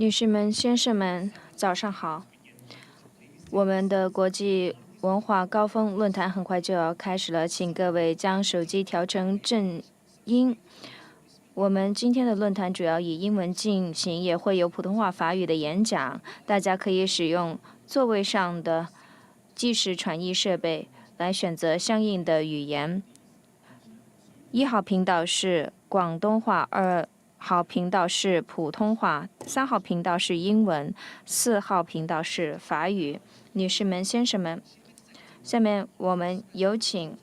女士们、先生们，早上好！我们的国际文化高峰论坛很快就要开始了，请各位将手机调成正音。我们今天的论坛主要以英文进行，也会有普通话、法语的演讲。大家可以使用座位上的即时传译设备来选择相应的语言。1号频道是广东话，2号频道是普通话，3号频道是英文，4号频道是法语。女士们、先生们，下面我们有请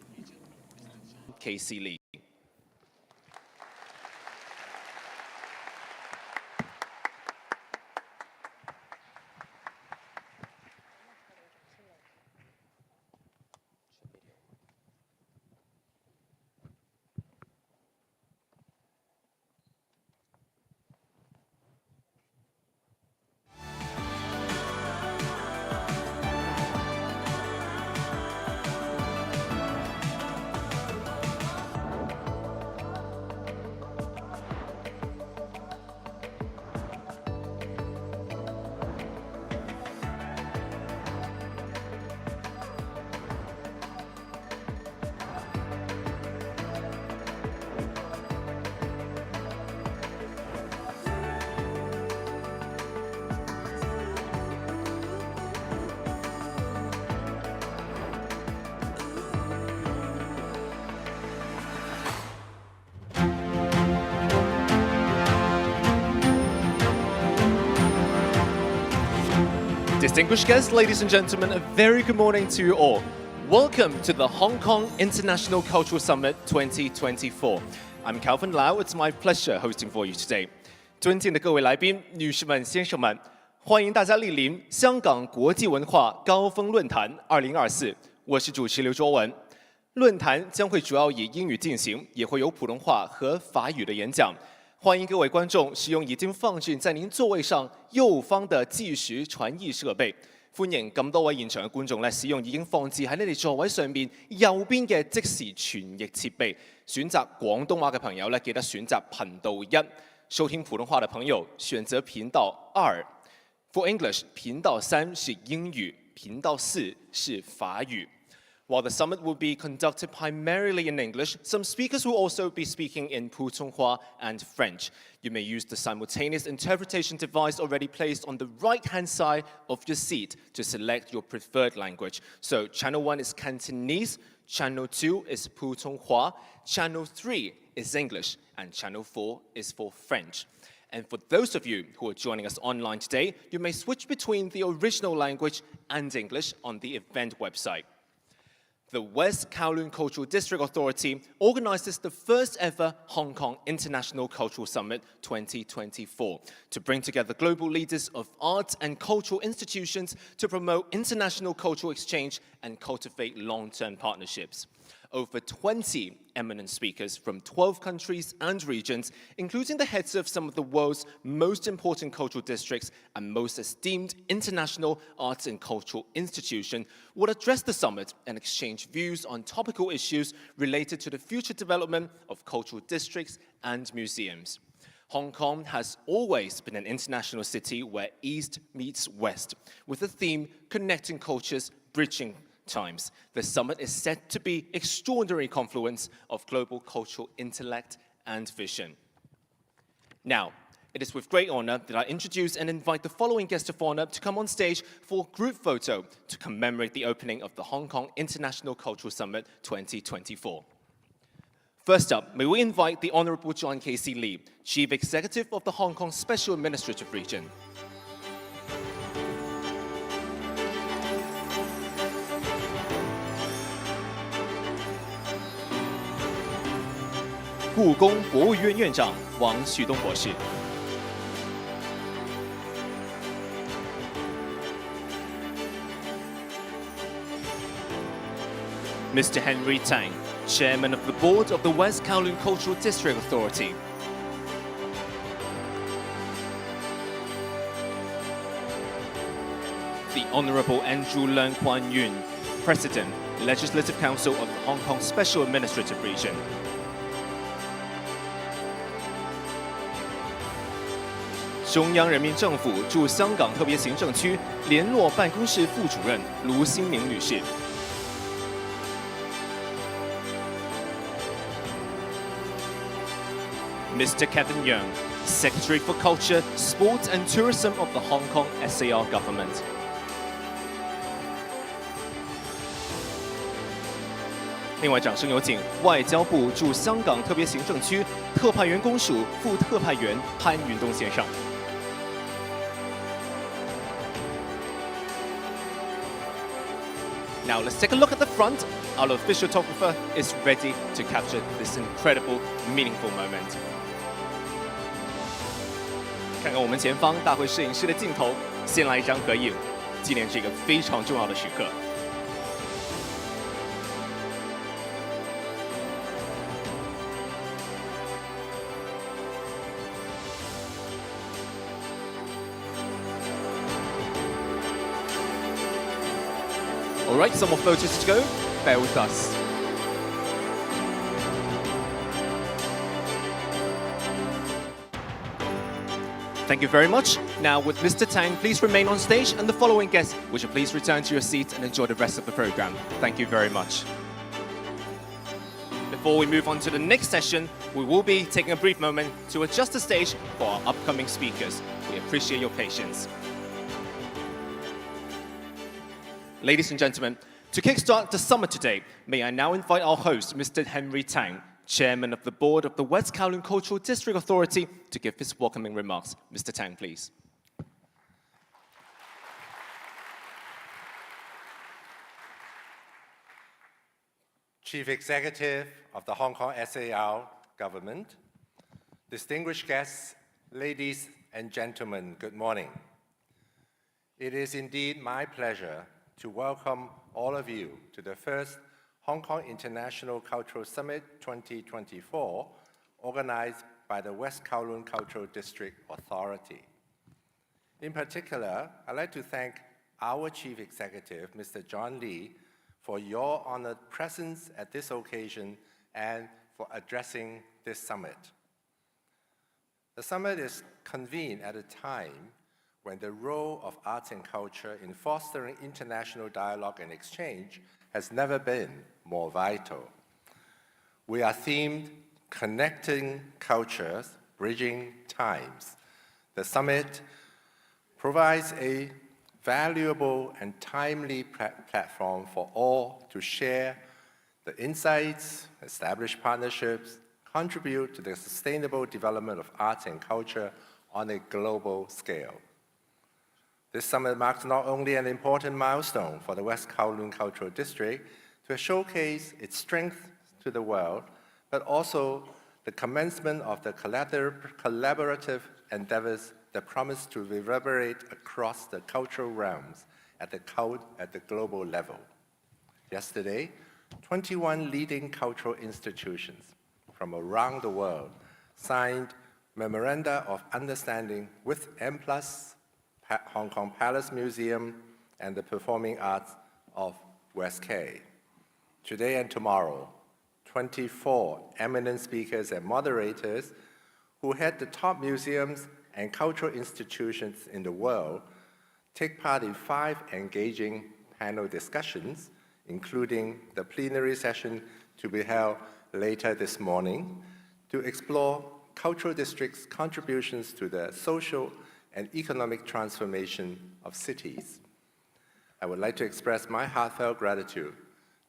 Casey Lee。Distinguished guests, ladies and gentlemen, a very good morning to you all. Welcome to the Hong Kong International Cultural Summit 2024. I'm Calvin Lau. It's my pleasure hosting for you today. 尊敬的各位来宾、女士们、先生们，欢迎大家莅临香港国际文化高峰论坛2024。我是主持刘卓文。论坛将会主要以英语进行，也会有普通话和法语的演講。歡迎各位觀眾使用已經放置在您座位上右方的即時傳譯設備。歡迎咁多位現場嘅觀眾咧，使用已經放置喺你哋座位上面右邊嘅即時傳譯設備。選擇廣東話嘅朋友咧，記得選擇頻道1；收聽普通話嘅朋友選擇頻道2。For English， 頻道3是英語，頻道4是法語。While the summit will be conducted primarily in English, some speakers will also be speaking in Putonghua and French. You may use the simultaneous interpretation device already placed on the right-hand side of your seat to select your preferred language. So Channel 1 is Cantonese, Channel 2 is Putonghua, Channel 3 is English, and Channel 4 is for French. And for those of you who are joining us online today, you may switch between the original language and English on the event website. The West Kowloon Cultural District Authority organizes the first ever Hong Kong International Cultural Summit 2024 to bring together global leaders of arts and cultural institutions to promote international cultural exchange and cultivate long-term partnerships. Over 20 eminent speakers from 12 countries and regions, including the heads of some of the world's most important cultural districts and most esteemed international arts and cultural institutions, will address the summit and exchange views on topical issues related to the future development of cultural districts and museums. Hong Kong has always been an international city where East meets West, with the theme connecting cultures, bridging times. The summit is set to be extraordinary confluence of global cultural intellect and vision. Now, it is with great honor that I introduce and invite the following guest of honor to come on stage for a group photo to commemorate the opening of the Hong Kong International Cultural Summit 2024. First up, may we invite the Honorable John Casey Lee, Chief Executive of the Hong Kong Special Administrative Region.故宮博物院院長王旭東博士。Mr. Henry Tang, Chairman of the Board of the West Kowloon Cultural District Authority. The Honorable Andrew Leung Kwan Yun, President, Legislative Council of the Hong Kong Special Administrative Region. 中央人民政府驻香港特别行政区联络办公室副主任卢新明女士。Mr. Kevin Yeung, Secretary for Culture, Sports and Tourism of the Hong Kong SAR Government. "另外，掌声有请外交部驻香港特别行政区特派员公署副特派员潘云东先生。Now let's take a look at the front. Our official photographer is ready to capture this incredible, meaningful moment. 看看我们前方大会摄影师的镜头，先来一张合影，纪念这个非常重要的时刻。All right, some more photos to go. Bear with us. Thank you very much. Now, with Mr. Tang, please remain on stage, and the following guests, would you please return to your seats and enjoy the rest of the program? Thank you very much. Before we move on to the next session, we will be taking a brief moment to adjust the stage for our upcoming speakers. We appreciate your patience. Ladies and gentlemen, to kickstart the summit today, may I now invite our host, Mr. Henry Tang, Chairman of the Board of the West Kowloon Cultural District Authority, to give his welcoming remarks. Mr. Tang, please. Chief Executive of the Hong Kong SAR Government, distinguished guests, ladies and gentlemen, good morning. It is indeed my pleasure to welcome all of you to the first Hong Kong International Cultural Summit 2024, organized by the West Kowloon Cultural District Authority. In particular, I'd like to thank our Chief Executive, Mr. John Lee, for your honored presence at this occasion and for addressing this summit. The summit is convened at a time when the role of arts and culture in fostering international dialogue and exchange has never been more vital. We are themed Connecting Cultures, Bridging Times. The summit provides a valuable and timely platform for all to share the insights, establish partnerships, contribute to the sustainable development of arts and culture on a global scale. This summit marks not only an important milestone for the West Kowloon Cultural District to showcase its strength to the world, but also the commencement of the collaborative endeavors that promise to reverberate across the cultural realms at the global level. Yesterday, 21 leading cultural institutions from around the world signed memoranda of understanding with M+, Hong Kong Palace Museum, and the Performing Arts of West K. Today and tomorrow, 24 eminent speakers and moderators who head the top museums and cultural institutions in the world take part in 5 engaging panel discussions, including the plenary session to be held later this morning, to explore cultural districts' contributions to the social and economic transformation of cities. I would like to express my heartfelt gratitude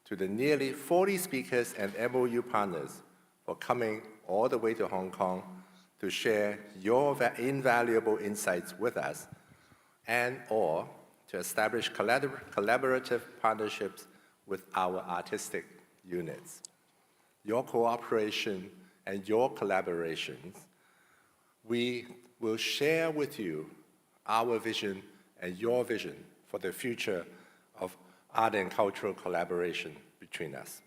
to the nearly 40 speakers and MOU partners for coming all the way to Hong Kong to share your invaluable insights with us and/or to establish collaborative partnerships with our artistic units. Your cooperation and your collaborations, we will share with you our vision and your vision for the future of art and cultural collaboration between us.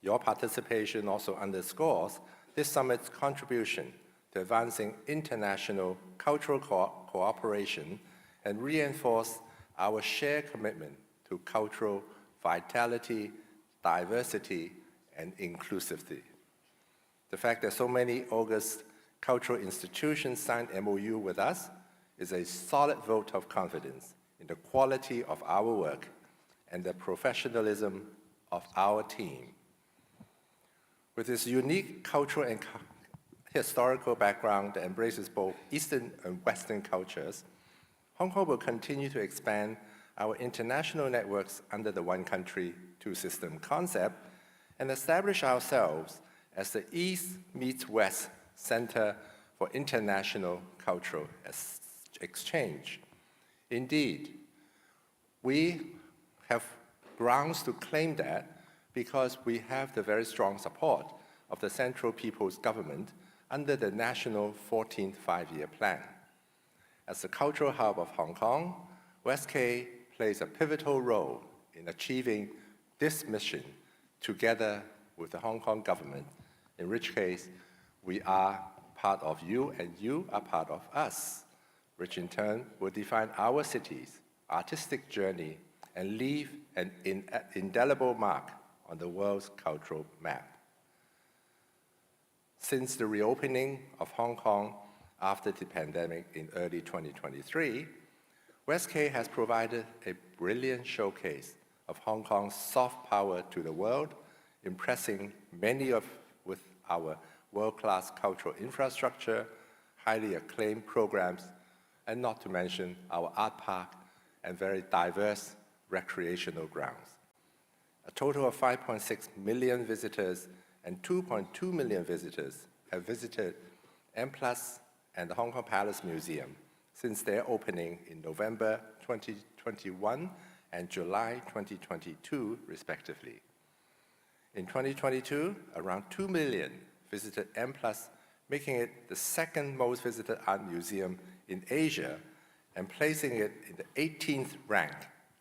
Your participation also underscores this summit's contribution to advancing international cultural cooperation and reinforce our shared commitment to cultural vitality, diversity, and inclusivity. The fact that so many august cultural institutions signed MOU with us is a solid vote of confidence in the quality of our work and the professionalism of our team. With its unique cultural and historical background that embraces both Eastern and Western cultures, Hong Kong will continue to expand our international networks under the one country, two system concept and establish ourselves as the East meets West Center for International Cultural Exchange. Indeed, we have grounds to claim that because we have the very strong support of the Central People's Government under the National 14th Five-Year Plan. As the cultural hub of Hong Kong, West K plays a pivotal role in achieving this mission together with the Hong Kong government, in which case we are part of you and you are part of us, which in turn will define our city's artistic journey and leave an indelible mark on the world's cultural map. Since the reopening of Hong Kong after the pandemic in early 2023, West K has provided a brilliant showcase of Hong Kong's soft power to the world, impressing many with our world-class cultural infrastructure, highly acclaimed programs, and not to mention our art park and very diverse recreational grounds. A total of 5.6 million visitors and 2.2 million visitors have visited M+ and the Hong Kong Palace Museum since their opening in November 2021 and July 2022, respectively. In 2022, around 2 million visited M+, making it the second most visited art museum in Asia and placing it in the 18th rank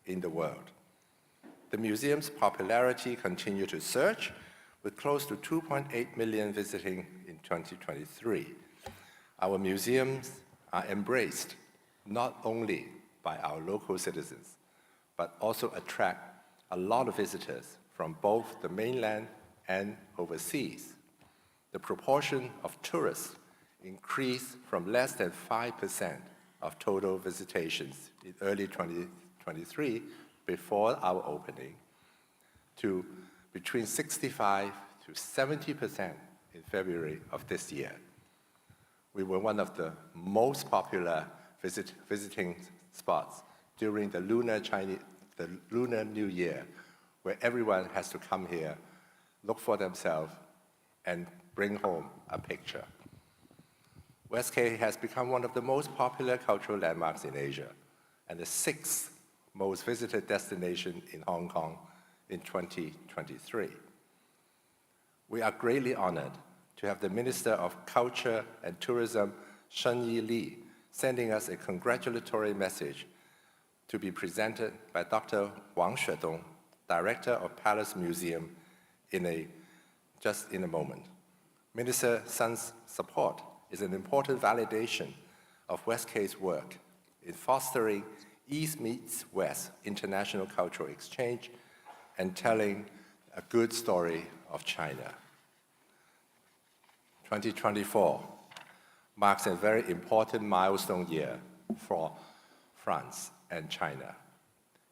in the world. The museum's popularity continued to surge, with close to 2.8 million visiting in 2023. Our museums are embraced not only by our local citizens, but also attract a lot of visitors from both the mainland and overseas. The proportion of tourists increased from less than 5% of total visitations in early 2023, before our opening, to between 65 to 70% in February of this year. We were one of the most popular visiting spots during the Lunar New Year, where everyone has to come here, look for themselves, and bring home a picture. West K has become one of the most popular cultural landmarks in Asia and the 6th most visited destination in Hong Kong in 2023. We are greatly honored to have the Minister of Culture and Tourism, Shen-Yi Li, sending us a congratulatory message to be presented by Dr. Wang Xuedong, Director of Palace Museum, just in a moment. Minister Sun's support is an important validation of West K's work in fostering East meets West international cultural exchange and telling a good story of China. 2024 marks a very important milestone year for France and China.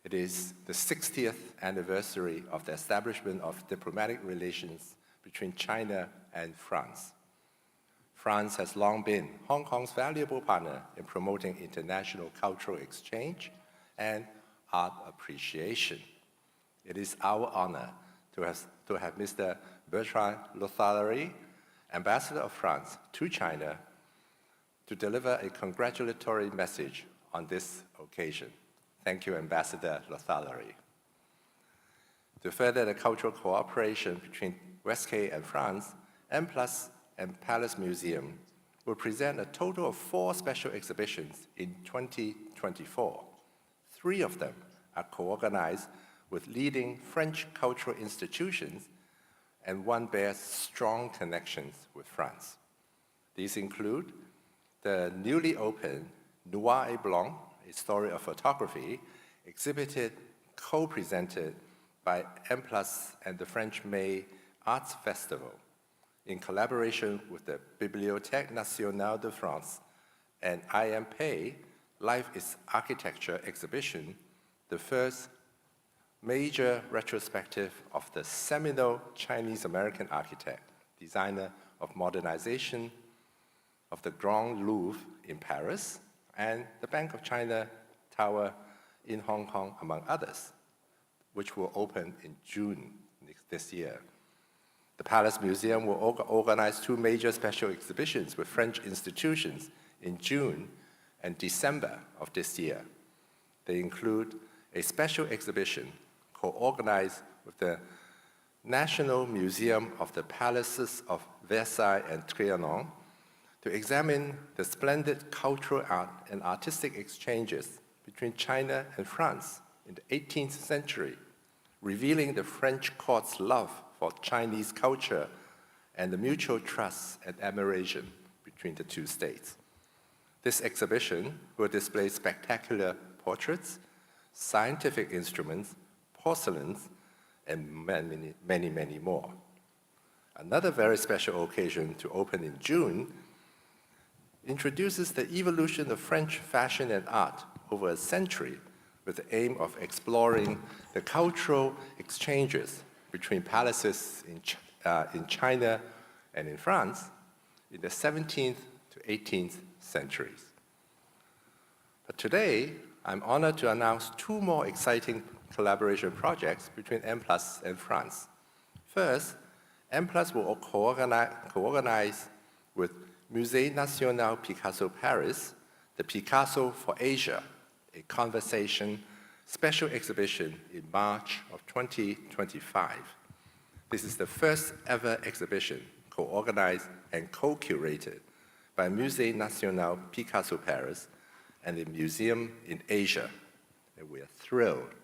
It is the 60th anniversary of the establishment of diplomatic relations between China and France. France has long been Hong Kong's valuable partner in promoting international cultural exchange and art appreciation. It is our honor to have Mr. Bertrand Lothari, Ambassador of France to China, to deliver a congratulatory message on this occasion. Thank you, Ambassador Lothari. To further the cultural cooperation between West K and France, M+ and Palace Museum will present a total of 4 special exhibitions in 2024. 3 of them are co-organized with leading French cultural institutions, and 1 bears strong connections with France. These include the newly opened Noir et Blanc, a story of photography, exhibited, co-presented by M+ and the French May Arts Festival, in collaboration with the Bibliothèque Nationale de France and IMPay Life is Architecture exhibition, the first major retrospective of the seminal Chinese-American architect, designer of modernization of the Grand Louvre in Paris and the Bank of China Tower in Hong Kong, among others, which will open in June this year. The Palace Museum will organize two major special exhibitions with French institutions in June and December of this year. They include a special exhibition co-organized with the National Museum of the Palaces of Versailles and Trianon to examine the splendid cultural art and artistic exchanges between China and France in the 18th century, revealing the French court's love for Chinese culture and the mutual trust and admiration between the two states. This exhibition will display spectacular portraits, scientific instruments, porcelains, and many, many, many more. Another very special occasion to open in June introduces the evolution of French fashion and art over a century with the aim of exploring the cultural exchanges between palaces in China and in France in the 17th to 18th centuries. But today, I'm honored to announce two more exciting collaboration projects between M+ and France. First, M+ will co-organize with Musée National Picasso Paris, the Picasso for Asia, a conversation special exhibition in March of 2025. This is the first ever exhibition co-organized and co-curated by Musée National Picasso Paris and the Museum in Asia. And we are thrilled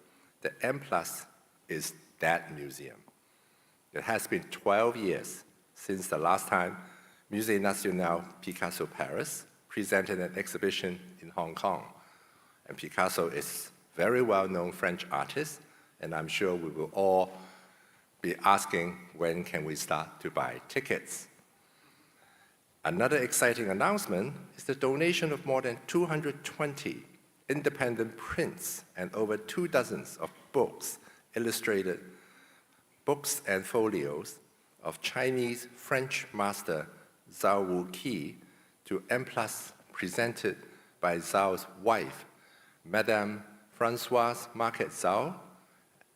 that M+ is that museum. It has been 12 years since the last time Musée National Picasso Paris presented an exhibition in Hong Kong. And Picasso is a very well-known French artist, and I'm sure we will all be asking when can we start to buy tickets. Another exciting announcement is the donation of more than 220 independent prints and over 2 dozens of books, illustrated books and folios of Chinese French master Zhao Wuqi to M+, presented by Zhao's wife, Madame Françoise Marquette Zhao.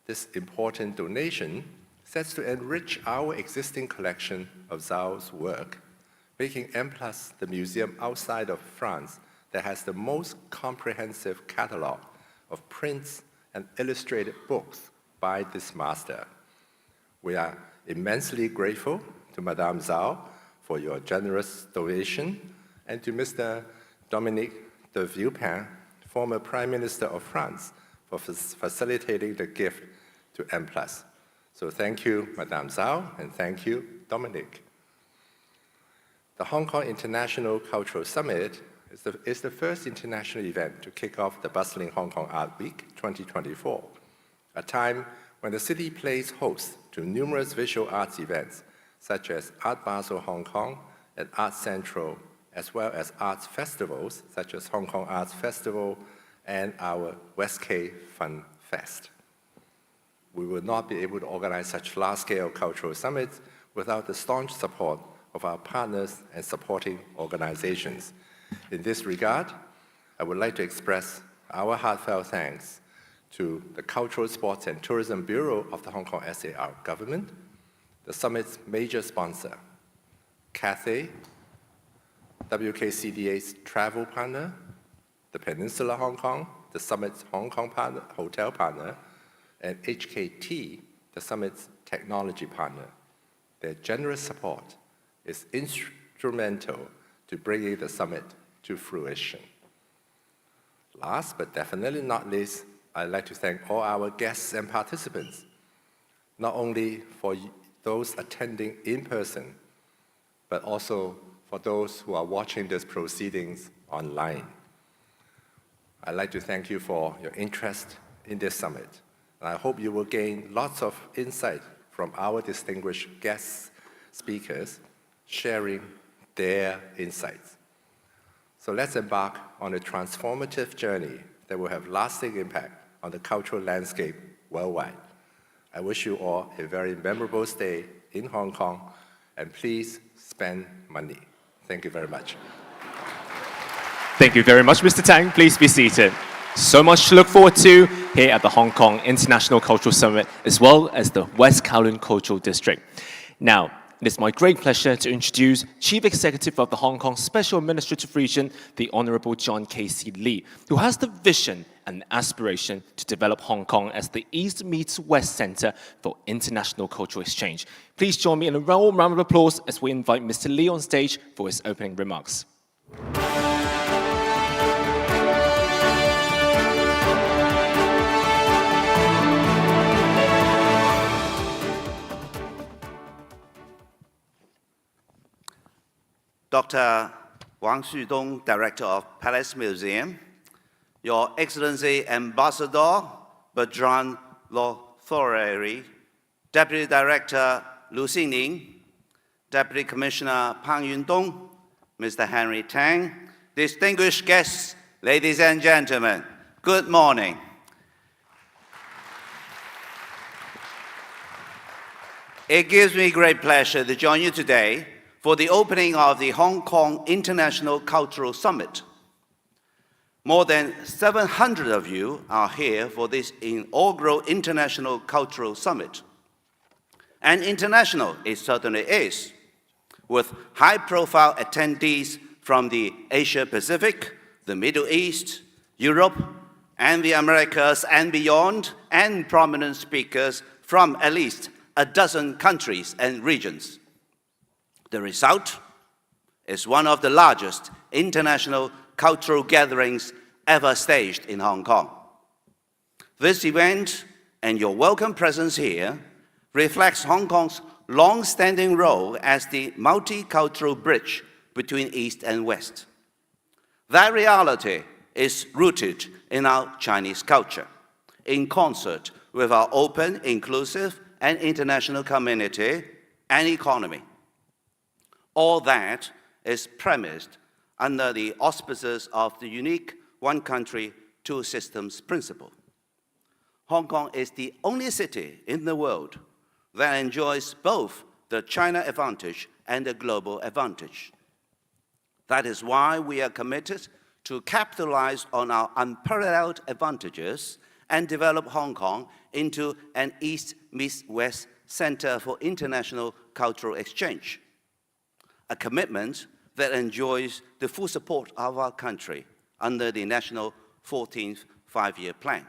This important donation sets to enrich our existing collection of Zhao's work, making M+ the museum outside of France that has the most comprehensive catalog of prints and illustrated books by this master. We are immensely grateful to Madame Zhao for your generous donation and to Mr. Dominique de Villepin, former Prime Minister of France, for facilitating the gift to M+. So thank you, Madame Zhao, and thank you, Dominique. The Hong Kong International Cultural Summit is the first international event to kick off the bustling Hong Kong Art Week 2024, a time when the city plays host to numerous visual arts events such as Art Basel Hong Kong and Art Central, as well as arts festivals such as Hong Kong Arts Festival and our West K Fun Fest. We will not be able to organize such large-scale cultural summits without the staunch support of our partners and supporting organizations. In this regard, I would like to express our heartfelt thanks to the Cultural, Sports and Tourism Bureau of the Hong Kong SAR government, the summit's major sponsor, Cathay, WKCDA's travel partner, the Peninsula Hong Kong, the summit's Hong Kong partner, hotel partner, and HKT, the summit's technology partner. Their generous support is instrumental to bringing the summit to fruition. Last but definitely not least, I'd like to thank all our guests and participants, not only for those attending in person, but also for those who are watching these proceedings online. I'd like to thank you for your interest in this summit. And I hope you will gain lots of insight from our distinguished guest speakers sharing their insights. So let's embark on a transformative journey that will have lasting impact on the cultural landscape worldwide. I wish you all a very memorable stay in Hong Kong, and please spend money. Thank you very much. Thank you very much, Mr. Tang. Please be seated. So much to look forward to here at the Hong Kong International Cultural Summit, as well as the West Kowloon Cultural District. Now, it is my great pleasure to introduce Chief Executive of the Hong Kong Special Administrative Region, the Honourable John Casey Lee, who has the vision and aspiration to develop Hong Kong as the East meets West Centre for international cultural exchange. Please join me in a warm round of applause as we invite Mr. Lee on stage for his opening remarks. Dr. Wang Xudong, Director of Palace Museum, Your Excellency Ambassador Bertrand Lothory, Deputy Director Lu Xingning, Deputy Commissioner Pang Yundong, Mr. Henry Tang, distinguished guests, ladies and gentlemen, good morning. It gives me great pleasure to join you today for the opening of the Hong Kong International Cultural Summit. More than 700 of you are here for this inaugural International Cultural Summit. And international it certainly is, with high-profile attendees from the Asia-Pacific, the Middle East, Europe, and the Americas and beyond, and prominent speakers from at least a dozen countries and regions. The result is one of the largest international cultural gatherings ever staged in Hong Kong. This event and your welcome presence here reflects Hong Kong's long-standing role as the multicultural bridge between East and West. That reality is rooted in our Chinese culture, in concert with our open, inclusive, and international community and economy. All that is premised under the auspices of the unique one country, two systems principle. Hong Kong is the only city in the world that enjoys both the China advantage and the global advantage. That is why we are committed to capitalize on our unparalleled advantages and develop Hong Kong into an East meets West Center for international cultural exchange, a commitment that enjoys the full support of our country under the National 14th Five-Year Plan.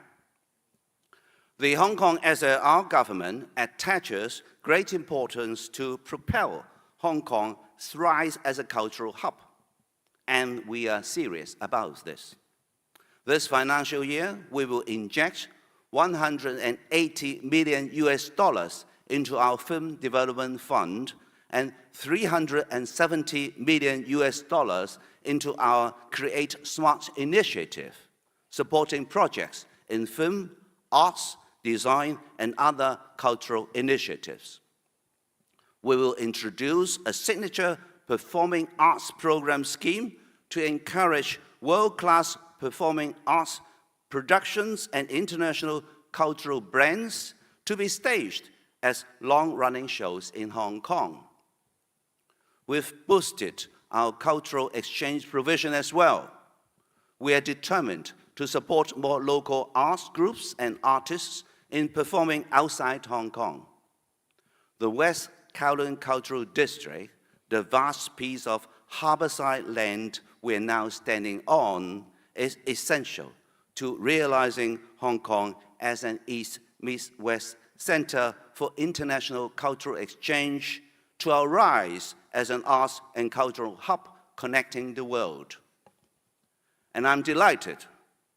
The Hong Kong SAR government attaches great importance to propel Hong Kong's rise as a cultural hub, and we are serious about this. This financial year, we will inject $180 million into our Film Development Fund and $370 million into our Create Smart initiative, supporting projects in film, arts, design, and other cultural initiatives. We will introduce a signature performing arts program scheme to encourage world-class performing arts productions and international cultural brands to be staged as long-running shows in Hong Kong. We've boosted our cultural exchange provision as well. We are determined to support more local arts groups and artists in performing outside Hong Kong. The West Kowloon Cultural District, the vast piece of harborside land we are now standing on, is essential to realizing Hong Kong as an East meets West Center for international cultural exchange, to our rise as an arts and cultural hub connecting the world. And I'm delighted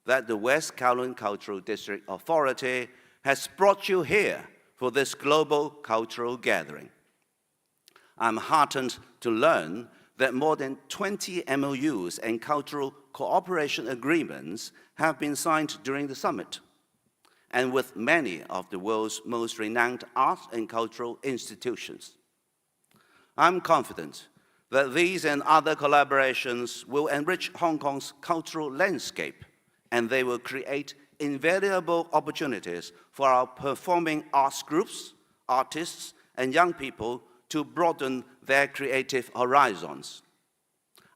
that the West Kowloon Cultural District Authority has brought you here for this global cultural gathering. I'm heartened to learn that more than 20 MOUs and cultural cooperation agreements have been signed during the summit, and with many of the world's most renowned arts and cultural institutions. I'm confident that these and other collaborations will enrich Hong Kong's cultural landscape, and they will create invaluable opportunities for our performing arts groups, artists, and young people to broaden their creative horizons.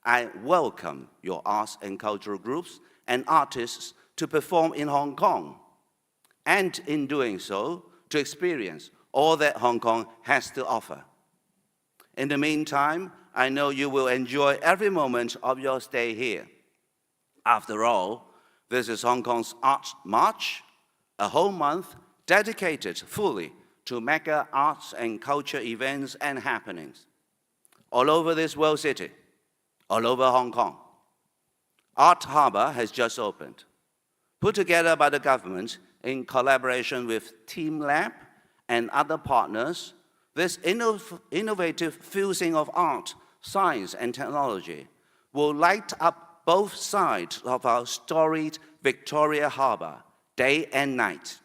I welcome your arts and cultural groups and artists to perform in Hong Kong, and in doing so, to experience all that Hong Kong has to offer. In the meantime, I know you will enjoy every moment of your stay here. After all, this is Hong Kong's Arts March, a whole month dedicated fully to mega arts and culture events and happenings all over this world city, all over Hong Kong. Art Harbour has just opened, put together by the government in collaboration with Team Lab and other partners. This innovative fusing of art, science, and technology will light up both sides of our storied Victoria Harbour, day and night.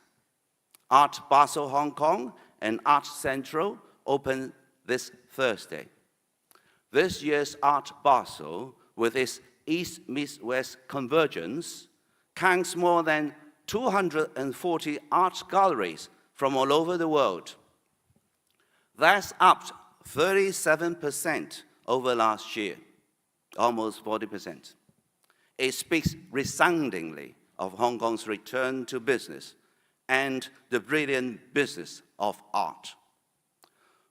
Art Basel Hong Kong and Art Central open this Thursday. This year's Art Basel, with its East meets West convergence, counts more than 240 art galleries from all over the world. That's up 37% over last year, almost 40%. It speaks resoundingly of Hong Kong's return to business and the brilliant business of art.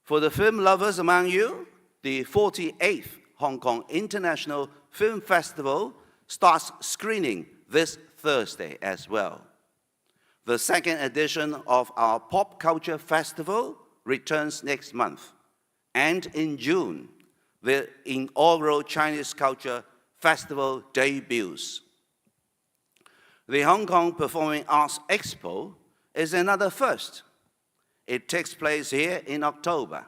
For the film lovers among you, the 48th Hong Kong International Film Festival starts screening this Thursday as well. The second edition of our Pop Culture Festival returns next month. And in June, the inaugural Chinese Culture Festival debuts. The Hong Kong Performing Arts Expo is another first. It takes place here in October,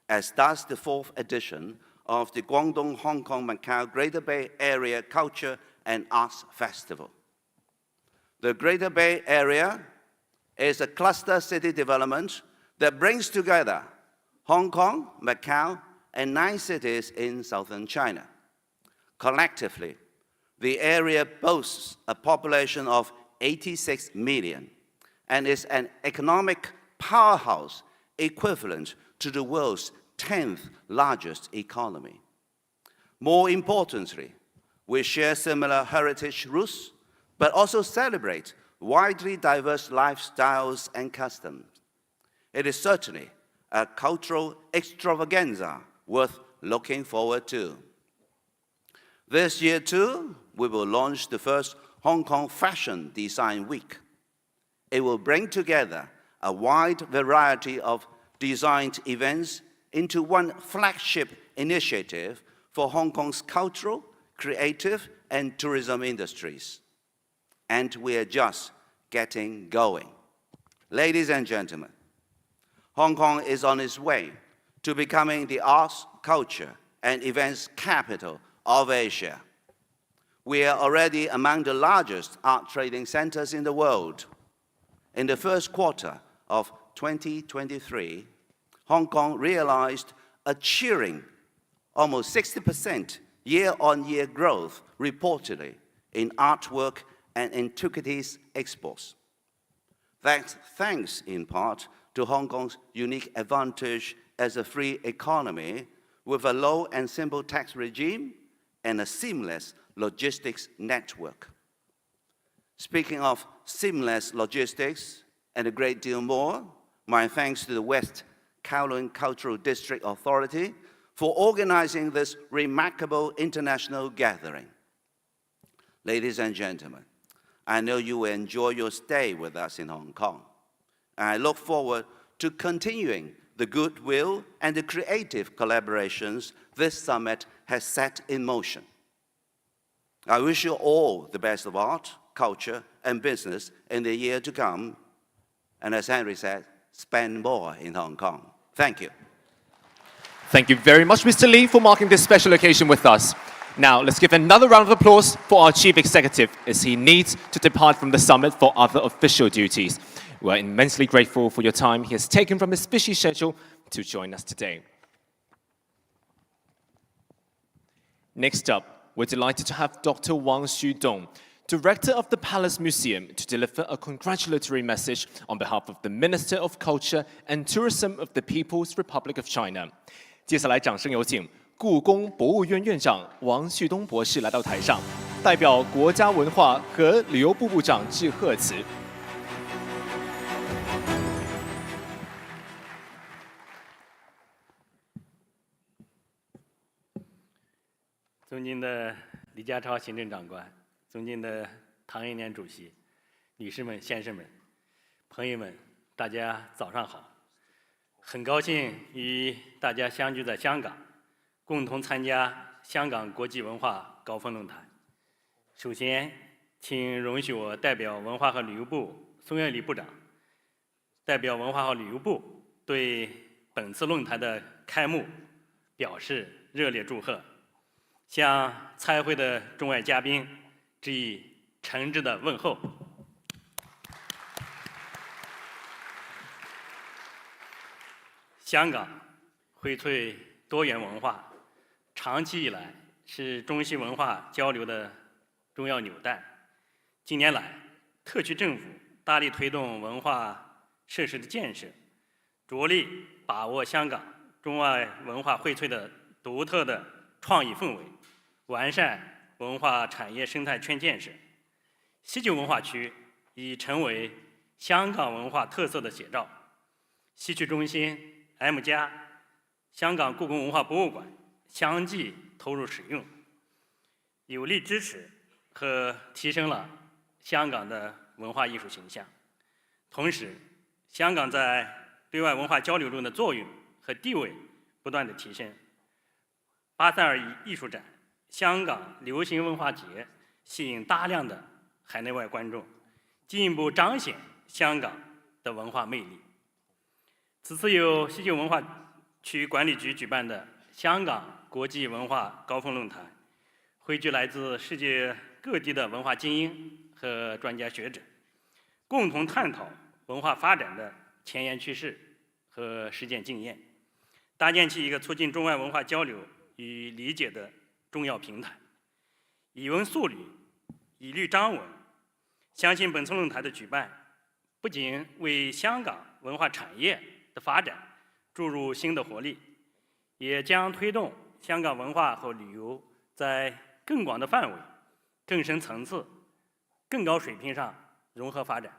as does the fourth edition of the Guangdong Hong Kong Macau Greater Bay Area Culture and Arts Festival. The Greater Bay Area is a cluster city development that brings together Hong Kong, Macau, and 9 cities in southern China. Collectively, the area boasts a population of 86 million and is an economic powerhouse equivalent to the world's 10th largest economy. More importantly, we share similar heritage roots, but also celebrate widely diverse lifestyles and customs. It is certainly a cultural extravaganza worth looking forward to. This year, too, we will launch the first Hong Kong Fashion Design Week. It will bring together a wide variety of designed events into one flagship initiative for Hong Kong's cultural, creative, and tourism industries. And we are just getting going. Ladies and gentlemen, Hong Kong is on its way to becoming the arts, culture, and events capital of Asia. We are already among the largest art trading centers in the world. In the first quarter of 2023, Hong Kong realized a cheering almost 60% year-on-year growth reportedly in artwork and antiquities exports. That's thanks in part to Hong Kong's unique advantage as a free economy with a low and simple tax regime and a seamless logistics network. Speaking of seamless logistics and a great deal more, my thanks to the West Kowloon Cultural District Authority for organizing this remarkable international gathering. Ladies and gentlemen, I know you will enjoy your stay with us in Hong Kong. And I look forward to continuing the goodwill and the creative collaborations this summit has set in motion. I wish you all the best of art, culture, and business in the year to come. And as Henry said, spend more in Hong Kong. Thank you. Thank you very much, Mr. Lee, for marking this special occasion with us. Now, let's give another round of applause for our Chief Executive as he needs to depart from the summit for other official duties. We're immensely grateful for your time he has taken from his busy schedule to join us today. Next up, we're delighted to have Dr. Wang Xudong, Director of the Palace Museum, to deliver a congratulatory message on behalf of the Minister of Culture and Tourism of the People's Republic of China. 接下来，掌声有请故宫博物院院长王旭东博士来到台上，代表国家文化和旅游部部长致贺词。尊敬的李家超行政长官，尊敬的唐英年主席，女士们、先生们、朋友们，大家早上好！很高兴与大家相聚在香港，共同参加香港国际文化高峰论坛。首先，请容许我代表文化和旅游部孙月礼部长，代表文化和旅游部对本次论坛的开幕表示热烈祝贺。向参会的中外嘉宾致以诚挚的问候。香港荟萃多元文化，长期以来是中西文化交流的重要纽带。近年来，特区政府大力推动文化设施的建设，着力把握香港中外文化荟萃的独特的创意氛围，完善文化产业生态圈建设。西九文化区已成为香港文化特色的写照。西区中心 M+、香港故宫文化博物馆相继投入使用，有力支持和提升了香港的文化艺术形象。同时，香港在对外文化交流中的作用和地位不断的提升。832艺术展、香港流行文化节吸引大量的海内外观众，进一步彰显香港的文化魅力。此次由西九文化区管理局举办的香港国际文化高峰论坛，汇聚来自世界各地的文化精英和专家学者，共同探讨文化发展的前沿趋势和实践经验，搭建起一个促进中外文化交流与理解的重要平台。以文塑旅，以律章文。相信本次论坛的举办，不仅为香港文化产业的发展注入新的活力，也将推动香港文化和旅游在更广的范围、更深层次、更高水平上融合发展。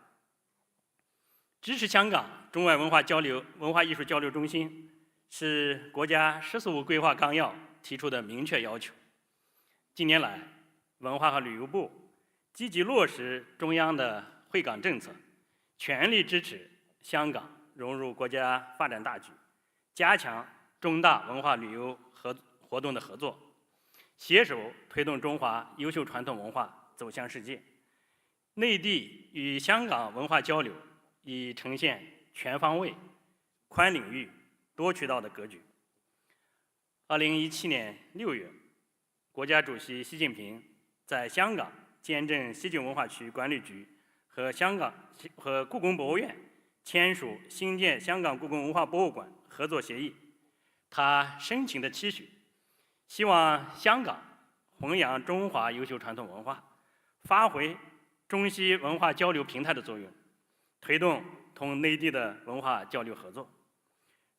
支持香港中外文化交流、文化艺术交流中心是国家“十四五”规划纲要提出的明确要求。近年来，文化和旅游部积极落实中央的惠港政策，全力支持香港融入国家发展大局，加强中大文化旅游活动的合作，携手推动中华优秀传统文化走向世界。内地与香港文化交流已呈现全方位、宽领域、多渠道的格局。2017年6月，国家主席习近平在香港见证西九文化区管理局和故宫博物院签署新建香港故宫文化博物馆合作协议。他深情的期许，希望香港弘扬中华优秀传统文化，发挥中西文化交流平台的作用，推动同内地的文化交流合作。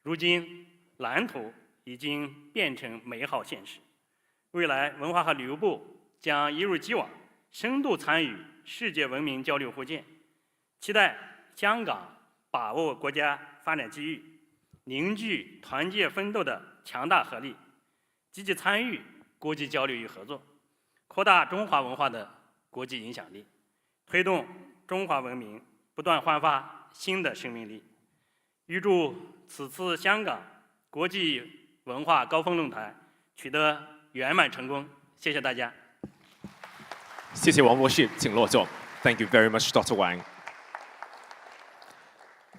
如今，蓝图已经变成美好现实。未来，文化和旅游部将一如既往，深度参与世界文明交流互鉴，期待香港把握国家发展机遇，凝聚团结奋斗的强大合力，积极参与国际交流与合作，扩大中华文化的国际影响力，推动中华文明不断焕发新的生命力。预祝此次香港国际文化高峰论坛取得圆满成功。谢谢大家。谢谢王博士，请落座。Thank you very much, Dr. Wang.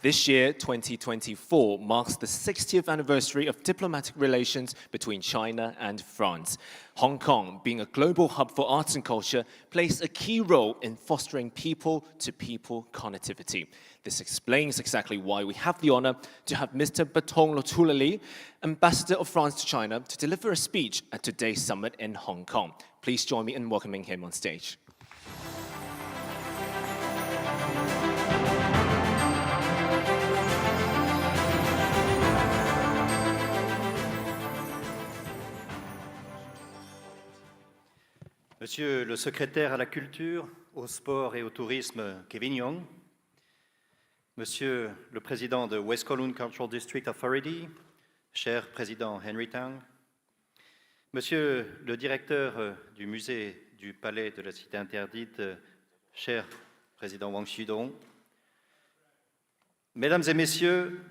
This year, 2024, marks the 60th anniversary of diplomatic relations between China and France. Hong Kong, being a global hub for arts and culture, plays a key role in fostering people-to-people connectivity. This explains exactly why we have the honor to have Mr. Bertrand Lotulali, Ambassador of France to China, to deliver a speech at today's summit in Hong Kong. Please join me in welcoming him on stage. Monsieur le secrétaire à la culture, au sport et au tourisme, Kevin Young, Monsieur le président de West Kowloon Cultural District Authority, cher président Henry Tang, Monsieur le directeur du musée du Palais de la Cité Interdite, cher président Wang Xudong, Mesdames et Messieurs,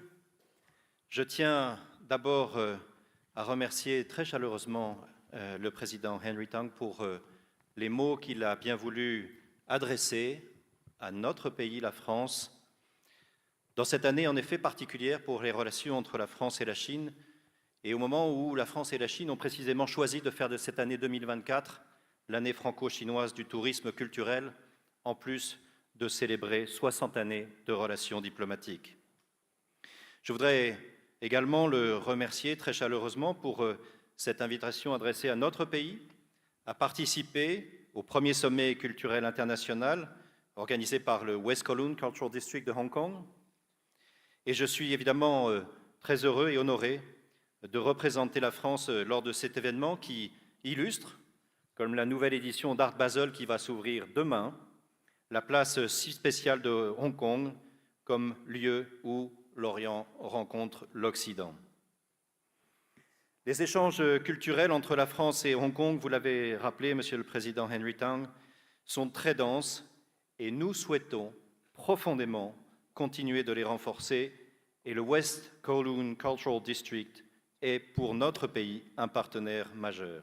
je tiens d'abord à remercier très chaleureusement le président Henry Tang pour les mots qu'il a bien voulu adresser à notre pays, la France, dans cette année en effet particulière pour les relations entre la France et la Chine, et au moment où la France et la Chine ont précisément choisi de faire de cette année 2024 l'année franco-chinoise du tourisme culturel, en plus de célébrer 60 années de relations diplomatiques. Je voudrais également le remercier très chaleureusement pour cette invitation adressée à notre pays, à participer au premier sommet culturel international organisé par le West Kowloon Cultural District de Hong Kong. Et je suis évidemment très heureux et honoré de représenter la France lors de cet événement qui illustre, comme la nouvelle édition d'Art Basel qui va s'ouvrir demain, la place si spéciale de Hong Kong comme lieu où l'Orient rencontre l'Occident. Les échanges culturels entre la France et Hong Kong, vous l'avez rappelé, Monsieur le Président Henry Tang, sont très denses et nous souhaitons profondément continuer de les renforcer et le West Kowloon Cultural District est pour notre pays un partenaire majeur.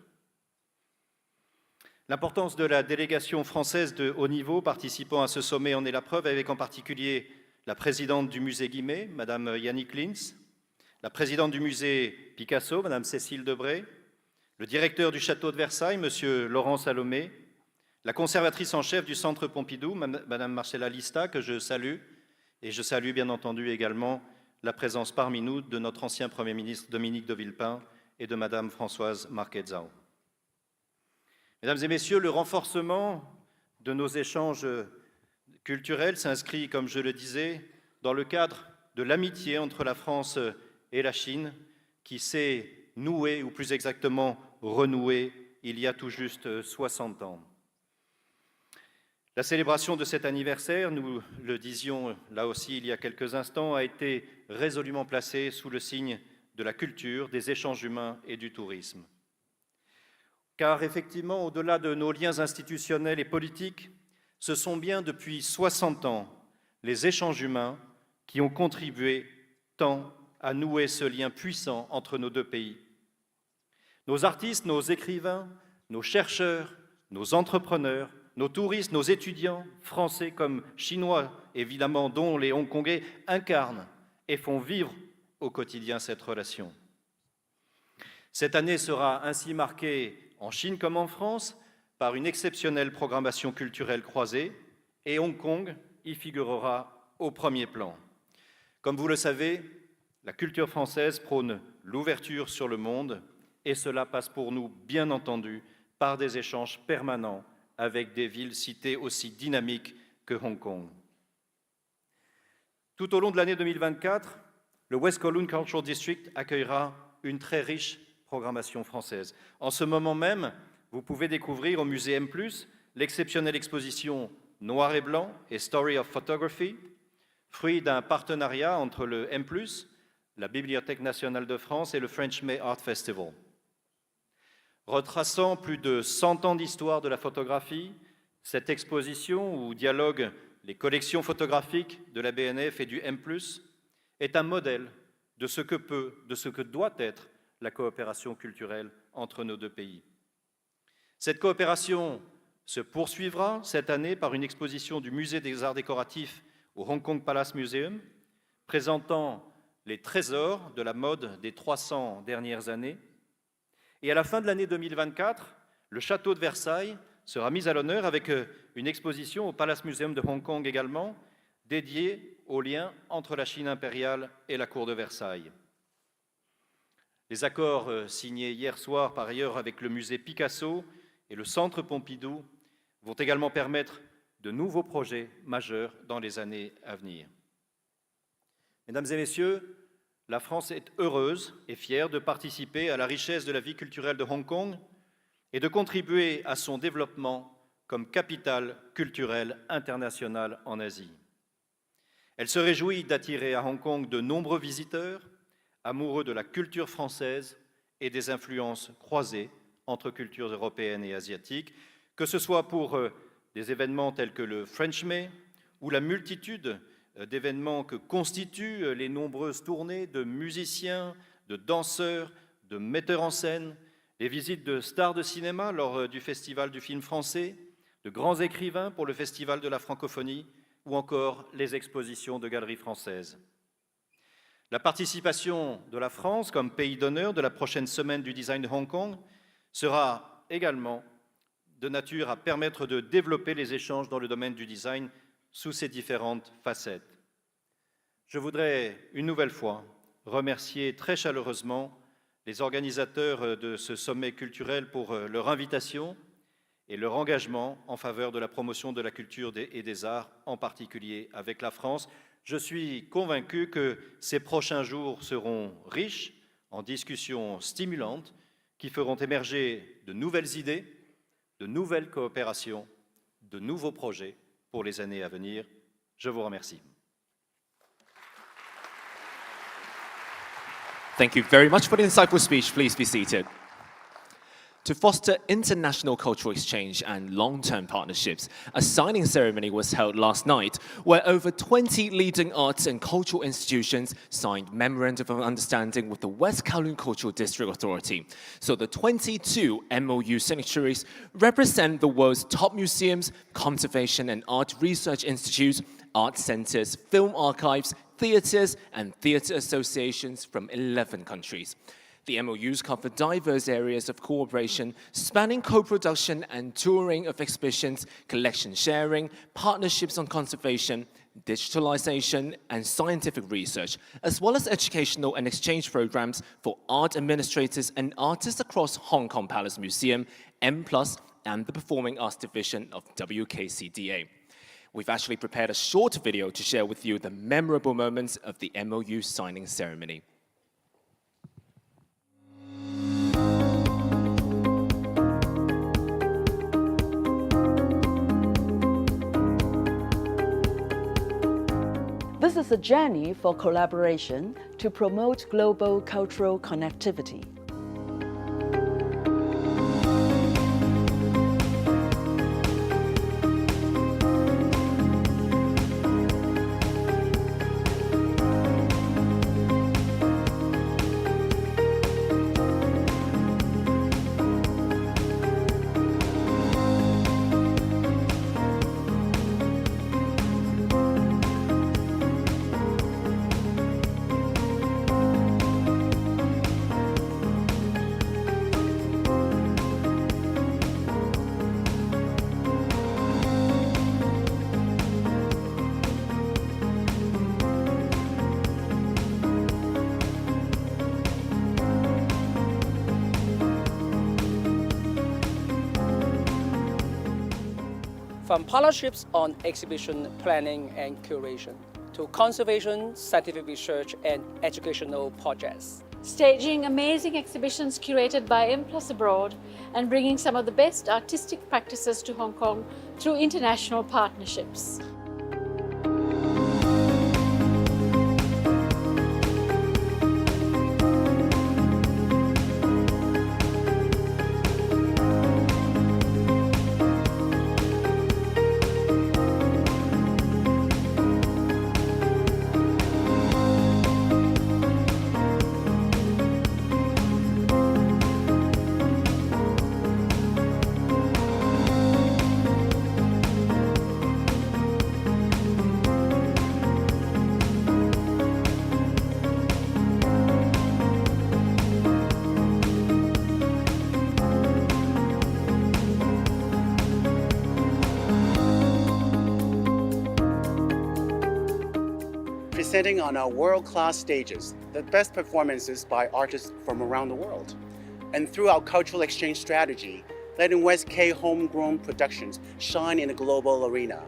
L'importance de la délégation française de haut niveau participant à ce sommet en est la preuve, avec en particulier la présidente du musée Guimet, Madame Yannick Lins, la présidente du musée Picasso, Madame Cécile Debré, le directeur du château de Versailles, Monsieur Laurent Salomé, la conservatrice en chef du centre Pompidou, Madame Marcella Lista, que je salue, et je salue bien entendu également la présence parmi nous de notre ancien Premier ministre Dominique de Villepin et de Madame Françoise Marquezao. Mesdames et Messieurs, le renforcement de nos échanges culturels s'inscrit, comme je le disais, dans le cadre de l'amitié entre la France et la Chine, qui s'est nouée, ou plus exactement renouée, il y a tout juste 60 ans. La célébration de cet anniversaire, nous le disions là aussi il y a quelques instants, a été résolument placée sous le signe de la culture, des échanges humains et du tourisme. Car effectivement, au-delà de nos liens institutionnels et politiques, ce sont bien depuis 60 ans les échanges humains qui ont contribué tant à nouer ce lien puissant entre nos deux pays. Nos artistes, nos écrivains, nos chercheurs, nos entrepreneurs, nos touristes, nos étudiants, français comme chinois, évidemment, dont les Hongkongais incarnent et font vivre au quotidien cette relation. Cette année sera ainsi marquée, en Chine comme en France, par une exceptionnelle programmation culturelle croisée, et Hong Kong y figurera au premier plan. Comme vous le savez, la culture française prône l'ouverture sur le monde, et cela passe pour nous, bien entendu, par des échanges permanents avec des villes citées aussi dynamiques que Hong Kong. Tout au long de l'année 2024, le West Kowloon Cultural District accueillera une très riche programmation française. En ce moment même, vous pouvez découvrir au musée M+, l'exceptionnelle exposition Noir et Blanc et Story of Photography, fruit d'un partenariat entre le M+, la Bibliothèque nationale de France et le French May Art Festival. Retraçant plus de 100 ans d'histoire de la photographie, cette exposition où dialoguent les collections photographiques de la BNF et du M+, est un modèle de ce que doit être la coopération culturelle entre nos deux pays. Cette coopération se poursuivra cette année par une exposition du Musée des Arts décoratifs au Hong Kong Palace Museum, présentant les trésors de la mode des 300 dernières années. Et à la fin de l'année 2024, le château de Versailles sera mis à l'honneur avec une exposition au Palace Museum de Hong Kong également, dédiée au lien entre la Chine impériale et la cour de Versailles. Les accords signés hier soir par ailleurs avec le musée Picasso et le centre Pompidou vont également permettre de nouveaux projets majeurs dans les années à venir. Mesdames et messieurs, la France est heureuse et fière de participer à la richesse de la vie culturelle de Hong Kong et de contribuer à son développement comme capitale culturelle internationale en Asie. Elle se réjouit d'attirer à Hong Kong de nombreux visiteurs, amoureux de la culture française et des influences croisées entre cultures européennes et asiatiques, que ce soit pour des événements tels que le French May ou la multitude d'événements que constituent les nombreuses tournées de musiciens, de danseurs, de metteurs en scène, les visites de stars de cinéma lors du Festival du film français, de grands écrivains pour le Festival de la francophonie ou encore les expositions de galeries françaises. La participation de la France comme pays d'honneur de la prochaine semaine du design de Hong Kong sera également de nature à permettre de développer les échanges dans le domaine du design sous ses différentes facettes. Je voudrais une nouvelle fois remercier très chaleureusement les organisateurs de ce sommet culturel pour leur invitation et leur engagement en faveur de la promotion de la culture et des arts, en particulier avec la France. Je suis convaincu que ces prochains jours seront riches en discussions stimulantes qui feront émerger de nouvelles idées, de nouvelles coopérations, de nouveaux projets pour les années à venir. Je vous remercie. Thank you very much for the insightful speech. Please be seated. To foster international cultural exchange and long-term partnerships, a signing ceremony was held last night where over 20 leading arts and cultural institutions signed memorandum of understanding with the West Kowloon Cultural District Authority. So the 22 MOU signatories represent the world's top museums, conservation and art research institutes, art centers, film archives, theaters and theater associations from 11 countries. The MOUs cover diverse areas of cooperation, spanning co-production and touring of exhibitions, collection sharing, partnerships on conservation, digitalization, and scientific research, as well as educational and exchange programs for art administrators and artists across Hong Kong Palace Museum, M+, and the Performing Arts Division of WKCDA. We've actually prepared a short video to share with you the memorable moments of the MOU signing ceremony. This is a journey for collaboration to promote global cultural connectivity. From partnerships on exhibition planning and curation, to conservation, scientific research, and educational projects. Staging amazing exhibitions curated by M+ Abroad and bringing some of the best artistic practices to Hong Kong through international partnerships. presenting on our world-class stages the best performances by artists from around the world. And through our cultural exchange strategy, letting West K homegrown productions shine in a global arena.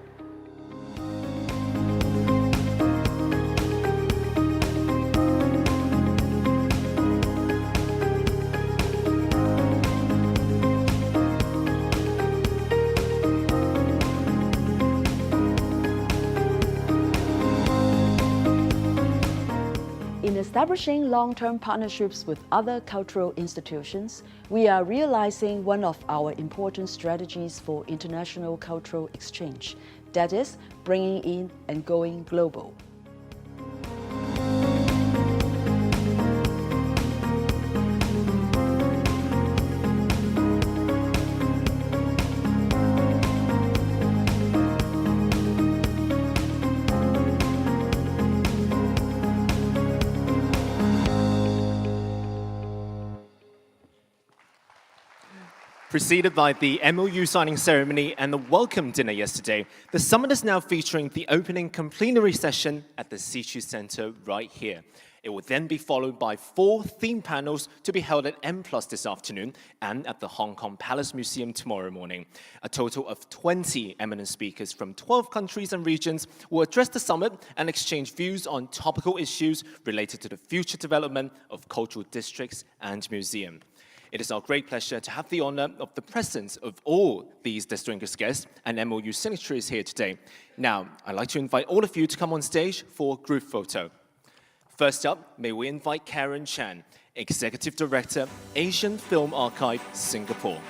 In establishing long-term partnerships with other cultural institutions, we are realizing one of our important strategies for international cultural exchange, that is, bringing in and going global. Preceded by the MOU signing ceremony and the welcome dinner yesterday, the summit is now featuring the opening complenary session at the Situ Center right here. It will then be followed by 4 theme panels to be held at M+ this afternoon and at the Hong Kong Palace Museum tomorrow morning. A total of 20 eminent speakers from 12 countries and regions will address the summit and exchange views on topical issues related to the future development of cultural districts and museums. It is our great pleasure to have the honor of the presence of all these distinguished guests and MOU signatories here today. Now, I'd like to invite all of you to come on stage for group photo. First up, may we invite Karen Chan, Executive Director, Asian Film Archive, Singapore.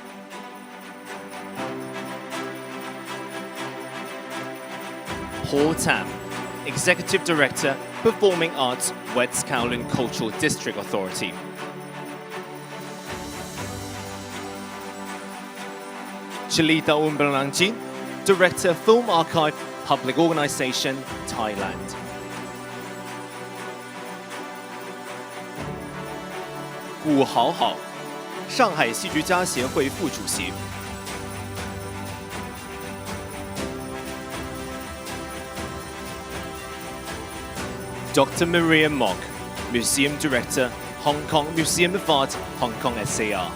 Paul Tam, Executive Director, Performing Arts, West Kowloon Cultural District Authority. Chalita Umbalangji, Director, Film Archive, Public Organization, Thailand. Gu Haohao, 上海戏剧家协会副主席。Dr. Maria Mok, Museum Director, Hong Kong Museum of Art, Hong Kong SAR.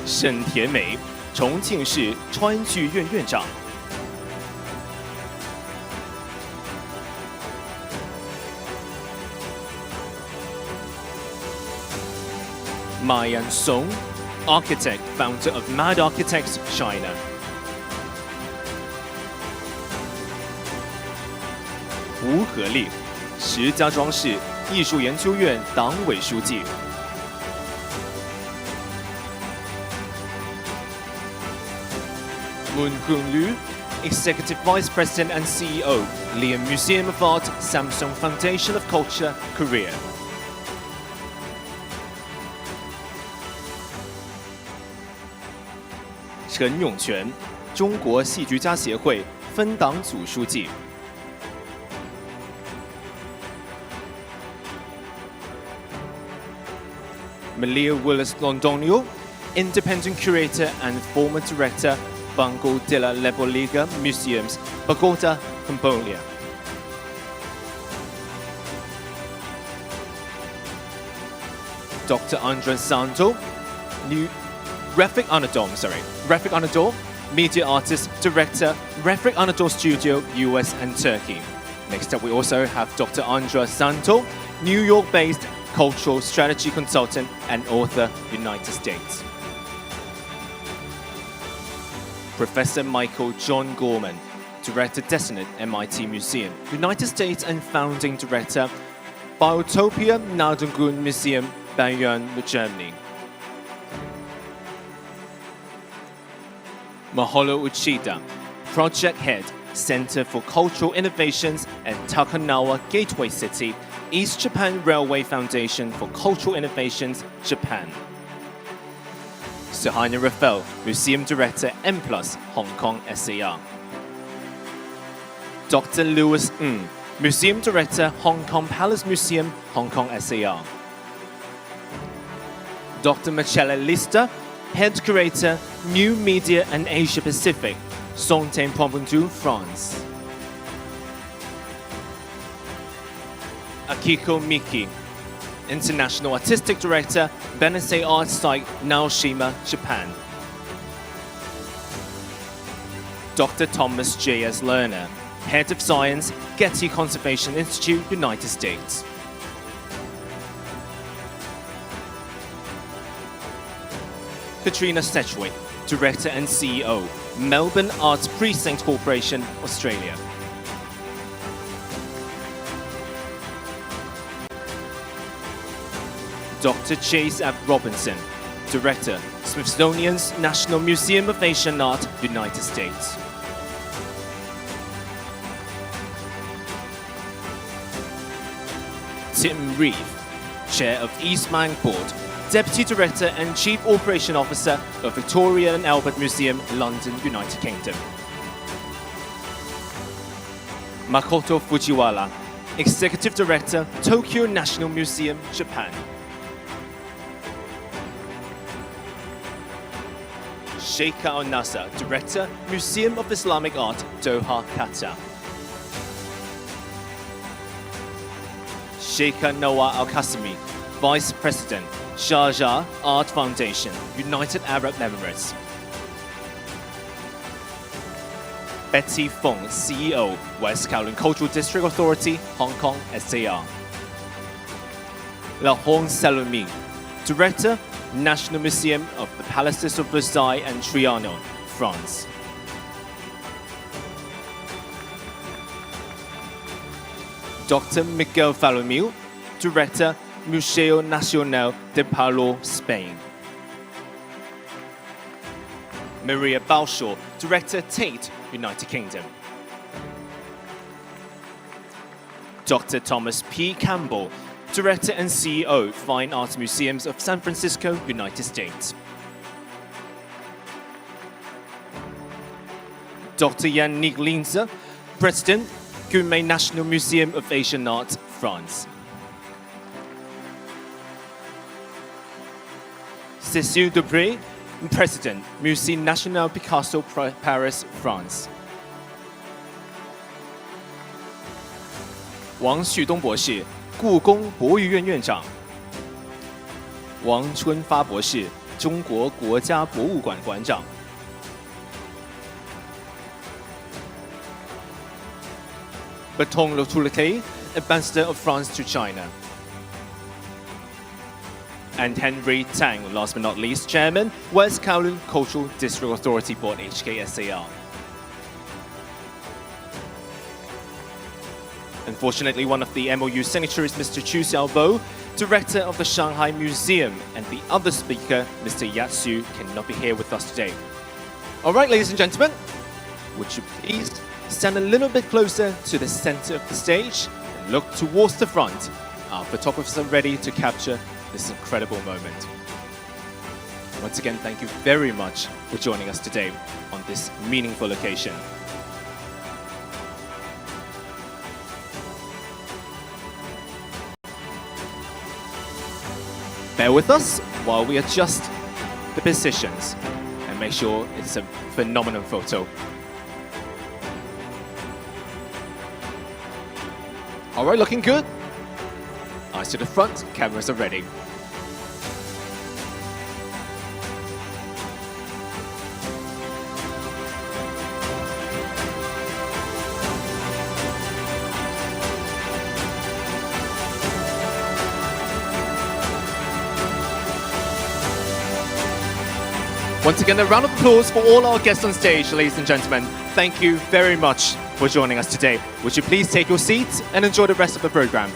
Shen Tianmei, 重庆市川剧院院长。Ma Yan-song, architect, founder of Mad Architects China. Wu Heli, 石家庄市艺术研究院党委书记。Moon Hoon Liu, Executive Vice President and CEO, Liam Museum of Art, Samsung Foundation of Culture, Korea. Chen Yongquan, 中国戏剧家协会分党组书记。Malia Willis-Londonio, Independent Curator and former Director, Banco de la Lepoliga Museums, Bogota, Cambodia. Dr. Andres Santo, Refik Anadol, Media Artist, Director, Refik Anadol Studio, US and Turkey. Next up, we also have Dr. Andres Santo, New York-based Cultural Strategy Consultant and Author, United States. Professor Michael John Gorman, Director Designate, MIT Museum, United States and Founding Director, Biotopia Nadengun Museum, Bayern, Germany. Maholo Uchida, Project Head, Center for Cultural Innovations at Takanawa Gateway City, East Japan Railway Foundation for Cultural Innovations, Japan. Suhaina Rafael, Museum Director, M+, Hong Kong SAR. Dr. Louis Ng, Museum Director, Hong Kong Palace Museum, Hong Kong SAR. Dr. Michele Lister, Head Curator, New Media and Asia Pacific, Saint-Pompidou, France. Akiko Miki, International Artistic Director, Benesse Art Site, Naoshima, Japan. Dr. Thomas J.S. Lerner, Head of Science, Getty Conservation Institute, United States. Katrina Sedgwick, Director and CEO, Melbourne Arts Precinct Corporation, Australia. Dr. Chase Ab Robinson, Director, Smithsonian's National Museum of Asian Art, United States. Tim Reeve, Chair of East Mank Board, Deputy Director and Chief Operation Officer of Victoria and Albert Museum, London, United Kingdom. Makoto Fujiwara, Executive Director, Tokyo National Museum, Japan. Sheikha Al-Nasser, Director, Museum of Islamic Art, Doha, Qatar. Sheikha Nawar Al-Qasimi, Vice President, Sharjah Art Foundation, United Arab Emirates. Betty Fong, CEO, West Kowloon Cultural District Authority, Hong Kong, SAR. La Hong Salome, Director, National Museum of the Palaces of Versailles and Trianon, France. Dr. Miguel Falomil, Director, Museo Nacional de Palau, Spain. Maria Balshaw, Director, Tate, United Kingdom. Dr. Thomas P. Campbell, Director and CEO, Fine Arts Museums of San Francisco, United States. Dr. Yannick Linzer, President, Gourmet National Museum of Asian Art, France. Cécile Debré, President, Musée National Picasso, Paris, France. 王旭东博士，故宫博物院院长。王春发博士，中国国家博物馆馆长。Bertrand Lotoulet, Ambassador of France to China. And Henry Tang, last but not least, Chairman, West Kowloon Cultural District Authority Board, HKSAR. Unfortunately, one of the MOU signatories, Mr. Chu Xiaobo, Director of the Shanghai Museum, and the other speaker, Mr. Yatsu, cannot be here with us today. All right, ladies and gentlemen, would you please stand a little bit closer to the center of the stage and look towards the front. Our photographers are ready to capture this incredible moment. Once again, thank you very much for joining us today on this meaningful occasion. Bear with us while we adjust the positions and make sure it's a phenomenal photo. All right, looking good. Eyes to the front, cameras are ready. Once again, a round of applause for all our guests on stage, ladies and gentlemen. Thank you very much for joining us today. Would you please take your seats and enjoy the rest of the program?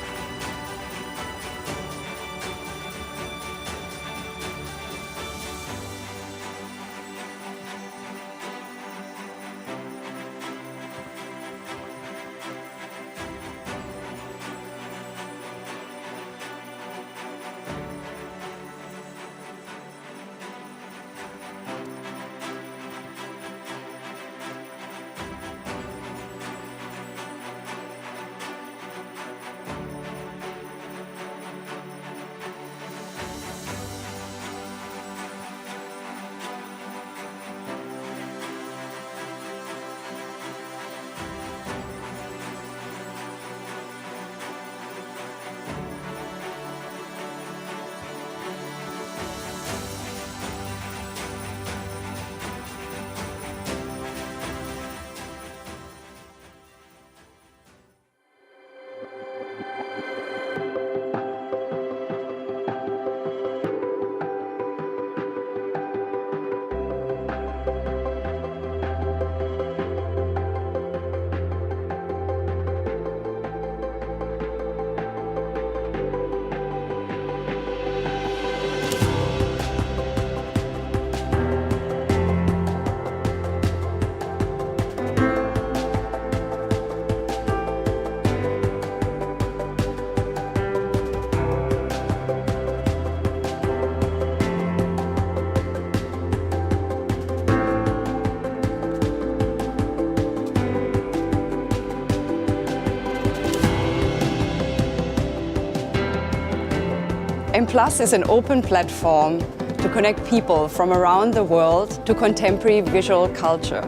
M+ is an open platform to connect people from around the world to contemporary visual culture,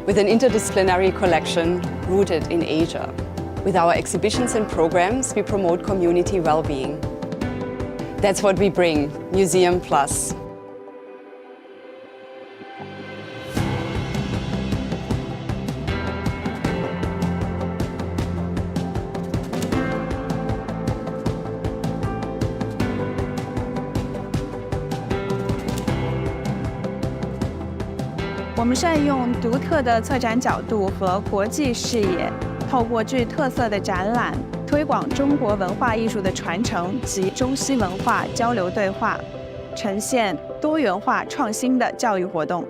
with an interdisciplinary collection rooted in Asia. With our exhibitions and programs, we promote community well-being. That's what we bring, Museum Plus.我们善用独特的策展角度和国际视野，透过具特色的展览，推广中国文化艺术的传承及中西文化交流对话，呈现多元化创新的教育活动。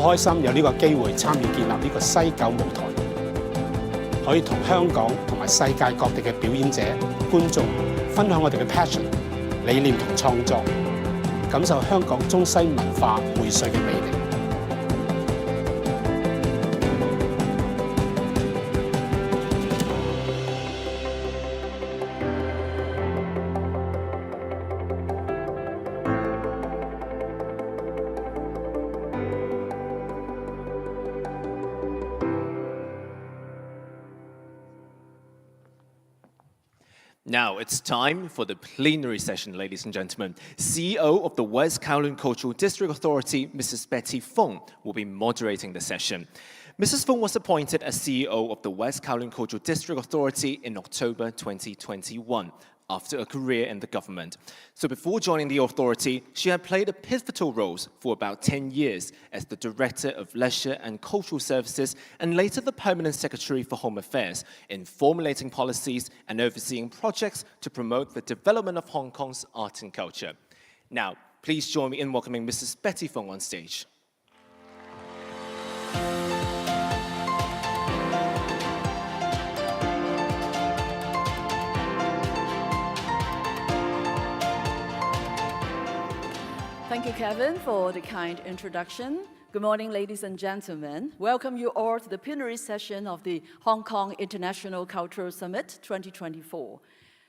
好開心有呢個機會參與建立呢個西九舞台，可以同香港同埋世界各地嘅表演者、觀眾分享我哋嘅 passion、理念同創作，感受香港中西文化薈萃嘅魅力。Now it's time for the plenary session, ladies and gentlemen. CEO of the West Kowloon Cultural District Authority, Mrs. Betty Fong, will be moderating the session. Mrs. Fong was appointed as CEO of the West Kowloon Cultural District Authority in October 2021. After a career in the government. So before joining the authority, she had played a pivotal role for about 10 years as the Director of Leisure and Cultural Services and later the Permanent Secretary for Home Affairs in formulating policies and overseeing projects to promote the development of Hong Kong's art and culture. Now, please join me in welcoming Mrs. Betty Fong on stage. Thank you, Kevin, for the kind introduction. Good morning, ladies and gentlemen. Welcome you all to the plenary session of the Hong Kong International Cultural Summit 2024.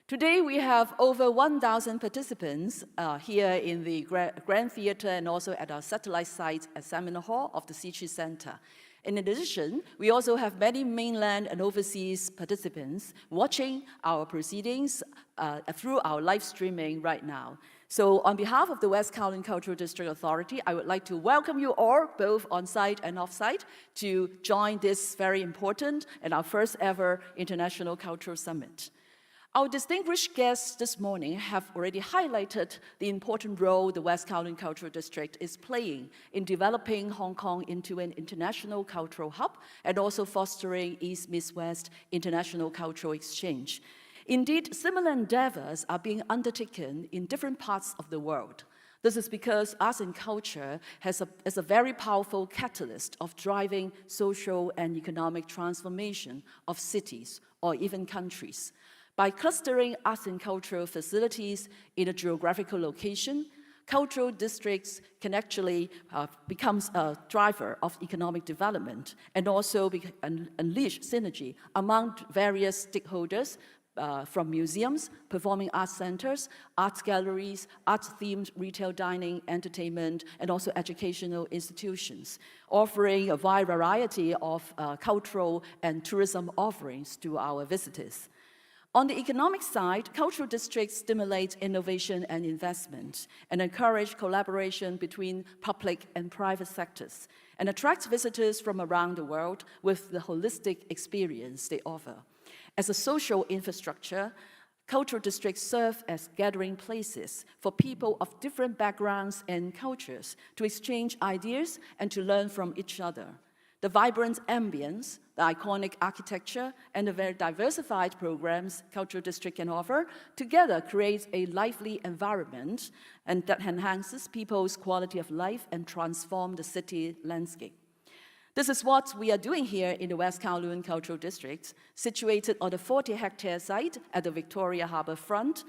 Today, we have over 1,000 participants here in the Grand Theatre and also at our satellite site at Seminar Hall of the Sichi Center. In addition, we also have many mainland and overseas participants watching our proceedings through our live streaming right now. So on behalf of the West Kowloon Cultural District Authority, I would like to welcome you all, both on-site and off-site, to join this very important and our first ever International Cultural Summit. Our distinguished guests this morning have already highlighted the important role the West Kowloon Cultural District is playing in developing Hong Kong into an international cultural hub and also fostering East-West international cultural exchange. Indeed, similar endeavors are being undertaken in different parts of the world. This is because arts and culture is a very powerful catalyst of driving social and economic transformation of cities or even countries. By clustering arts and cultural facilities in a geographical location, cultural districts can actually become a driver of economic development and also unleash synergy among various stakeholders from museums, performing arts centers, arts galleries, arts-themed retail dining, entertainment, and also educational institutions, offering a wide variety of cultural and tourism offerings to our visitors. On the economic side, cultural districts stimulate innovation and investment and encourage collaboration between public and private sectors and attract visitors from around the world with the holistic experience they offer. As a social infrastructure, cultural districts serve as gathering places for people of different backgrounds and cultures to exchange ideas and to learn from each other. The vibrant ambience, the iconic architecture, and the very diversified programs cultural district can offer together create a lively environment and that enhances people's quality of life and transform the city landscape. This is what we are doing here in the West Kowloon Cultural District, situated on a 40-hectare site at the Victoria Harbour front.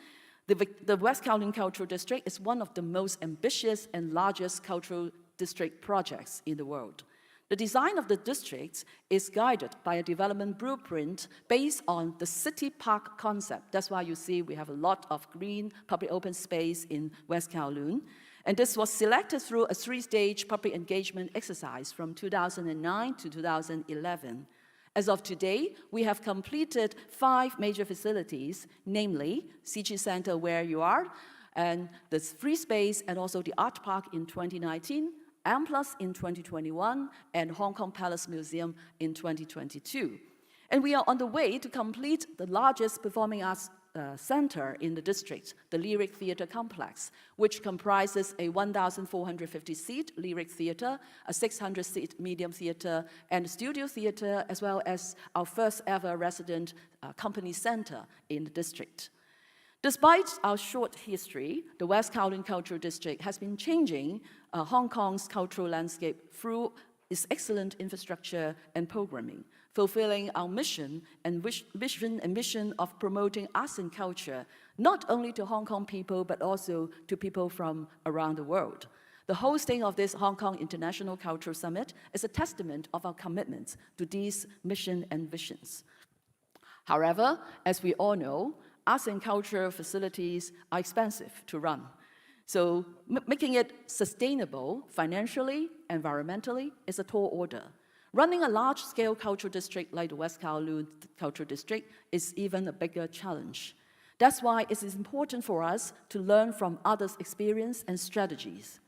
The West Kowloon Cultural District is one of the most ambitious and largest cultural district projects in the world. The design of the district is guided by a development blueprint based on the city park concept. That's why you see we have a lot of green public open space in West Kowloon. And this was selected through a 3-stage public engagement exercise from 2009 to 2011. As of today, we have completed 5 major facilities, namely CG Center where you are, and the free space and also the art park in 2019, Amplus in 2021, and Hong Kong Palace Museum in 2022. And we are on the way to complete the largest performing arts center in the district, the Lyric Theatre Complex, which comprises a 1,450-seat Lyric Theatre, a 600-seat medium theatre, and a studio theatre, as well as our first ever resident company center in the district. Despite our short history, the West Kowloon Cultural District has been changing Hong Kong's cultural landscape through its excellent infrastructure and programming, fulfilling our mission and vision and mission of promoting arts and culture, not only to Hong Kong people, but also to people from around the world. The hosting of this Hong Kong International Cultural Summit is a testament of our commitment to these mission and visions. However, as we all know, arts and cultural facilities are expensive to run. So making it sustainable financially, environmentally, is a tall order. Running a large-scale cultural district like the West Kowloon Cultural District is even a bigger challenge. That's why it is important for us to learn from others' experience and strategies.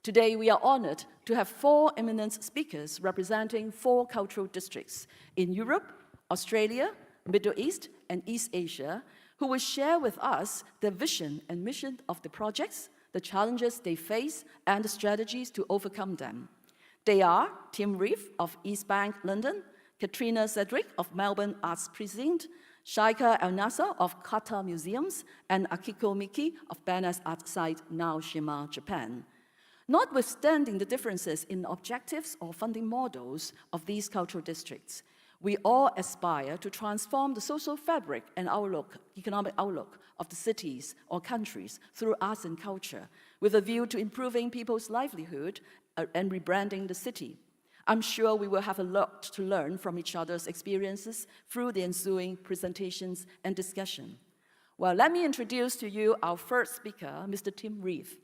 Today, we are honored to have 4 eminent speakers representing 4 cultural districts in Europe, Australia, Middle East, and East Asia, who will share with us the vision and mission of the projects, the challenges they face, and the strategies to overcome them. They are Tim Reeve of East Bank, London, Katrina Cedric of Melbourne Arts Precinct, Shaika El-Nasser of Kata Museums, and Akiko Miki of Banner's Art Site, Naoshima, Japan. Notwithstanding the differences in objectives or funding models of these cultural districts, we all aspire to transform the social fabric and outlook, economic outlook of the cities or countries through arts and culture, with a view to improving people's livelihood and rebranding the city. I'm sure we will have a lot to learn from each other's experiences through the ensuing presentations and discussion. Well, let me introduce to you our first speaker, Mr. Tim Reeve.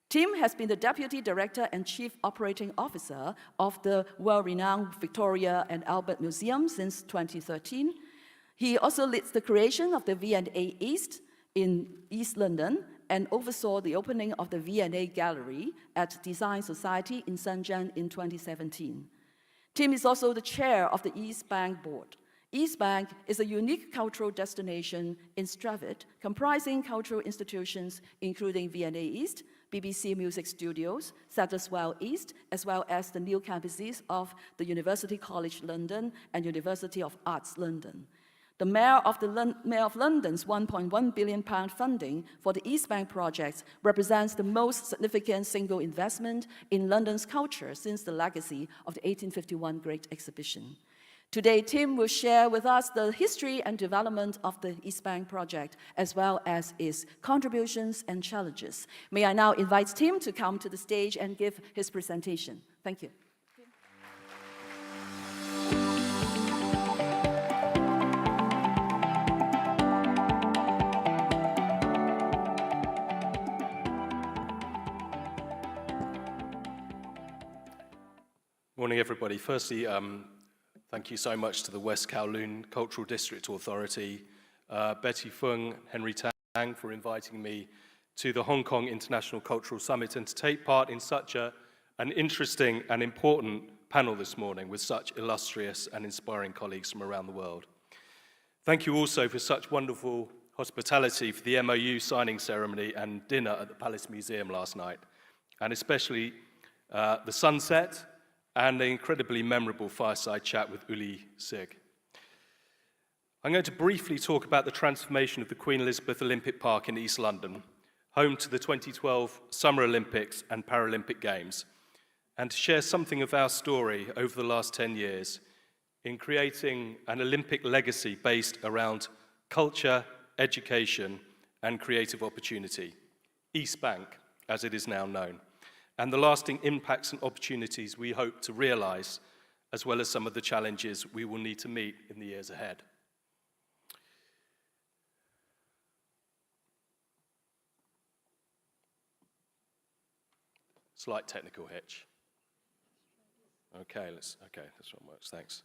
Tim has been the Deputy Director and Chief Operating Officer of the world-renowned Victoria and Albert Museum since 2013. He also leads the creation of the V&A East in East London and oversaw the opening of the V&A Gallery at Design Society in Shenzhen in 2017. Tim is also the chair of the East Bank Board. East Bank is a unique cultural destination in Stratford, comprising cultural institutions including V&A East, BBC Music Studios, Sadlerswell East, as well as the new campuses of the University College London and University of Arts London. The Mayor of London's £1.1 billion funding for the East Bank project represents the most significant single investment in London's culture since the legacy of the 1851 Great Exhibition. Today, Tim will share with us the history and development of the East Bank project, as well as its contributions and challenges. May I now invite Tim to come to the stage and give his presentation. Thank you. Morning, everybody. Firstly, thank you so much to the West Kowloon Cultural District Authority, Betty Fung, Henry Tang for inviting me to the Hong Kong International Cultural Summit and to take part in such an interesting and important panel this morning with such illustrious and inspiring colleagues from around the world. Thank you also for such wonderful hospitality for the MOU signing ceremony and dinner at the Palace Museum last night, and especially the sunset and an incredibly memorable fireside chat with Uli Sig. I'm going to briefly talk about the transformation of the Queen Elizabeth Olympic Park in East London, home to the 2012 Summer Olympics and Paralympic Games, and to share something of our story over the last 10 years in creating an Olympic legacy based around culture, education, and creative opportunity, East Bank, as it is now known, and the lasting impacts and opportunities we hope to realize, as well as some of the challenges we will need to meet in the years ahead. Slight technical hitch. Okay, this one works, thanks.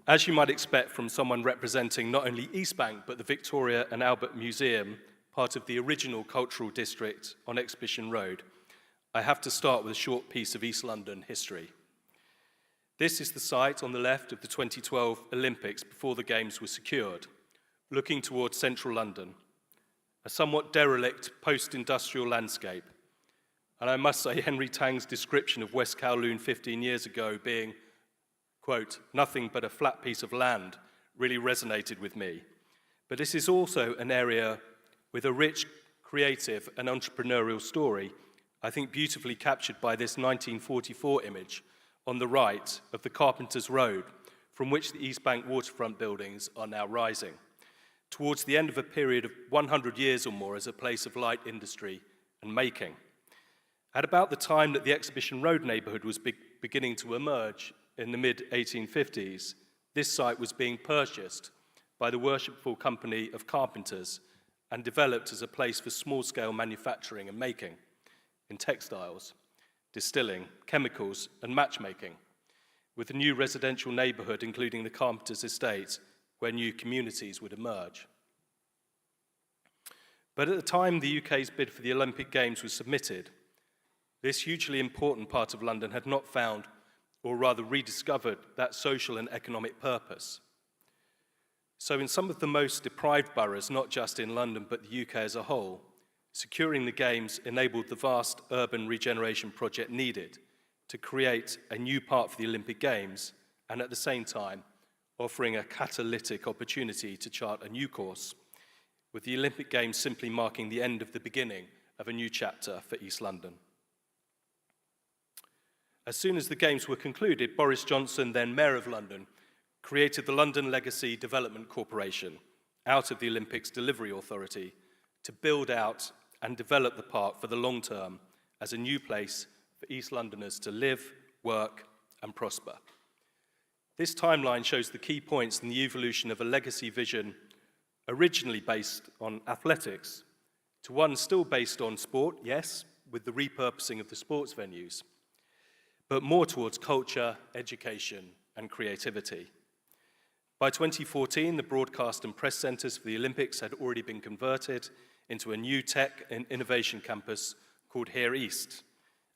As you might expect from someone representing not only East Bank, but the Victoria and Albert Museum, part of the original cultural district on Exhibition Road, I have to start with a short piece of East London history. This is the site on the left of the 2012 Olympics before the Games were secured, looking towards central London, a somewhat derelict post-industrial landscape. And I must say, Henry Tang's description of West Kowloon 15 years ago being, quote, nothing but a flat piece of land, really resonated with me. But this is also an area with a rich, creative and entrepreneurial story, I think beautifully captured by this 1944 image on the right of the Carpenter's Road, from which the East Bank waterfront buildings are now rising, towards the end of a period of 100 years or more as a place of light industry and making. At about the time that the Exhibition Road neighbourhood was beginning to emerge in the mid-1850s, this site was being purchased by the Worshipful Company of Carpenters and developed as a place for small-scale manufacturing and making in textiles, distilling, chemicals, and matchmaking, with a new residential neighbourhood, including the Carpenters' Estate, where new communities would emerge. But at the time the UK's bid for the Olympic Games was submitted, this hugely important part of London had not found, or rather rediscovered, that social and economic purpose. So in some of the most deprived boroughs, not just in London, but the UK as a whole, securing the Games enabled the vast urban regeneration project needed to create a new part for the Olympic Games, and at the same time, offering a catalytic opportunity to chart a new course, with the Olympic Games simply marking the end of the beginning of a new chapter for East London. As soon as the Games were concluded, Boris Johnson, then Mayor of London, created the London Legacy Development Corporation out of the Olympics Delivery Authority to build out and develop the park for the long term as a new place for East Londoners to live, work, and prosper. This timeline shows the key points in the evolution of a legacy vision originally based on athletics to one still based on sport, yes, with the repurposing of the sports venues, but more towards culture, education, and creativity. By 2014, the broadcast and press centres for the Olympics had already been converted into a new tech and innovation campus called Here East,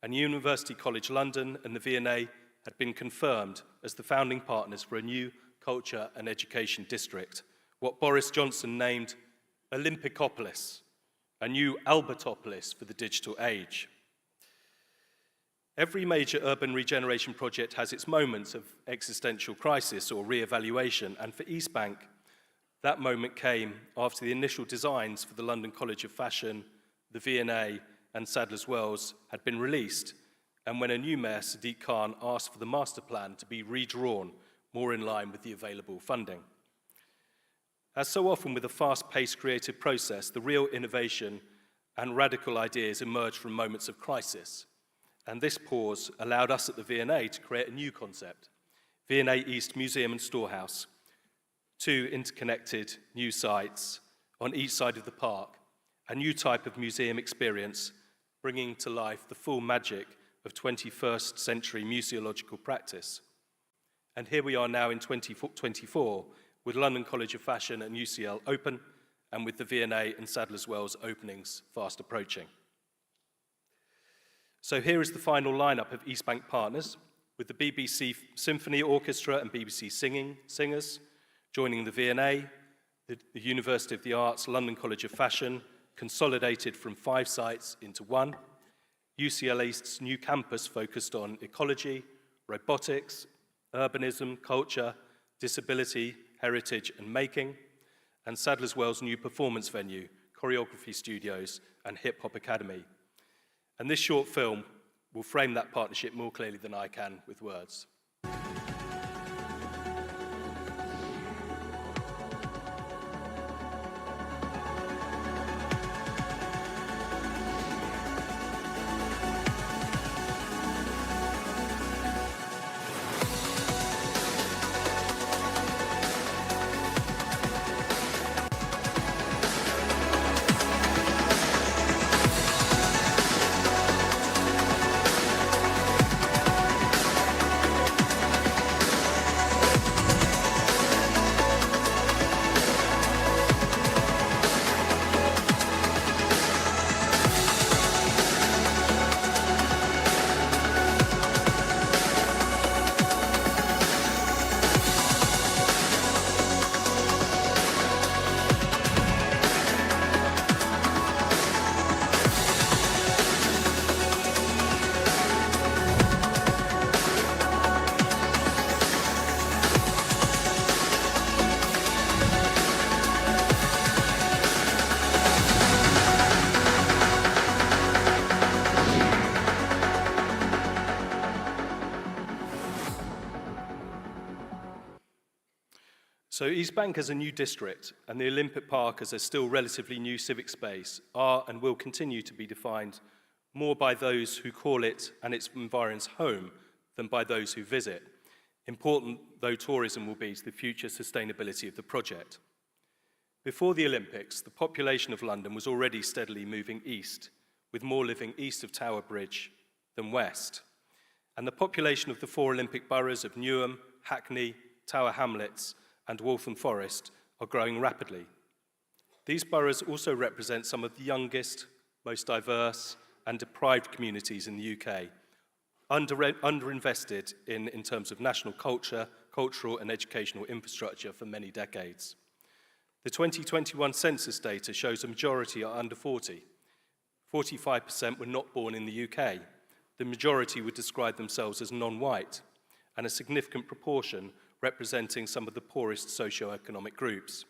and University College London and the V&A had been confirmed as the founding partners for a new culture and education district, what Boris Johnson named Olympicopolis, a new Albertopolis for the digital age. Every major urban regeneration project has its moments of existential crisis or re-evaluation, and for East Bank, that moment came after the initial designs for the London College of Fashion, the V&A, and Sadler's Wells had been released, and when a new mayor, Sadiq Khan, asked for the master plan to be redrawn more in line with the available funding. As so often with a fast-paced creative process, the real innovation and radical ideas emerge from moments of crisis. And this pause allowed us at the V&A to create a new concept, V&A East Museum and Storehouse, two interconnected new sites on each side of the park, a new type of museum experience, bringing to life the full magic of 21st century museological practice. And here we are now in 2024, with London College of Fashion and UCL open, and with the V&A and Sadler's Wells openings fast approaching. So here is the final lineup of East Bank partners, with the BBC Symphony Orchestra and BBC Singers joining the V&A, the University of the Arts, London College of Fashion, consolidated from 5 sites into 1, UCL East's new campus focused on ecology, robotics, urbanism, culture, disability, heritage and making, and Sadler's Wells' new performance venue, choreography studios and hip-hop academy. And this short film will frame that partnership more clearly than I can with words. So East Bank as a new district and the Olympic Park as a still relatively new civic space are and will continue to be defined more by those who call it and its environs home than by those who visit, important though tourism will be to the future sustainability of the project. Before the Olympics, the population of London was already steadily moving east, with more living east of Tower Bridge than west. And the population of the 4 Olympic boroughs of Newham, Hackney, Tower Hamlets, and Waltham Forest are growing rapidly. These boroughs also represent some of the youngest, most diverse, and deprived communities in the UK, underinvested in terms of national culture, cultural and educational infrastructure for many decades. The 2021 census data shows a majority are under 40. 45% were not born in the UK. The majority would describe themselves as non-white, and a significant proportion representing some of the poorest socio-economic groups.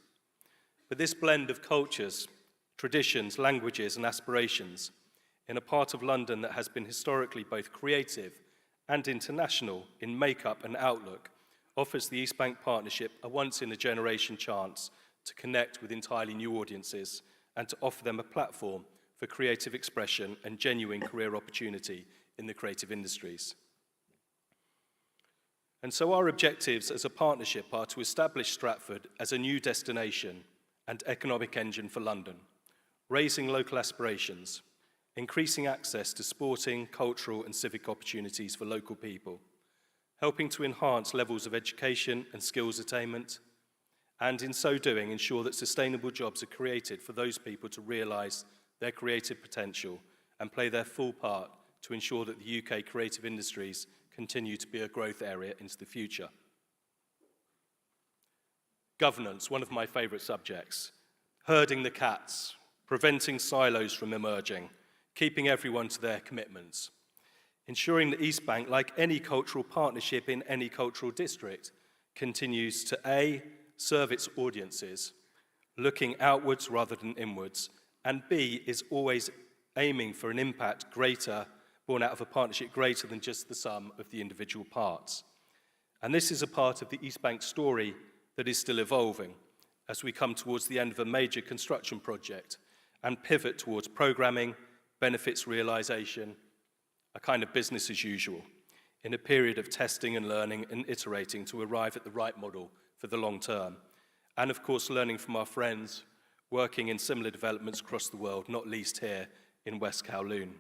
But this blend of cultures, traditions, languages and aspirations in a part of London that has been historically both creative and international in makeup and outlook offers the East Bank Partnership a once-in-a-generation chance to connect with entirely new audiences and to offer them a platform for creative expression and genuine career opportunity in the creative industries. And so our objectives as a partnership are to establish Stratford as a new destination and economic engine for London, raising local aspirations, increasing access to sporting, cultural and civic opportunities for local people, helping to enhance levels of education and skills attainment, and in so doing ensure that sustainable jobs are created for those people to realise their creative potential and play their full part to ensure that the UK creative industries continue to be a growth area into the future. Governance, one of my favourite subjects. Herding the cats, preventing silos from emerging, keeping everyone to their commitments. Ensuring that East Bank, like any cultural partnership in any cultural district, continues to A, serve its audiences, looking outwards rather than inwards, and B, is always aiming for an impact greater born out of a partnership greater than just the sum of the individual parts. And this is a part of the East Bank story that is still evolving as we come towards the end of a major construction project and pivot towards programming, benefits realization, a kind of business as usual, in a period of testing and learning and iterating to arrive at the right model for the long term. And of course, learning from our friends working in similar developments across the world, not least here in West Kowloon.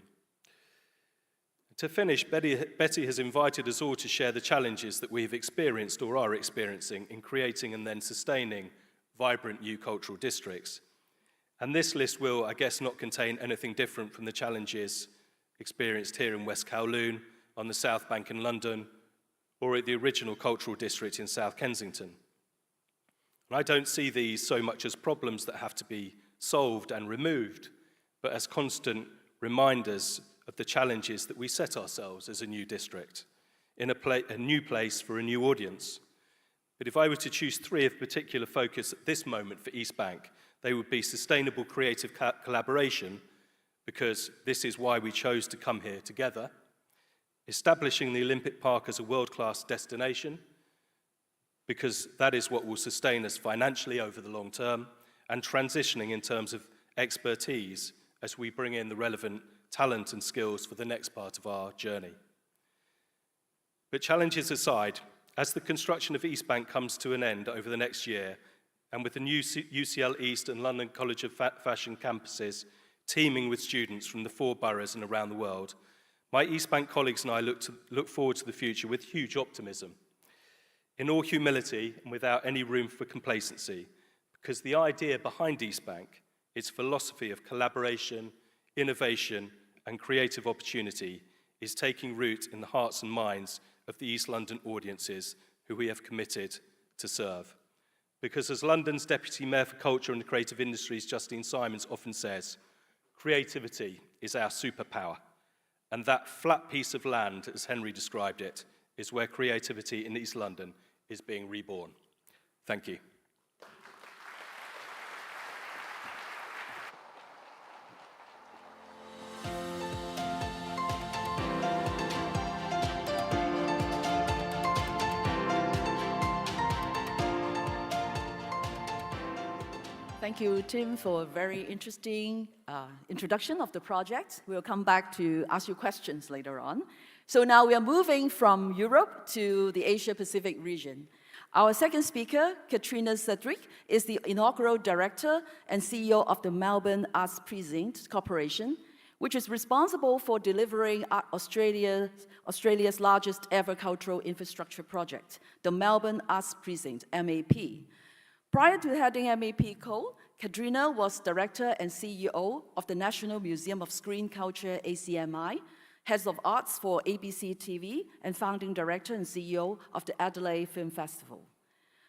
To finish, Betty has invited us all to share the challenges that we've experienced or are experiencing in creating and then sustaining vibrant new cultural districts. And this list will, I guess, not contain anything different from the challenges experienced here in West Kowloon, on the South Bank in London, or at the original cultural district in South Kensington. And I don't see these so much as problems that have to be solved and removed, but as constant reminders of the challenges that we set ourselves as a new district, in a new place for a new audience. But if I were to choose three of particular focus at this moment for East Bank, they would be sustainable creative collaboration, because this is why we chose to come here together, establishing the Olympic Park as a world-class destination, because that is what will sustain us financially over the long term, and transitioning in terms of expertise as we bring in the relevant talent and skills for the next part of our journey. But challenges aside, as the construction of East Bank comes to an end over the next year, and with the new UCL East and London College of Fashion campuses teeming with students from the 4 boroughs and around the world, my East Bank colleagues and I look forward to the future with huge optimism, in all humility and without any room for complacency, because the idea behind East Bank, its philosophy of collaboration, innovation, and creative opportunity, is taking root in the hearts and minds of the East London audiences who we have committed to serve. Because as London's Deputy Mayor for Culture and the Creative Industries, Justine Simons, often says, creativity is our superpower. And that flat piece of land, as Henry described it, is where creativity in East London is being reborn. Thank you. Thank you, Tim, for a very interesting introduction of the project. We'll come back to ask you questions later on. So now we are moving from Europe to the Asia-Pacific region. Our second speaker, Katrina Cedric, is the inaugural director and CEO of the Melbourne Arts Precinct Corporation, which is responsible for delivering Australia's largest ever cultural infrastructure project, the Melbourne Arts Precinct, MAP. Prior to heading MAP Katrina was director and CEO of the National Museum of Screen Culture, ACMI, Heads of Arts for ABC TV, and founding director and CEO of the Adelaide Film Festival.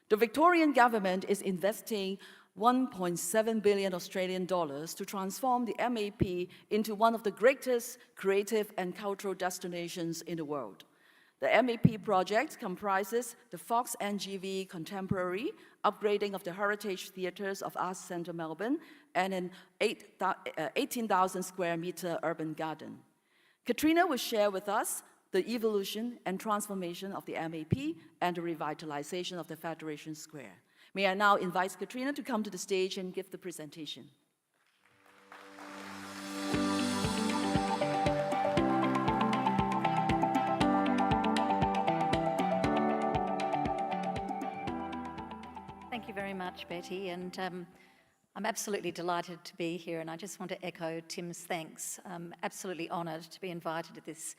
The Victorian government is investing 1.7 billion Australian dollars to transform the MAP into one of the greatest creative and cultural destinations in the world. The MAP project comprises the Fox NGV Contemporary, upgrading of the Heritage Theatres of Arts Centre Melbourne, and an 18,000 square metre urban garden. Katrina will share with us the evolution and transformation of the MAP and the revitalization of the Federation Square. May I now invite Katrina to come to the stage and give the presentation. Thank you very much, Betty, and I'm absolutely delighted to be here, and I just want to echo Tim's thanks. I'm absolutely honoured to be invited to this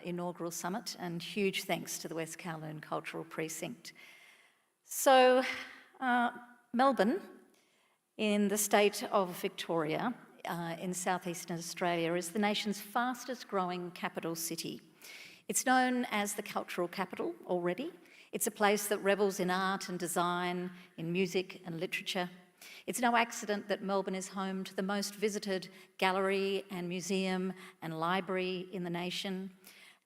inaugural summit, and huge thanks to the West Kowloon Cultural Precinct. So, Melbourne, in the state of Victoria, in southeastern Australia, is the nation's fastest growing capital city. It's known as the cultural capital already. It's a place that revels in art and design, in music and literature. It's no accident that Melbourne is home to the most visited gallery and museum and library in the nation.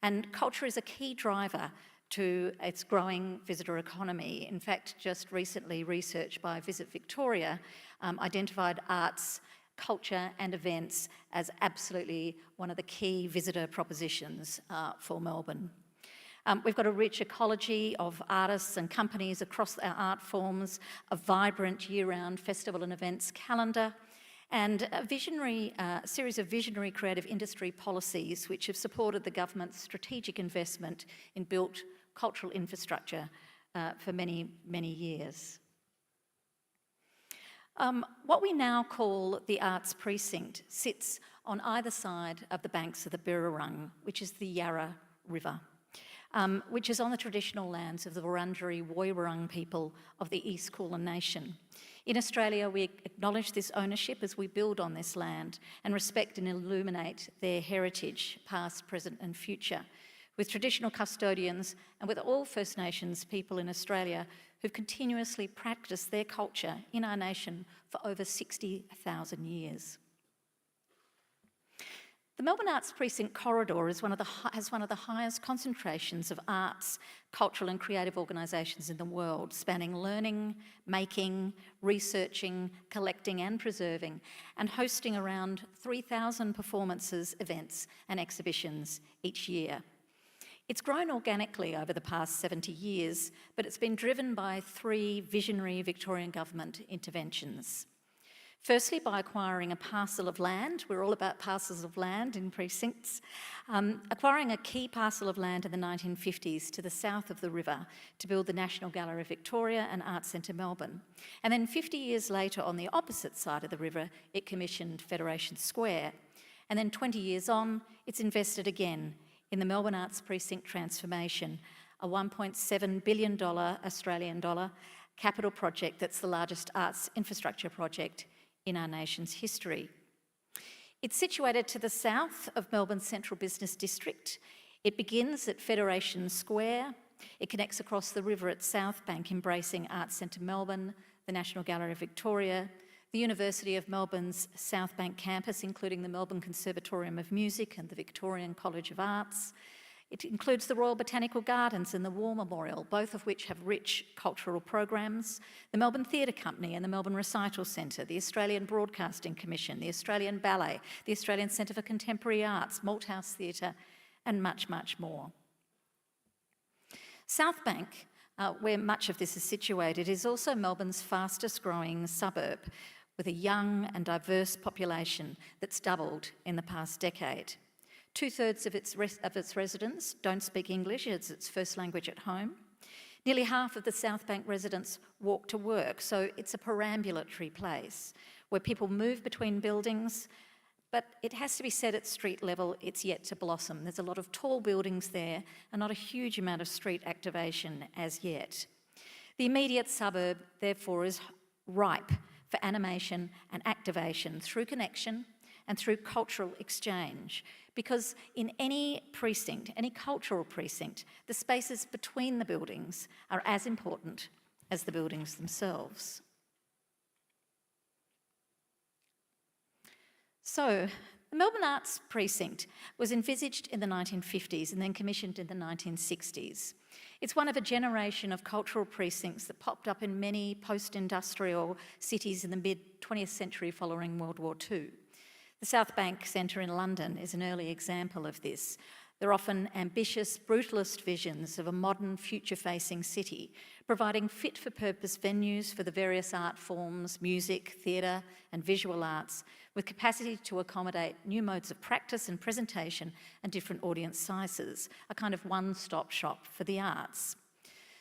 And culture is a key driver to its growing visitor economy. In fact, just recently, research by Visit Victoria identified arts, culture and events as absolutely one of the key visitor propositions for Melbourne. We've got a rich ecology of artists and companies across our art forms, a vibrant year-round festival and events calendar, and a series of visionary creative industry policies which have supported the government's strategic investment in built cultural infrastructure for many, many years. What we now call the Arts Precinct sits on either side of the banks of the Birrarung, which is the Yarra River, which is on the traditional lands of the Wurundjeri Woiwurrung people of the East Kulin Nation. In Australia, we acknowledge this ownership as we build on this land and respect and illuminate their heritage, past, present and future, with traditional custodians and with all First Nations people in Australia who've continuously practiced their culture in our nation for over 60,000 years. The Melbourne Arts Precinct corridor has one of the highest concentrations of arts, cultural and creative organisations in the world, spanning learning, making, researching, collecting and preserving, and hosting around 3,000 performances, events and exhibitions each year. It's grown organically over the past 70 years, but it's been driven by 3 visionary Victorian government interventions. Firstly, by acquiring a parcel of land. We're all about parcels of land in precincts. Acquiring a key parcel of land in the 1950s to the south of the river to build the National Gallery of Victoria and Arts Centre Melbourne. And then 50 years later, on the opposite side of the river, it commissioned Federation Square. And then 20 years on, it's invested again in the Melbourne Arts Precinct transformation, a $1.7 billion Australian dollar capital project that's the largest arts infrastructure project in our nation's history. It's situated to the south of Melbourne's Central Business District. It begins at Federation Square. It connects across the river at South Bank, embracing Arts Centre Melbourne, the National Gallery of Victoria, the University of Melbourne's South Bank campus, including the Melbourne Conservatorium of Music and the Victorian College of Arts. It includes the Royal Botanical Gardens and the War Memorial, both of which have rich cultural programs, the Melbourne Theatre Company and the Melbourne Recital Centre, the Australian Broadcasting Commission, the Australian Ballet, the Australian Centre for Contemporary Arts, Malthouse Theatre, and much, much more. South Bank, where much of this is situated, is also Melbourne's fastest growing suburb, with a young and diverse population that's doubled in the past decade. 2/3 of its residents don't speak English as its first language at home. Nearly half of the South Bank residents walk to work, so it's a perambulatory place where people move between buildings, but it has to be said at street level, it's yet to blossom. There's a lot of tall buildings there and not a huge amount of street activation as yet. The immediate suburb, therefore, is ripe for animation and activation through connection and through cultural exchange, because in any precinct, any cultural precinct, the spaces between the buildings are as important as the buildings themselves. So, the Melbourne Arts Precinct was envisaged in the 1950s and then commissioned in the 1960s. It's one of a generation of cultural precincts that popped up in many post-industrial cities in the mid-20th century following World War II. The South Bank Centre in London is an early example of this. They're often ambitious, brutalist visions of a modern, future-facing city, providing fit-for-purpose venues for the various art forms, music, theatre and visual arts, with capacity to accommodate new modes of practice and presentation and different audience sizes, a kind of one-stop shop for the arts.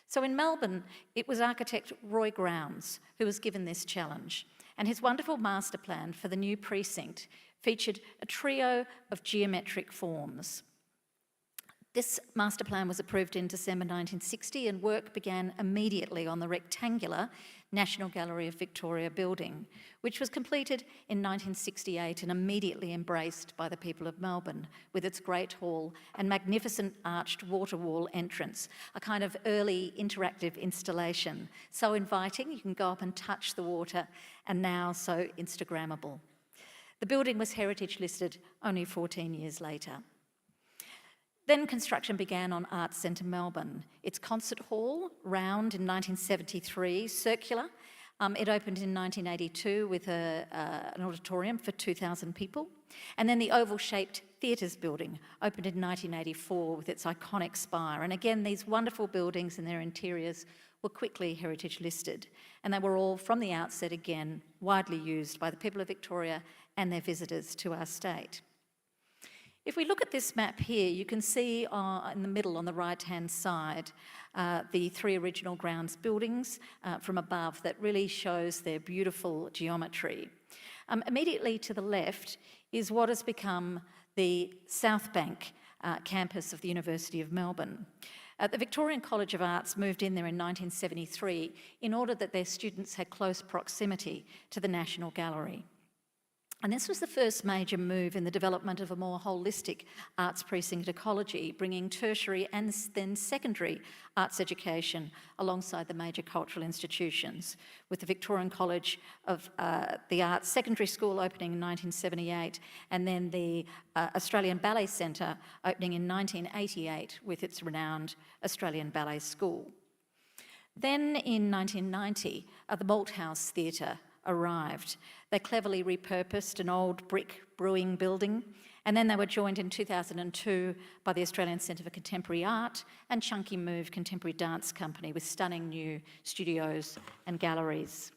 So in Melbourne, it was architect Roy Grounds who was given this challenge, and his wonderful master plan for the new precinct featured a trio of geometric forms. This master plan was approved in December 1960 and work began immediately on the rectangular National Gallery of Victoria building, which was completed in 1968 and immediately embraced by the people of Melbourne with its Great Hall and magnificent arched water wall entrance, a kind of early interactive installation, so inviting you can go up and touch the water and now so Instagrammable. The building was heritage listed only 14 years later. Then construction began on Arts Centre Melbourne. Its concert hall, round in 1973, circular. It opened in 1982 with an auditorium for 2,000 people. And then the oval-shaped Theatres building opened in 1984 with its iconic spire. And again, these wonderful buildings and their interiors were quickly heritage listed. And they were all, from the outset again, widely used by the people of Victoria and their visitors to our state. If we look at this map here, you can see in the middle on the right-hand side the three original grounds buildings from above that really shows their beautiful geometry. Immediately to the left is what has become the South Bank campus of the University of Melbourne. The Victorian College of Arts moved in there in 1973 in order that their students had close proximity to the National Gallery. And this was the first major move in the development of a more holistic arts precinct ecology, bringing tertiary and then secondary arts education alongside the major cultural institutions, with the Victorian College of the Arts Secondary School opening in 1978, and then the Australian Ballet Centre opening in 1988 with its renowned Australian Ballet School. Then in 1990, the Malthouse Theatre arrived. They cleverly repurposed an old brick brewing building, and then they were joined in 2002 by the Australian Centre for Contemporary Art and Chunky Move Contemporary Dance Company with stunning new studios and galleries.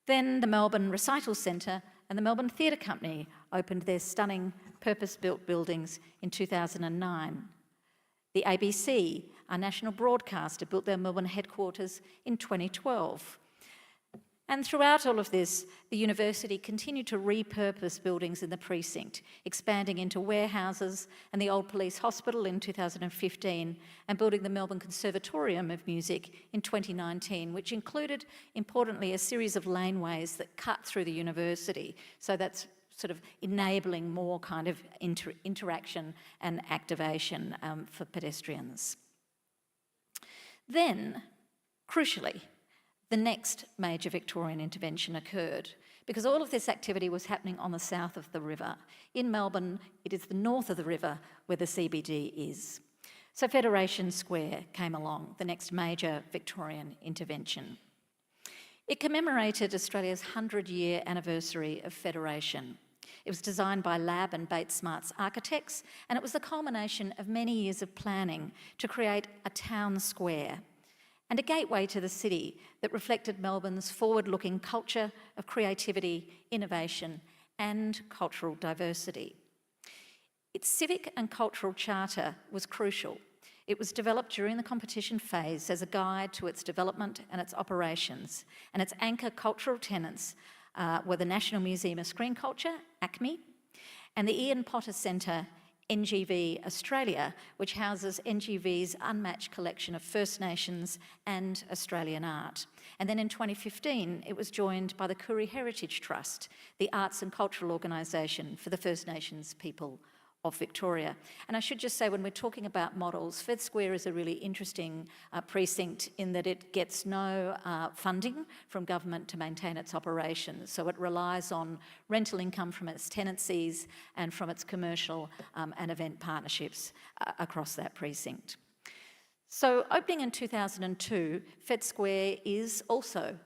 Then the Melbourne Recital Centre and the Melbourne Theatre Company opened their stunning purpose-built buildings in 2009. The ABC, our national broadcaster, built their Melbourne headquarters in 2012. And throughout all of this, the university continued to repurpose buildings in the precinct, expanding into warehouses and the old police hospital in 2015, and building the Melbourne Conservatorium of Music in 2019, which included, importantly, a series of laneways that cut through the university. So that's sort of enabling more kind of interaction and activation for pedestrians. Then, crucially, the next major Victorian intervention occurred because all of this activity was happening on the south of the river. In Melbourne, it is the north of the river where the CBD is. So Federation Square came along, the next major Victorian intervention. It commemorated Australia's 100-year anniversary of Federation. It was designed by Lab and Bates Smart's architects, and it was the culmination of many years of planning to create a town square and a gateway to the city that reflected Melbourne's forward-looking culture of creativity, innovation, and cultural diversity. Its civic and cultural charter was crucial. It was developed during the competition phase as a guide to its development and its operations, and its anchor cultural tenants were the National Museum of Screen Culture, ACME, and the Ian Potter Centre, NGV Australia, which houses NGV's unmatched collection of First Nations and Australian art. And then in 2015, it was joined by the Koori Heritage Trust, the arts and cultural organisation for the First Nations people of Victoria. And I should just say, when we're talking about models, Fed Square is a really interesting precinct in that it gets no funding from government to maintain its operations. So it relies on rental income from its tenancies and from its commercial and event partnerships across that precinct. So opening in 2002, Fed Square is also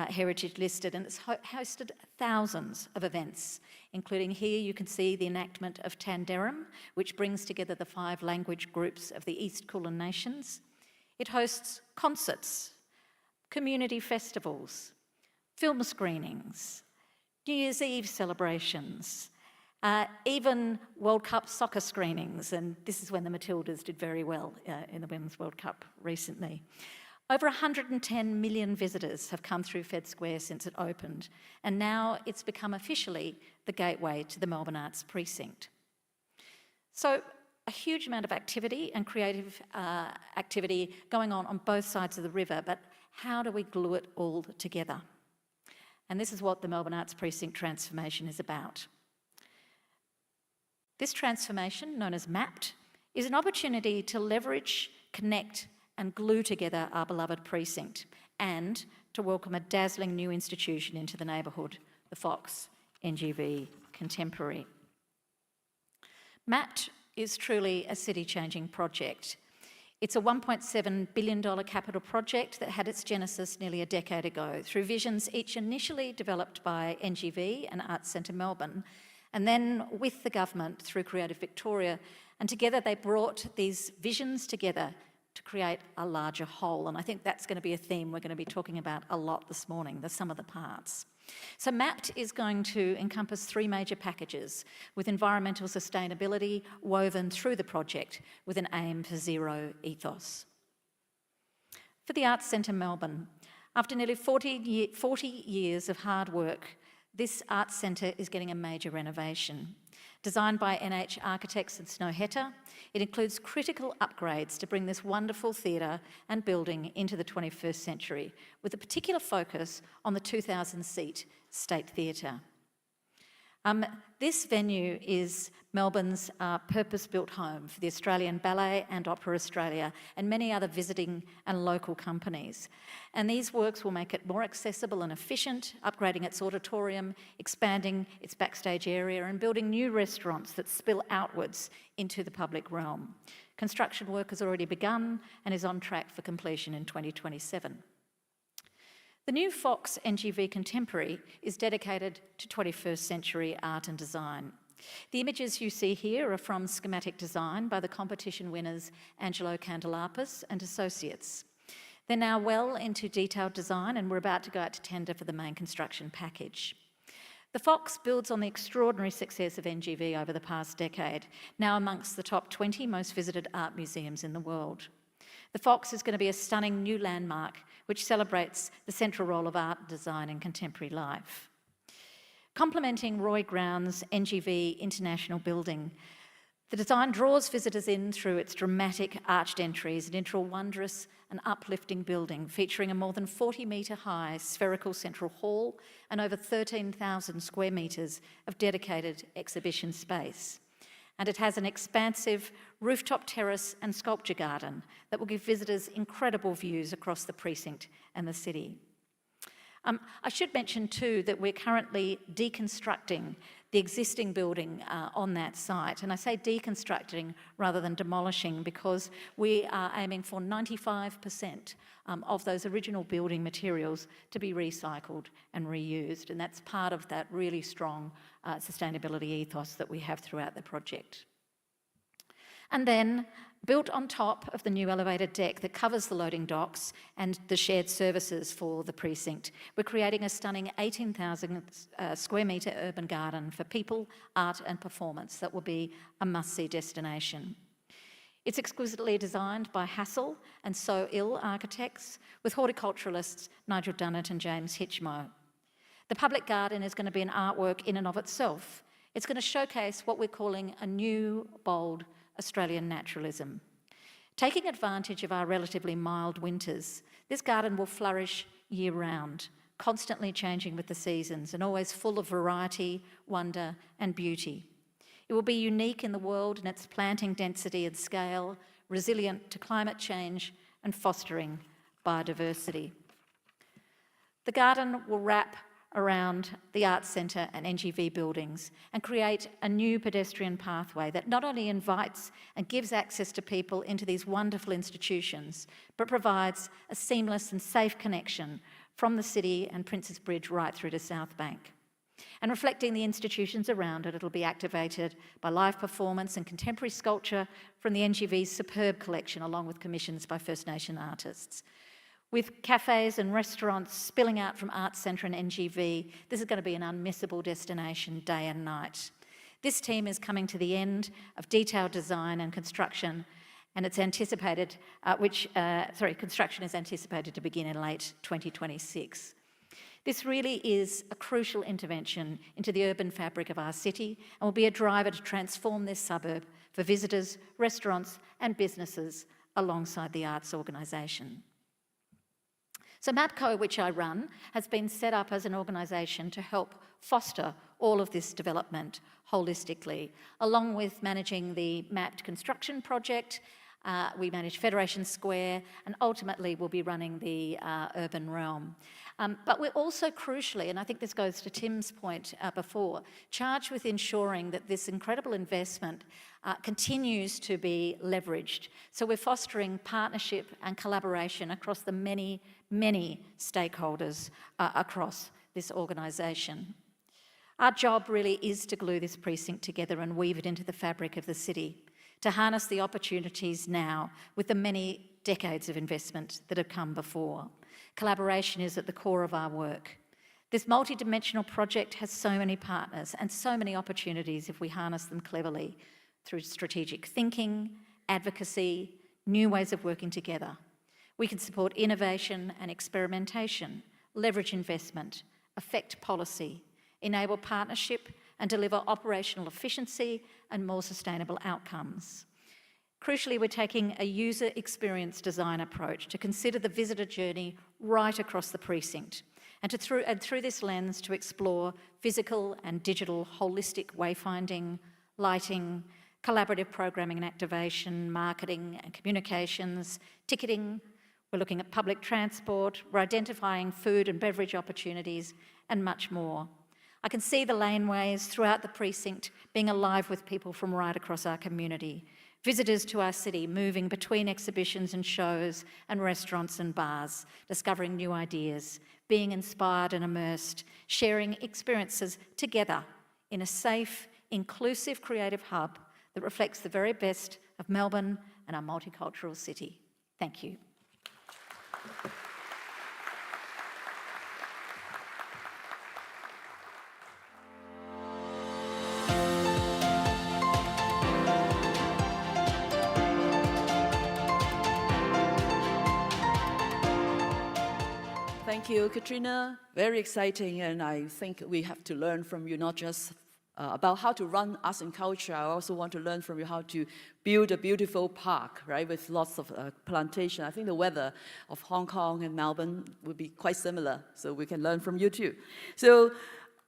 heritage listed, and it's hosted thousands of events, including here you can see the enactment of Tanderum, which brings together the 5 language groups of the East Kulin Nations. It hosts concerts, community festivals, film screenings, New Year's Eve celebrations, even World Cup soccer screenings, and this is when the Matildas did very well in the Women's World Cup recently. Over 110 million visitors have come through Fed Square since it opened, and now it's become officially the gateway to the Melbourne Arts Precinct. So a huge amount of activity and creative activity going on both sides of the river, but how do we glue it all together? And this is what the Melbourne Arts Precinct transformation is about. This transformation, known as MAPT, is an opportunity to leverage, connect, and glue together our beloved precinct, and to welcome a dazzling new institution into the neighbourhood, the Fox NGV Contemporary. MAPT is truly a city-changing project. It's a $1.7 billion capital project that had its genesis nearly a decade ago through visions each initially developed by NGV and Arts Centre Melbourne, and then with the government through Creative Victoria, and together they brought these visions together to create a larger whole. And I think that's going to be a theme we're going to be talking about a lot this morning, the sum of the parts. So MAPT is going to encompass 3 major packages with environmental sustainability woven through the project with an aim for zero ethos. For the Arts Centre Melbourne, after nearly 40 years of hard work, this Arts Centre is getting a major renovation. Designed by NH Architects and Snowhetta, it includes critical upgrades to bring this wonderful theatre and building into the 21st century, with a particular focus on the 2,000-seat State Theatre. This venue is Melbourne's purpose-built home for the Australian Ballet and Opera Australia and many other visiting and local companies. And these works will make it more accessible and efficient, upgrading its auditorium, expanding its backstage area and building new restaurants that spill outwards into the public realm. Construction work has already begun and is on track for completion in 2027. The new Fox NGV Contemporary is dedicated to 21st century art and design. The images you see here are from schematic design by the competition winners Angelo Candelapis and Associates. They're now well into detailed design and we're about to go out to tender for the main construction package. The Fox builds on the extraordinary success of NGV over the past decade, now amongst the top 20 most visited art museums in the world. The Fox is going to be a stunning new landmark which celebrates the central role of art and design in contemporary life. Complementing Roy Ground's NGV International Building, the design draws visitors in through its dramatic arched entries and into a wondrous and uplifting building featuring a more than 40-metre high spherical central hall and over 13,000 square metres of dedicated exhibition space. And it has an expansive rooftop terrace and sculpture garden that will give visitors incredible views across the precinct and the city. I should mention too that we're currently deconstructing the existing building on that site. And I say deconstructing rather than demolishing because we are aiming for 95% of those original building materials to be recycled and reused. And that's part of that really strong sustainability ethos that we have throughout the project. And then, built on top of the new elevated deck that covers the loading docks and the shared services for the precinct, we're creating a stunning 18,000 square metre urban garden for people, art and performance that will be a must-see destination. It's exquisitely designed by Hassel and So Ill architects with horticulturalists Nigel Dunnett and James Hitchmo. The public garden is going to be an artwork in and of itself. It's going to showcase what we're calling a new, bold Australian naturalism. Taking advantage of our relatively mild winters, this garden will flourish year-round, constantly changing with the seasons and always full of variety, wonder and beauty. It will be unique in the world in its planting density and scale, resilient to climate change and fostering biodiversity. The garden will wrap around the Arts Centre and NGV buildings and create a new pedestrian pathway that not only invites and gives access to people into these wonderful institutions, but provides a seamless and safe connection from the city and Princes Bridge right through to South Bank. And reflecting the institutions around it, it'll be activated by live performance and contemporary sculpture from the NGV's superb collection, along with commissions by First Nation artists. With cafes and restaurants spilling out from Arts Centre and NGV, this is going to be an unmissable destination day and night. This team is coming to the end of detailed design and construction, and it's anticipated, construction is anticipated to begin in late 2026. This really is a crucial intervention into the urban fabric of our city and will be a driver to transform this suburb for visitors, restaurants and businesses alongside the arts organisation. So MAPCO, which I run, has been set up as an organisation to help foster all of this development holistically, along with managing the mapped construction project. We manage Federation Square and ultimately we'll be running the urban realm. But we're also crucially, and I think this goes to Tim's point before, charged with ensuring that this incredible investment continues to be leveraged. So we're fostering partnership and collaboration across the many stakeholders across this organisation. Our job really is to glue this precinct together and weave it into the fabric of the city, to harness the opportunities now with the many decades of investment that have come before. Collaboration is at the core of our work. This multidimensional project has so many partners and so many opportunities if we harness them cleverly through strategic thinking, advocacy, new ways of working together. We can support innovation and experimentation, leverage investment, affect policy, enable partnership and deliver operational efficiency and more sustainable outcomes. Crucially, we're taking a user experience design approach to consider the visitor journey right across the precinct and through this lens to explore physical and digital holistic wayfinding, lighting, collaborative programming and activation, marketing and communications, ticketing. We're looking at public transport, we're identifying food and beverage opportunities and much more. I can see the laneways throughout the precinct being alive with people from right across our community. Visitors to our city moving between exhibitions and shows and restaurants and bars, discovering new ideas, being inspired and immersed, sharing experiences together in a safe, inclusive creative hub that reflects the very best of Melbourne and our multicultural city. Thank you. Thank you, Katrina. Very exciting, and I think we have to learn from you not just about how to run arts and culture. I also want to learn from you how to build a beautiful park, right, with lots of plantation. I think the weather of Hong Kong and Melbourne would be quite similar, so we can learn from you too. So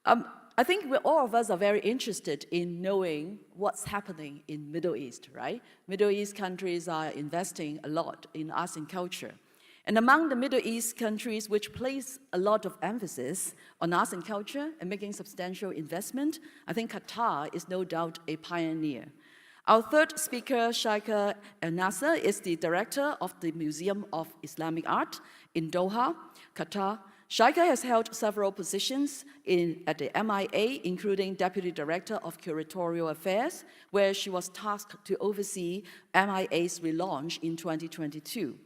I think all of us are very interested in knowing what's happening in Middle East, right? Middle East countries are investing a lot in arts and culture. And among the Middle East countries which place a lot of emphasis on arts and culture and making substantial investment, I think Qatar is no doubt a pioneer. Our third speaker, Shaika El Nasser, is the director of the Museum of Islamic Art in Doha, Qatar. Shaika has held several positions at the MIA, including Deputy Director of Curatorial Affairs, where she was tasked to oversee MIA's relaunch in 2022.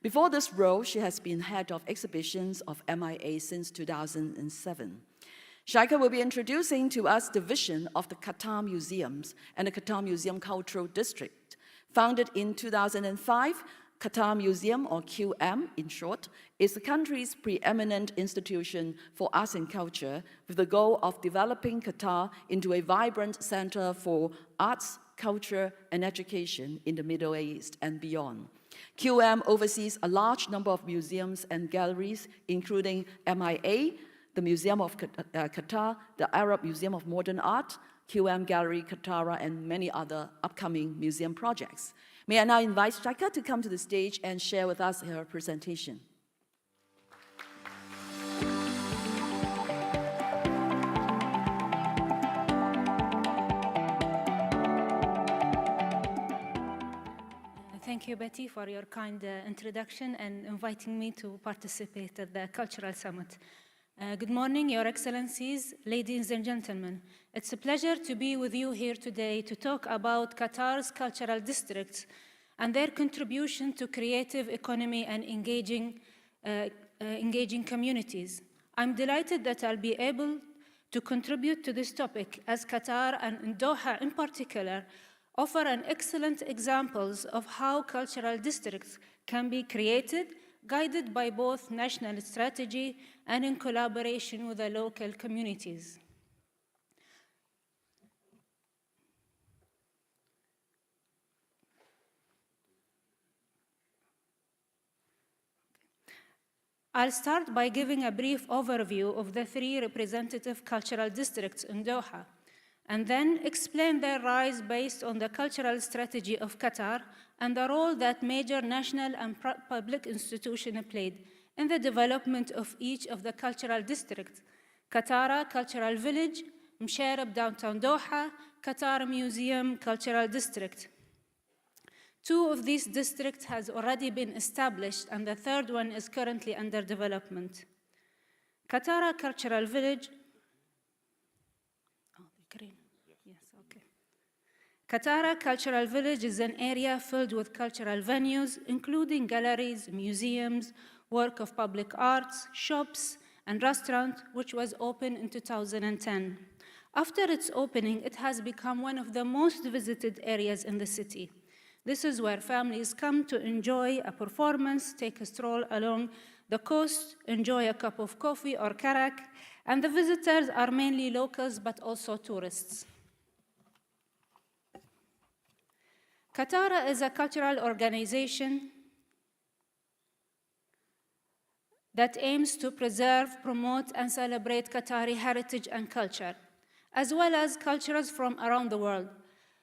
Before this role, she has been head of exhibitions of MIA since 2007. Shaika will be introducing to us the vision of the Qatar Museums and the Qatar Museum Cultural District. Founded in 2005, Qatar Museum, or QM in short, is the country's preeminent institution for arts and culture with the goal of developing Qatar into a vibrant center for arts, culture, and education in the Middle East and beyond. QM oversees a large number of museums and galleries, including MIA, the Museum of Qatar, the Arab Museum of Modern Art, QM Gallery Qatar, and many other upcoming museum projects. May I now invite Shaika to come to the stage and share with us her presentation. Thank you, Betty, for your kind introduction and inviting me to participate at the Cultural Summit. Good morning, Your Excellencies, ladies and gentlemen. It's a pleasure to be with you here today to talk about Qatar's cultural districts and their contribution to creative economy and engaging communities. I'm delighted that I'll be able to contribute to this topic, as Qatar and Doha in particular offer an excellent examples of how cultural districts can be created, guided by both national strategy and in collaboration with the local communities. I'll start by giving a brief overview of the 3 representative cultural districts in Doha, and then explain their rise based on the cultural strategy of Qatar and the role that major national and public institutions played in the development of each of the cultural districts: Qatar Cultural Village, Msharab Downtown Doha, Qatar Museum Cultural District. 2 of these districts has already been established, and the 3rd one is currently under development. Qatar Cultural Village Katara Cultural Village is an area filled with cultural venues, including galleries, museums, work of public arts, shops, and restaurants, which was opened in 2010. After its opening, it has become one of the most visited areas in the city. This is where families come to enjoy a performance, take a stroll along the coast, enjoy a cup of coffee or karak, and the visitors are mainly locals but also tourists. Katara is a cultural organization that aims to preserve, promote, and celebrate Qatari heritage and culture, as well as cultures from around the world.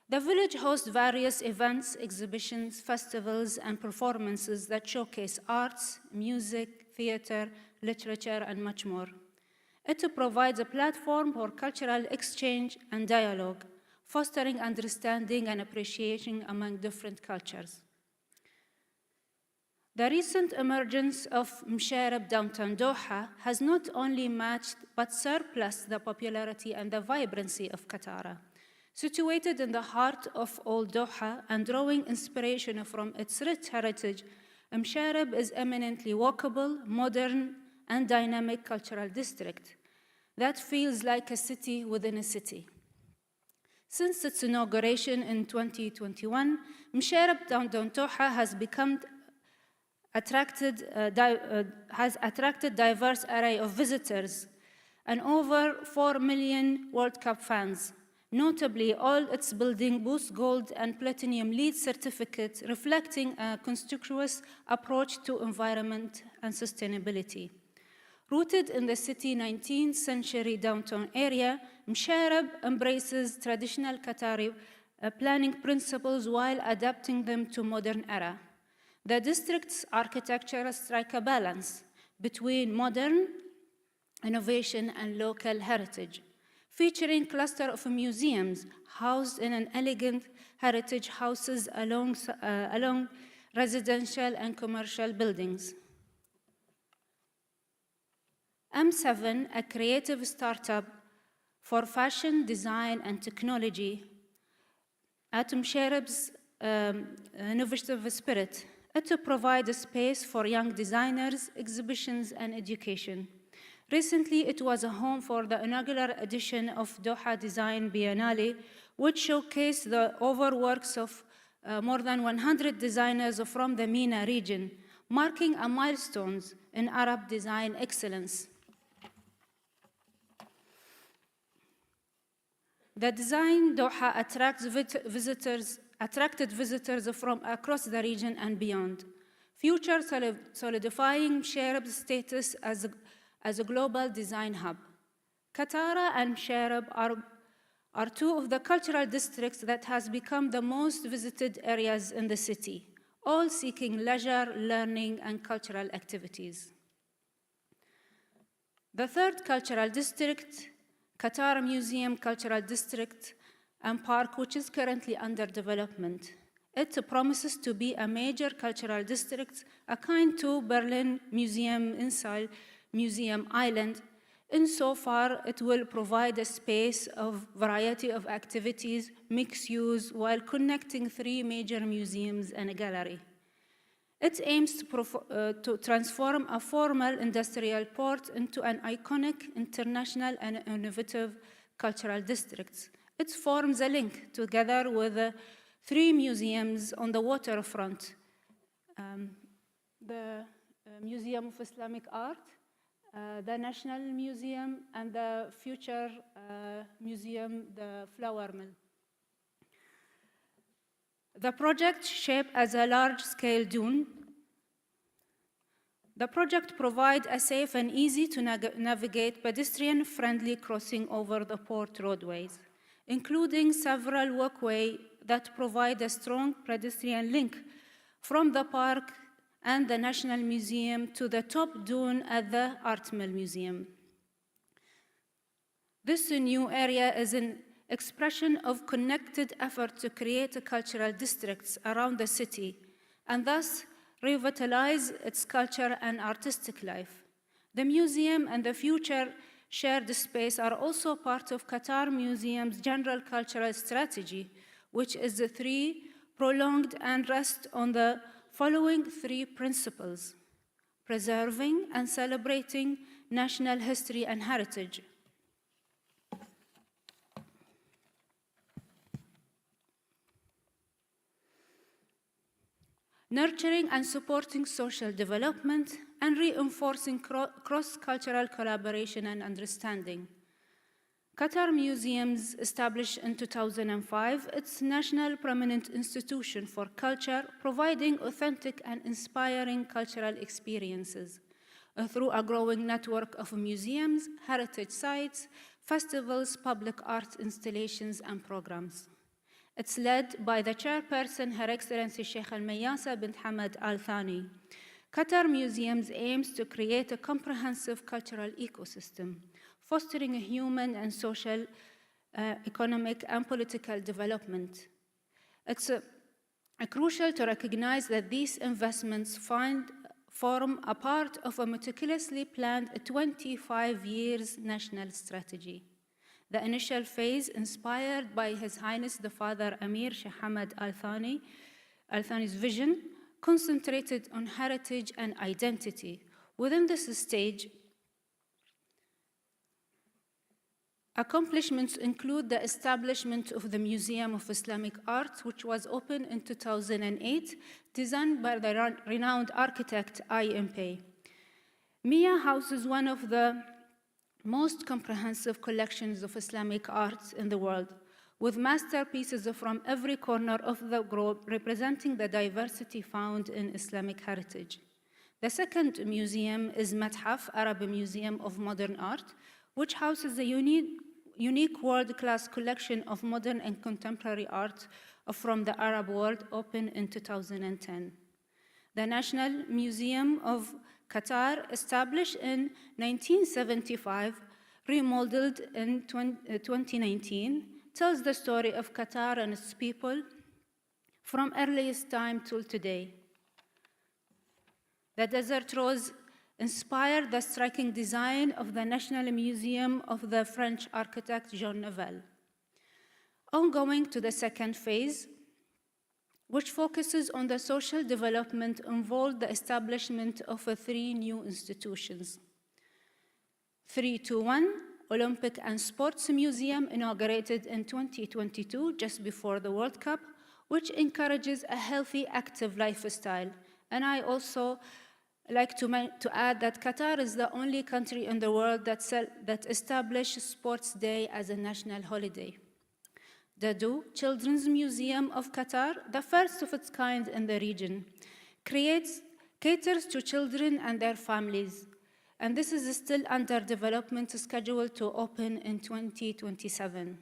The village hosts various events, exhibitions, festivals, and performances that showcase arts, music, theater, literature, and much more. It provides a platform for cultural exchange and dialogue, fostering understanding and appreciation among different cultures. The recent emergence of Msharab downtown Doha has not only matched but surpassed the popularity and the vibrancy of Katara. Situated in the heart of Old Doha and drawing inspiration from its rich heritage, Msharab is eminently walkable, modern, and dynamic cultural district that feels like a city within a city. Since its inauguration in 2021, Msharab downtown Doha has attracted diverse array of visitors and over 4 million World Cup fans. Notably, all its buildings boast gold and platinum LEED certificates, reflecting a conspicuous approach to environment and sustainability. Rooted in the city's 19th century downtown area, Msharab embraces traditional Qatari planning principles while adapting them to modern era. The district's architecture strikes a balance between modern innovation and local heritage, featuring cluster of museums housed in an elegant heritage houses along residential and commercial buildings. M7, a creative startup for fashion, design, and technology, at Msharab's innovative spirit, it provides a space for young designers, exhibitions, and education. Recently, it was a home for the inaugural edition of Doha Design Biennale, which showcased the overworks of more than 100 designers from the MENA region, marking a milestone in Arab design excellence. The Design Doha attracted visitors from across the region and beyond, future solidifying Msharab's status as a global design hub. Katara and Msharab are two of the cultural districts that has become the most visited areas in the city, all seeking leisure, learning, and cultural activities. The third cultural district, Qatar Museum Cultural District and Park, which is currently under development. It promises to be a major cultural district, akin to Berlin Museum inside Museum Island. Insofar, it will provide a space of variety of activities, mixed use, while connecting 3 major museums and a gallery. It aims to transform a formal industrial port into an iconic, international, and innovative cultural district. It forms a link together with 3 museums on the waterfront. The Museum of Islamic Art, the National Museum, and the future museum, the Flower Mill. The project, shaped as a large-scale dune, the project provides a safe and easy to navigate pedestrian-friendly crossing over the port roadways, including several walkways that provide a strong pedestrian link from the park and the National Museum to the top dune at the Art Mill Museum. This new area is an expression of connected effort to create cultural districts around the city and thus revitalize its culture and artistic life. The museum and the future shared space are also part of Qatar Museum's general cultural strategy, which is the prolonged and rests on the following 3 principles: preserving and celebrating national history and heritage, nurturing and supporting social development, and reinforcing cross-cultural collaboration and understanding. Qatar Museums, established in 2005, its national prominent institution for culture, providing authentic and inspiring cultural experiences through a growing network of museums, heritage sites, festivals, public art installations, and programs. It's led by the chairperson, Her Excellency Sheikh Al-Mayasa bint Hamad Al Thani. Qatar Museums aims to create a comprehensive cultural ecosystem, fostering a human and social, economic, and political development. It's crucial to recognize that these investments form a part of a meticulously planned 25 years national strategy. The initial phase, inspired by His Highness the Father Amir Sheikh Hamad Al Thani's vision, concentrated on heritage and identity. Within this stage, accomplishments include the establishment of the Museum of Islamic Art, which was opened in 2008, designed by the renowned architect IMP. MIA houses one of the most comprehensive collections of Islamic art in the world, with masterpieces from every corner of the globe representing the diversity found in Islamic heritage. The second museum is Mathaf, Arab Museum of Modern Art, which houses a unique world-class collection of modern and contemporary art from the Arab world, opened in 2010. The National Museum of Qatar, established in 1975, remodeled in 2019, tells the story of Qatar and its people from earliest time till today. The Desert Rose inspired the striking design of the National Museum of the French architect Jean Nouvel. Ongoing to the second phase, which focuses on the social development, involved the establishment of 3 new institutions. 321 Olympic and Sports Museum, inaugurated in 2022, just before the World Cup, which encourages a healthy, active lifestyle. And I also like to add that Qatar is the only country in the world that established Sports Day as a national holiday. Dadu Children's Museum of Qatar, the first of its kind in the region, caters to children and their families, and this is still under development, scheduled to open in 2027.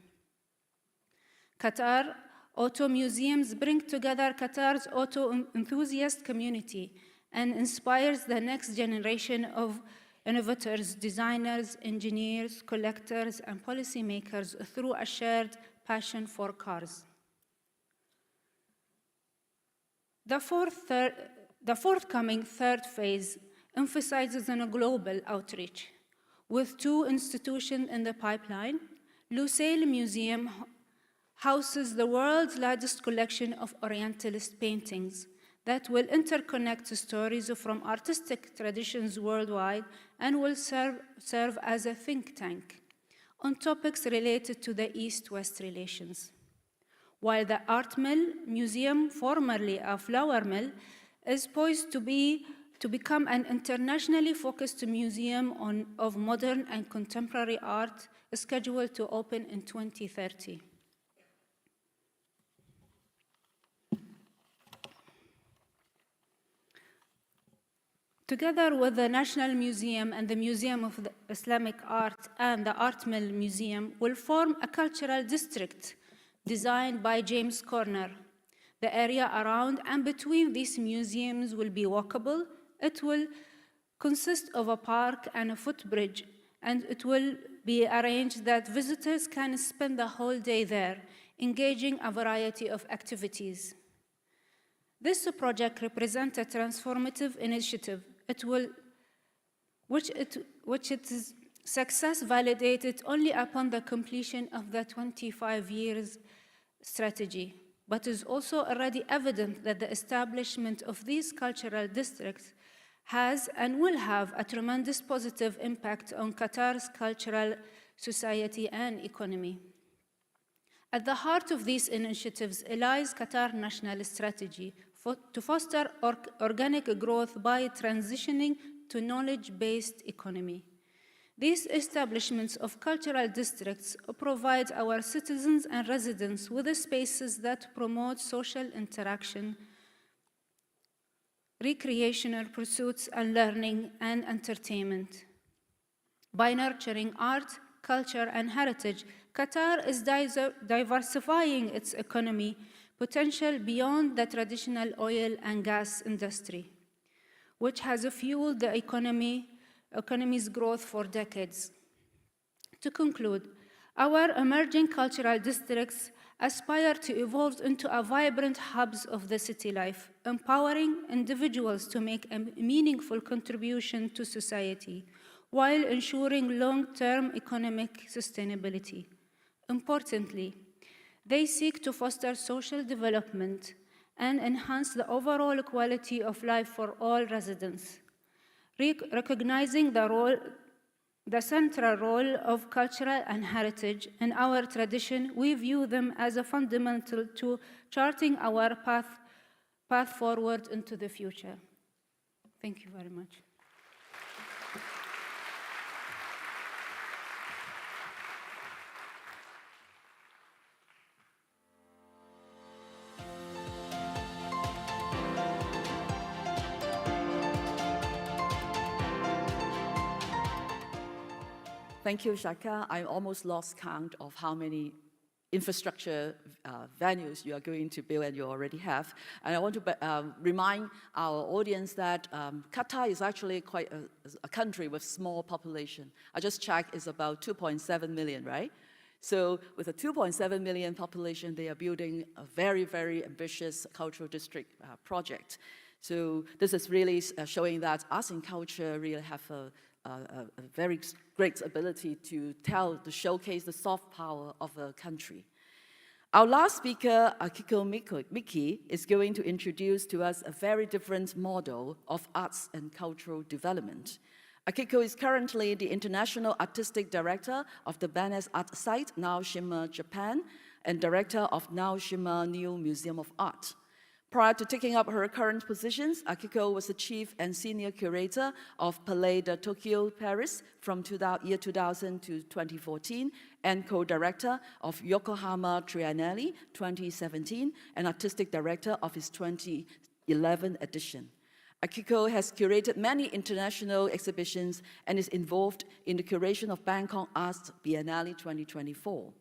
Qatar Auto Museums bring together Qatar's auto enthusiast community and inspires the next generation of innovators, designers, engineers, collectors, and policymakers through a shared passion for cars. The forthcoming third phase emphasizes on a global outreach, with 2 institutions in the pipeline. Lusail Museum houses the world's largest collection of Orientalist paintings that will interconnect stories from artistic traditions worldwide and will serve as a think tank on topics related to the East-West relations. While the Art Mill Museum, formerly a flour mill, is poised to become an internationally focused museum of modern and contemporary art, scheduled to open in 2030. Together with the National Museum and the Museum of the Islamic Art and the Art Mill Museum will form a cultural district designed by James Corner. The area around and between these museums will be walkable. It will consist of a park and a footbridge, and it will be arranged that visitors can spend the whole day there, engaging a variety of activities. This project represents a transformative initiative. Which its success validated only upon the completion of the 25 years strategy, but it is also already evident that the establishment of these cultural districts has and will have a tremendous positive impact on Qatar's cultural society and economy. At the heart of these initiatives lies Qatar National Strategy to foster organic growth by transitioning to knowledge-based economy. These establishments of cultural districts provide our citizens and residents with spaces that promote social interaction, recreational pursuits, and learning and entertainment. By nurturing art, culture, and heritage, Qatar is diversifying its economy potential beyond the traditional oil and gas industry, which has fueled the economy's growth for decades. To conclude, our emerging cultural districts aspire to evolve into a vibrant hubs of the city life, empowering individuals to make a meaningful contribution to society while ensuring long-term economic sustainability. Importantly, they seek to foster social development and enhance the overall quality of life for all residents. Recognizing the central role of cultural and heritage in our tradition, we view them as a fundamental to charting our path forward into the future. Thank you very much. Thank you, Shaka. I almost lost count of how many infrastructure venues you are going to build and you already have. And I want to remind our audience that Qatar is actually quite a country with small population. I just checked, it's about 2.7 million, right? So with a 2.7 million population, they are building a very, very ambitious cultural district project. So this is really showing that arts and culture really have a very great ability to showcase the soft power of a country. Our last speaker, Akiko Miki, is going to introduce to us a very different model of arts and cultural development. Akiko is currently the International Artistic Director of the Banes Art Site, Naoshima, Japan, and Director of Naoshima New Museum of Art. Prior to taking up her current positions, Akiko was the Chief and Senior Curator of Palais de Tokyo, Paris from year 2000 to 2014, and co-director of Yokohama Triennale 2017, and Artistic Director of its 2011 edition. Akiko has curated many international exhibitions and is involved in the curation of Bangkok Arts Biennale 2024.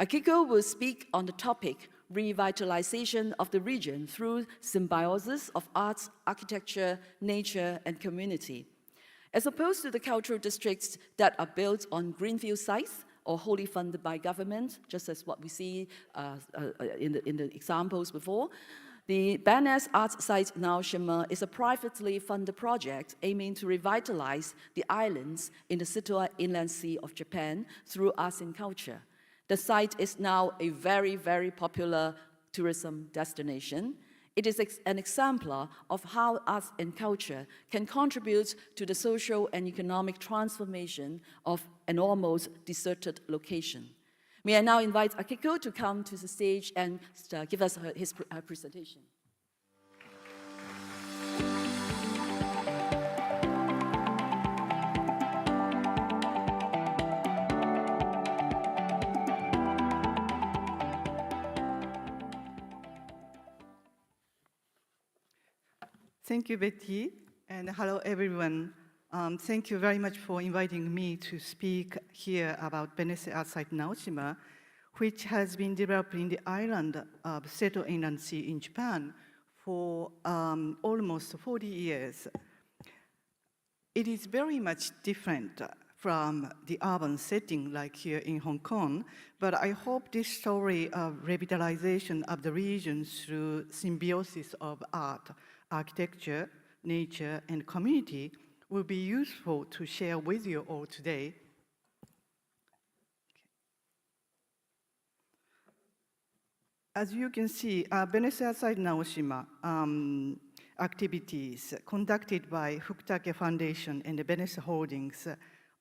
Akiko will speak on the topic revitalization of the region through symbiosis of arts, architecture, nature, and community. As opposed to the cultural districts that are built on greenfield sites or wholly funded by government, just as what we see in the examples before, the Banes Art Site Naoshima is a privately funded project aiming to revitalize the islands in the Situa Inland Sea of Japan through arts and culture. The site is now a very, very popular tourism destination. It is an exemplar of how arts and culture can contribute to the social and economic transformation of an almost deserted location. May I now invite Akiko to come to the stage and give us his presentation. Thank you, Betty, and hello, everyone. Thank you very much for inviting me to speak here about Banes Art Site Naoshima, which has been developed in the island of Seto Inland Sea in Japan for almost 40 years. It is very much different from the urban setting like here in Hong Kong, but I hope this story of revitalization of the region through symbiosis of art, architecture, nature, and community will be useful to share with you all today. As you can see, Benesse Outside Naoshima activities conducted by Fukutake Foundation and the Benesse Holdings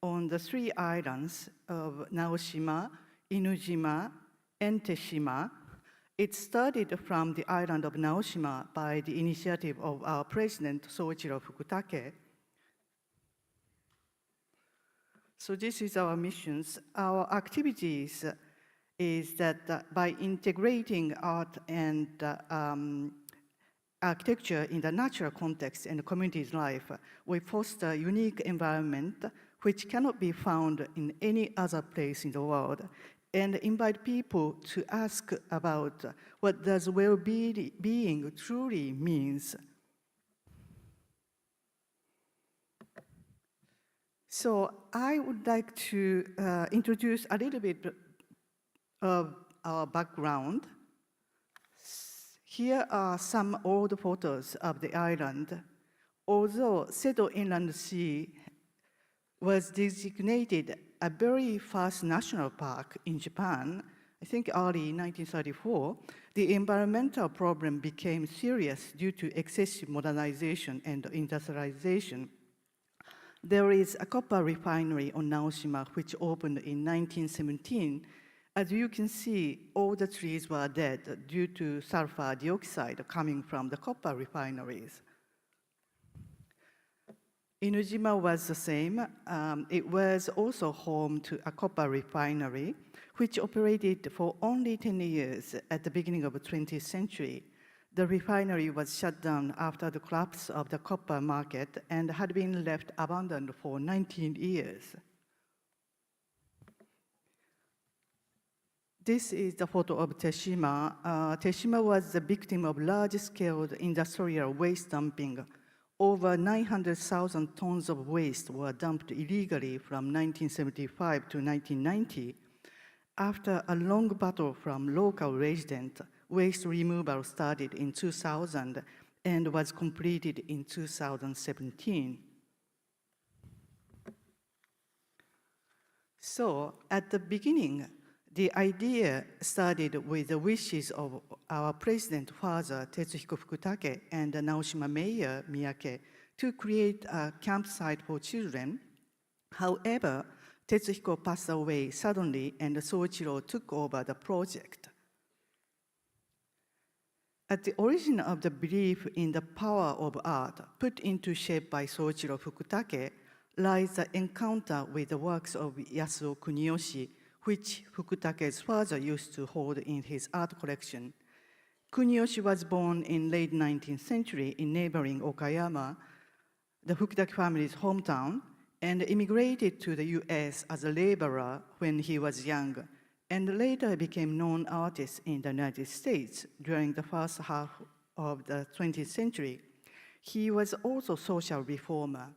on the 3 islands of Naoshima, Inujima, and Teshima. It started from the island of Naoshima by the initiative of our president, Soichiro Fukutake. So this is our missions. Our activities is that by integrating art and architecture in the natural context and the community's life, we foster a unique environment which cannot be found in any other place in the world, and invite people to ask about what does well-being truly means. So I would like to introduce a little bit of our background. Here are some old photos of the island. Although Seto Inland Sea was designated a very first national park in Japan, I think early 1934, the environmental problem became serious due to excessive modernization and industrialization. There is a copper refinery on Naoshima which opened in 1917. As you can see, all the trees were dead due to sulfur dioxide coming from the copper refineries. Inujima was the same. It was also home to a copper refinery, which operated for only 10 years at the beginning of the 20th century. The refinery was shut down after the collapse of the copper market and had been left abandoned for 19 years. This is the photo of Teshima. Teshima was the victim of large-scale industrial waste dumping. Over 900,000 tons of waste were dumped illegally from 1975 to 1990. After a long battle from local residents, waste removal started in 2000 and was completed in 2017. So, at the beginning, the idea started with the wishes of our president father, Tetsuhiko Fukutake, and the Naoshima mayor, Miyake, to create a campsite for children. However, Tetsuhiko passed away suddenly, and Soichiro took over the project. At the origin of the belief in the power of art put into shape by Soichiro Fukutake lies the encounter with the works of Yasuo Kuniyoshi, which Fukutake's father used to hold in his art collection. Kuniyoshi was born in late 19th century in neighboring Okayama, the Fukutake family's hometown, and immigrated to the US as a laborer when he was young, and later became known artist in the United States during the first half of the 20th century. He was also a social reformer.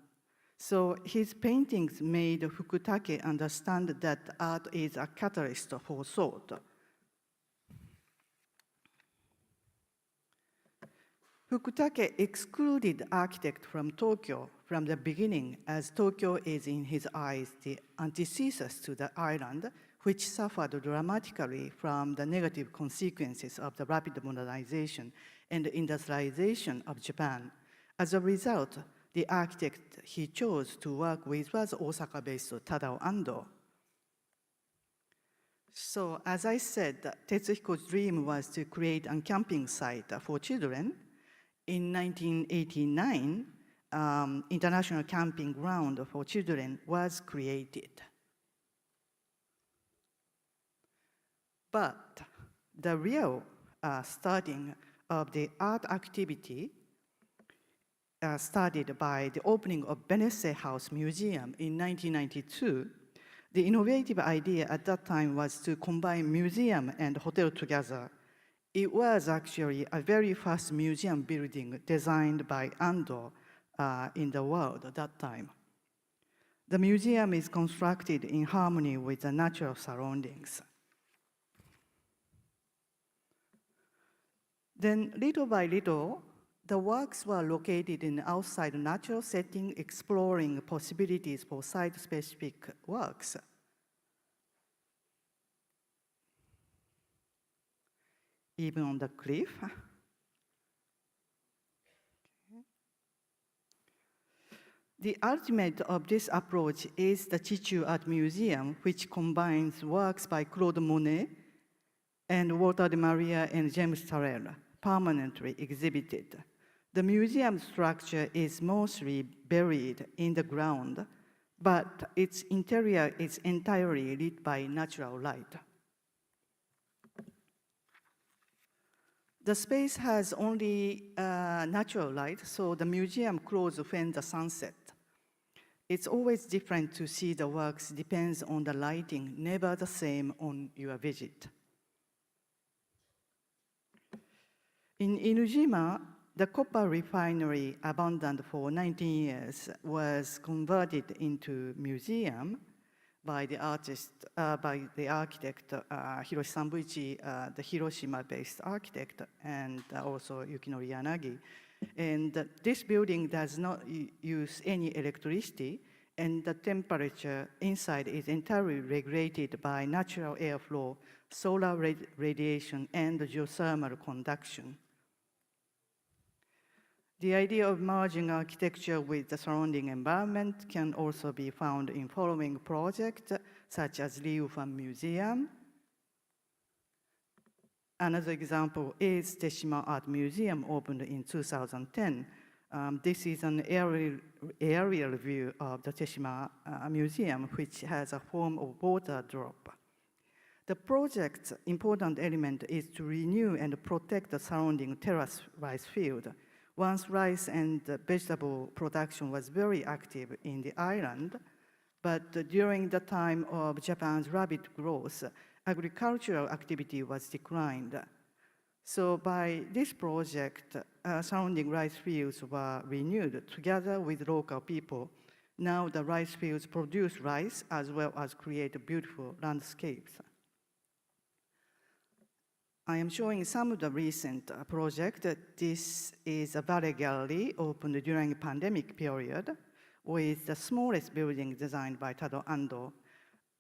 So his paintings made Fukutake understand that art is a catalyst for thought. Fukutake excluded architect from Tokyo from the beginning, as Tokyo is in his eyes the antithesis to the island, which suffered dramatically from the negative consequences of the rapid modernization and industrialization of Japan. As a result, the architect he chose to work with was Osaka-based Tadao Ando. So, as I said, Tetsuhiko's dream was to create a camping site for children. In 1989, International Camping Ground for Children was created. But the real starting of the art activity started by the opening of Benesse House Museum in 1992. The innovative idea at that time was to combine museum and hotel together. It was actually a very first museum building designed by Ando in the world at that time. The museum is constructed in harmony with the natural surroundings. Then, little by little, the works were located in outside natural setting, exploring possibilities for site-specific works. even on the cliff. The ultimate of this approach is the Chichu Art Museum, which combines works by Claude Monet and Walter de Maria and James Turrell, permanently exhibited. The museum structure is mostly buried in the ground, but its interior is entirely lit by natural light. The space has only natural light, so the museum closes when the sunset. It's always different to see the works, depends on the lighting, never the same on your visit. In Inujima, the copper refinery, abandoned for 19 years, was converted into museum by the architect Hiroshi Sambuichi, the Hiroshima-based architect, and also Yukinori Yanagi. And this building does not use any electricity, and the temperature inside is entirely regulated by natural airflow, solar radiation, and geothermal conduction. The idea of merging architecture with the surrounding environment can also be found in following projects, such as Ryufan Museum. Another example is Teshima Art Museum, opened in 2010. This is an aerial view of the Teshima Museum, which has a form of water drop. The project's important element is to renew and protect the surrounding terrace rice field. Once rice and vegetable production was very active in the island, but during the time of Japan's rapid growth, agricultural activity was declined. So by this project, surrounding rice fields were renewed together with local people. Now the rice fields produce rice as well as create beautiful landscapes. I am showing some of the recent projects. This is a ballet gallery opened during the pandemic period with the smallest building designed by Tado Ando.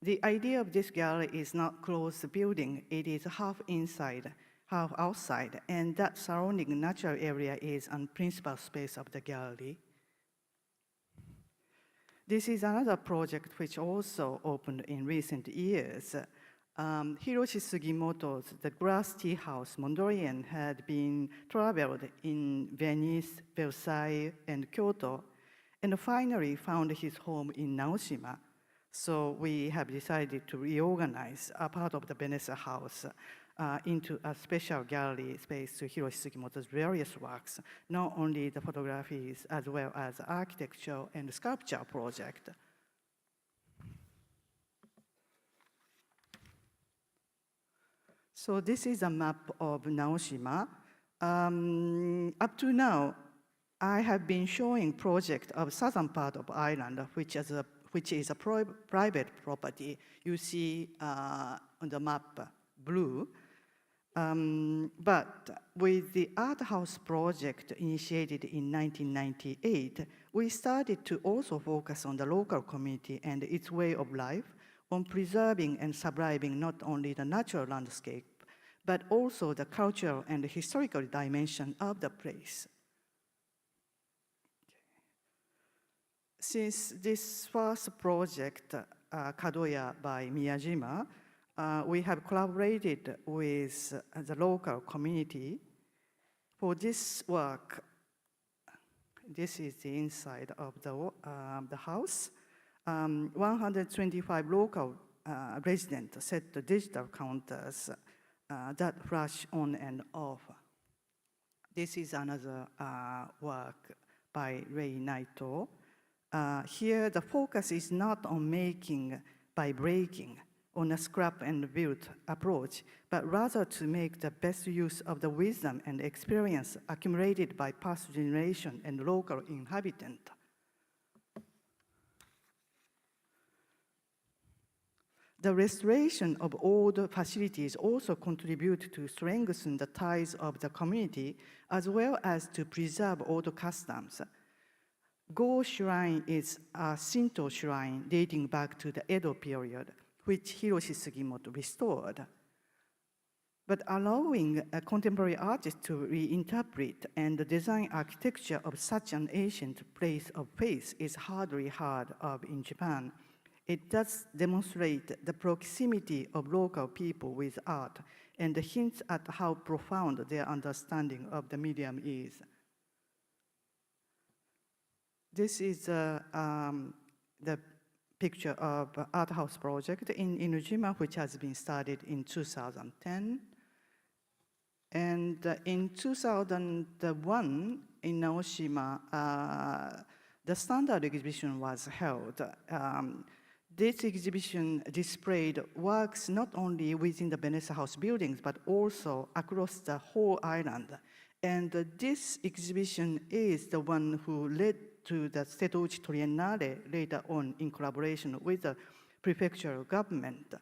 The idea of this gallery is not closed building. It is half inside, half outside, and that surrounding natural area is a principal space of the gallery. This is another project which also opened in recent years. Hiroshi Sugimoto's The Glass Tea House, Mondrian, had been traveled in Venice, Versailles, and Kyoto, and finally found his home in Naoshima. So we have decided to reorganize a part of the Benessa house into a special gallery space to Hiroshi Sugimoto's various works, not only the photographies as well as architecture and sculpture project. So this is a map of Naoshima. Up to now, I have been showing project of southern part of island, which is a private property. You see on the map blue. But with the art house project initiated in 1998, we started to also focus on the local community and its way of life, on preserving and subliming not only the natural landscape, but also the cultural and historical dimension of the place. Since this first project, Kadoya by Miyajima, we have collaborated with the local community. For this work, this is the inside of the house. 125 local residents set the digital counters that flash on and off. This is another work by Rei Naito. Here, the focus is not on making by breaking on a scrap and build approach, but rather to make the best use of the wisdom and experience accumulated by past generation and local inhabitant. The restoration of old facilities also contribute to strengthen the ties of the community, as well as to preserve old customs. Go Shrine is a Shinto shrine dating back to the Edo period, which Hiroshi Sugimoto restored. but allowing contemporary artists to reinterpret and design architecture of such an ancient place of faith is hardly heard of in Japan. It does demonstrate the proximity of local people with art and hints at how profound their understanding of the medium is. This is the picture of art house project in Inujima, which has been started in 2010. And in 2001, in Naoshima, the standard exhibition was held. This exhibition displayed works not only within the Benesse House buildings, but also across the whole island. And this exhibition is the one who led to the Setouchi Triennale later on in collaboration with the prefectural government.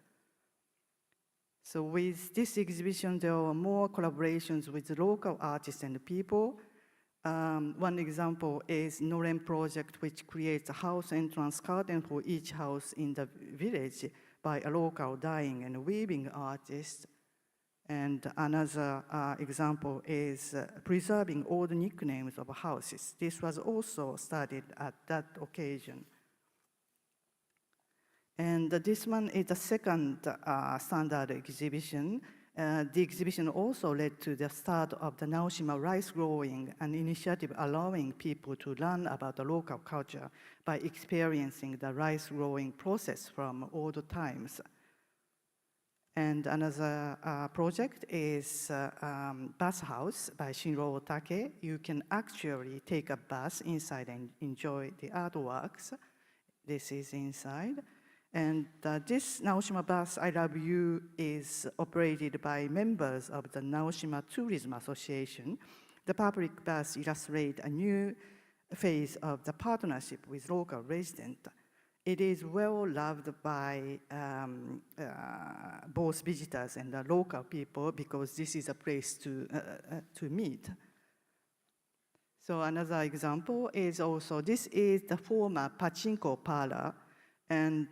So with this exhibition, there were more collaborations with local artists and people. One example is Noren project, which creates a house entrance curtain for each house in the village by a local dyeing and weaving artist. And another example is preserving old nicknames of houses. This was also started at that occasion. And this one is the second standard exhibition. The exhibition also led to the start of the Naoshima rice growing, an initiative allowing people to learn about the local culture by experiencing the rice growing process from old times. And another project is Bus House by Shinro Take. You can actually take a bus inside and enjoy the artworks. This is inside. And this Naoshima Bus I Love You is operated by members of the Naoshima Tourism Association. The public bus illustrates a new phase of the partnership with local residents. It is well loved by both visitors and the local people because this is a place to meet. So another example is also, this is the former pachinko parlor. And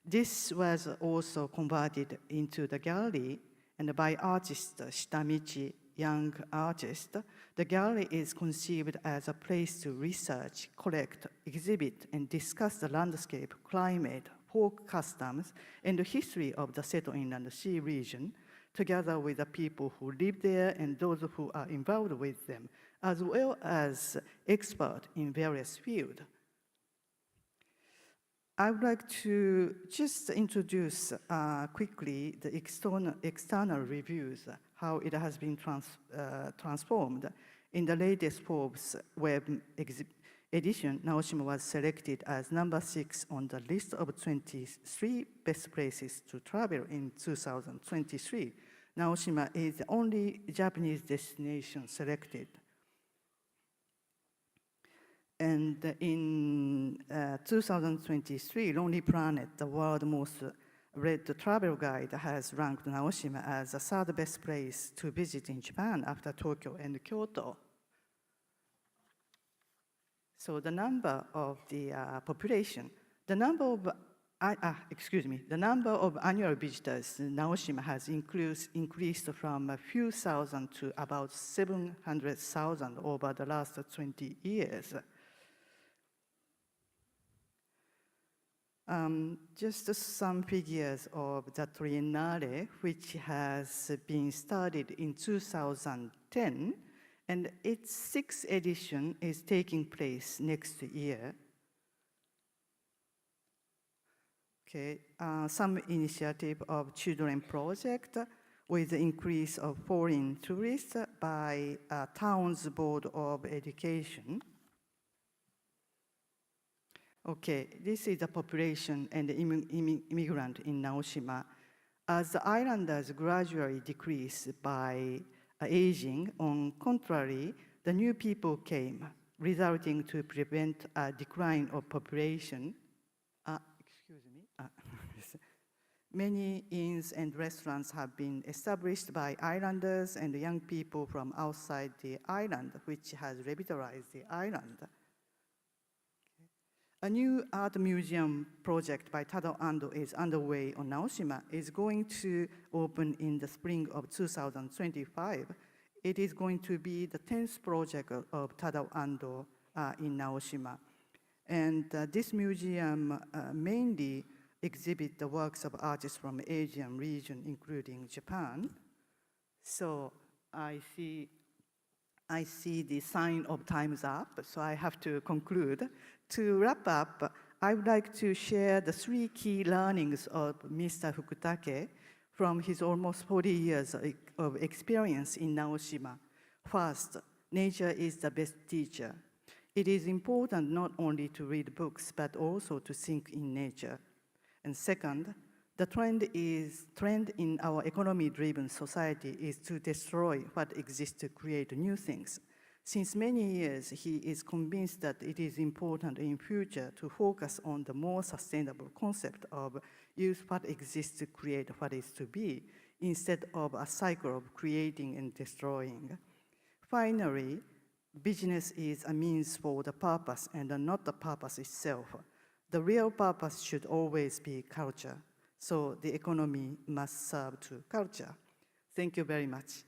this was also converted into the gallery, and by artist Shitamichi, young artist. The gallery is conceived as a place to research, collect, exhibit, and discuss the landscape, climate, folk customs, and the history of the Seto Inland Sea region, together with the people who live there and those who are involved with them, as well as experts in various fields. I would like to just introduce quickly the external reviews, how it has been transformed. In the latest Forbes web edition, Naoshima was selected as number 6 on the list of 23 best places to travel in 2023. Naoshima is the only Japanese destination selected. And in 2023, Lonely Planet, the world's most read travel guide, has ranked Naoshima as the third best place to visit in Japan after Tokyo and Kyoto. So the number of the population, the number of annual visitors in Naoshima has increased from a few thousand to about 700,000 over the last 20 years. Just some figures of the Triennale, which has been started in 2010, and its 6th edition is taking place next year. Okay, some initiative of children project with the increase of foreign tourists by Town's Board of Education. Okay, this is the population and the immigrant in Naoshima. As the islanders gradually decrease by aging, on contrary, the new people came, resulting to prevent a decline of population. Many inns and restaurants have been established by islanders and young people from outside the island, which has revitalized the island. A new art museum project by Tadao Ando is underway on Naoshima. It's going to open in the spring of 2025. It is going to be the 10th project of Tadao Ando in Naoshima. And this museum mainly exhibits the works of artists from the Asian region, including Japan. So I see the sign of time's up, so I have to conclude. To wrap up, I would like to share the 3 key learnings of Mr. Fukutake from his almost 40 years of experience in Naoshima. First, nature is the best teacher. It is important not only to read books, but also to think in nature. And second, the trend in our economy-driven society is to destroy what exists to create new things. Since many years, he is convinced that it is important in future to focus on the more sustainable concept of use what exists to create what is to be, instead of a cycle of creating and destroying. Finally, business is a means for the purpose and not the purpose itself. The real purpose should always be culture. So the economy must serve to culture. Thank you very much.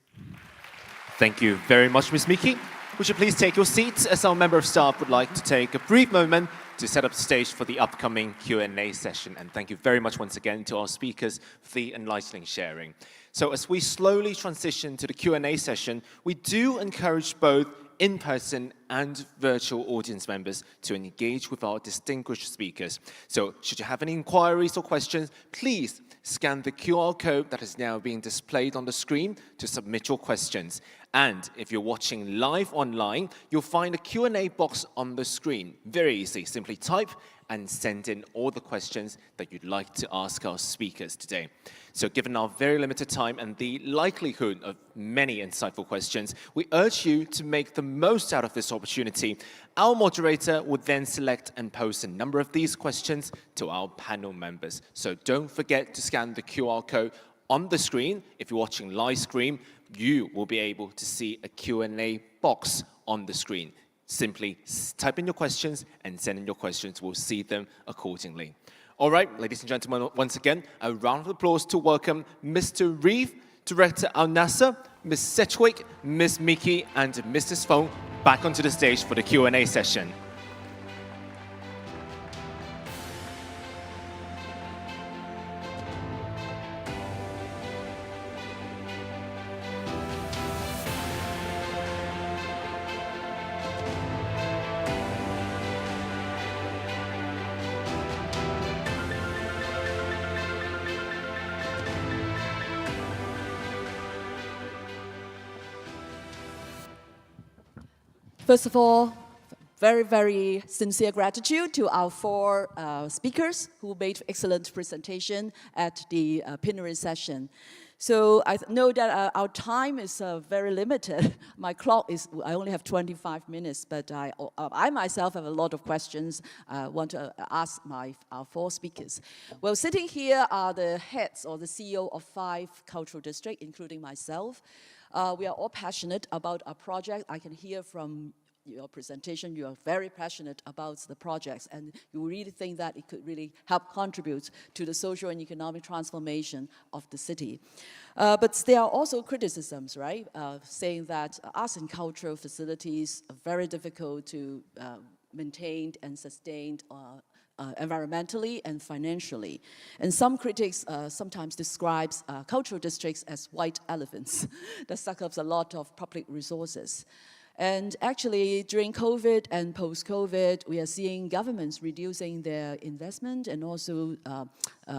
Thank you very much, Ms. Miki. Would you please take your seats as our member of staff would like to take a brief moment to set up the stage for the upcoming Q&A session. And thank you very much once again to our speakers for the enlightening sharing. So as we slowly transition to the Q&A session, we do encourage both in-person and virtual audience members to engage with our distinguished speakers. So should you have any inquiries or questions, please scan the QR code that is now being displayed on the screen to submit your questions. And if you're watching live online, you'll find a Q&A box on the screen. Very easy, simply type and send in all the questions that you'd like to ask our speakers today. So given our very limited time and the likelihood of many insightful questions, we urge you to make the most out of this opportunity. Our moderator will then select and post a number of these questions to our panel members. So don't forget to scan the QR code on the screen. If you're watching live stream, you will be able to see a Q&A box on the screen. Simply type in your questions and send in your questions. We'll see them accordingly. All right, ladies and gentlemen, once again, a round of applause to welcome Mr. Reeve, Director Al-Nasser, Ms. Sedgwick, Ms. Miki, and Mrs. Fong back onto the stage for the Q&A session. First of all, very, very sincere gratitude to our 4 speakers who made excellent presentation at the plenary session. So I know that our time is very limited. My clock is, I only have 25 minutes, but I myself have a lot of questions I want to ask our 4 speakers. Well, sitting here are the heads or the CEO of 5 cultural districts, including myself. We are all passionate about our project. I can hear from your presentation, you are very passionate about the projects, and you really think that it could really help contribute to the social and economic transformation of the city. But there are also criticisms, right? Saying that arts and cultural facilities are very difficult to maintain and sustain environmentally and financially. And some critics sometimes describes cultural districts as white elephants that suck up a lot of public resources. And actually, during COVID and post-COVID, we are seeing governments reducing their investment and also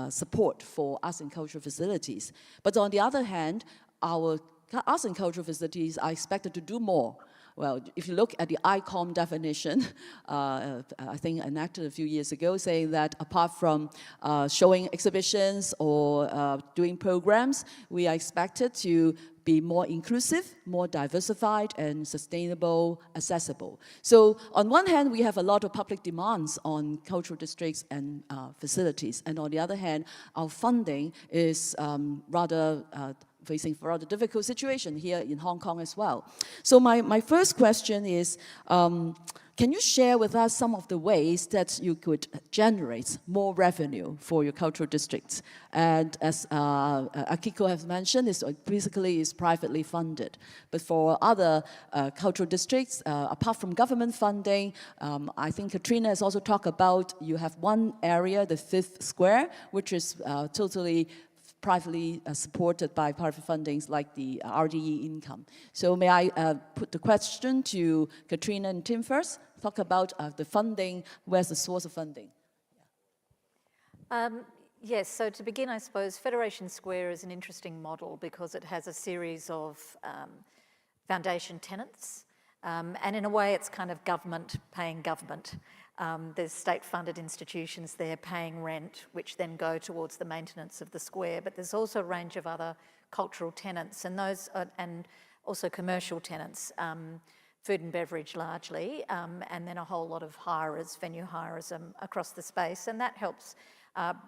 support for arts and cultural facilities. But on the other hand, our arts and cultural facilities are expected to do more. Well, if you look at the ICOM definition, I think enacted a few years ago, saying that apart from showing exhibitions or doing programs, we are expected to be more inclusive, more diversified, and sustainable, accessible. So on one hand, we have a lot of public demands on cultural districts and facilities. And on the other hand, our funding is facing a rather difficult situation here in Hong Kong as well. So my first question is, Can you share with us some of the ways that you could generate more revenue for your cultural districts? And as Akiko has mentioned, it's basically is privately funded. But for other cultural districts, apart from government funding, I think Katrina has also talked about you have one area, the 5th Square, which is totally privately supported by private fundings like the RDE income. So may I put the question to Katrina and Tim first? Talk about the funding, where's the source of funding? Yes, so to begin, I suppose Federation Square is an interesting model because it has a series of foundation tenants, and in a way it's kind of government paying government. There's state-funded institutions there paying rent, which then go towards the maintenance of the square, but there's also a range of other cultural tenants, and those and also commercial tenants, food and beverage largely, and then a whole lot of hirers, venue hirers across the space, and that helps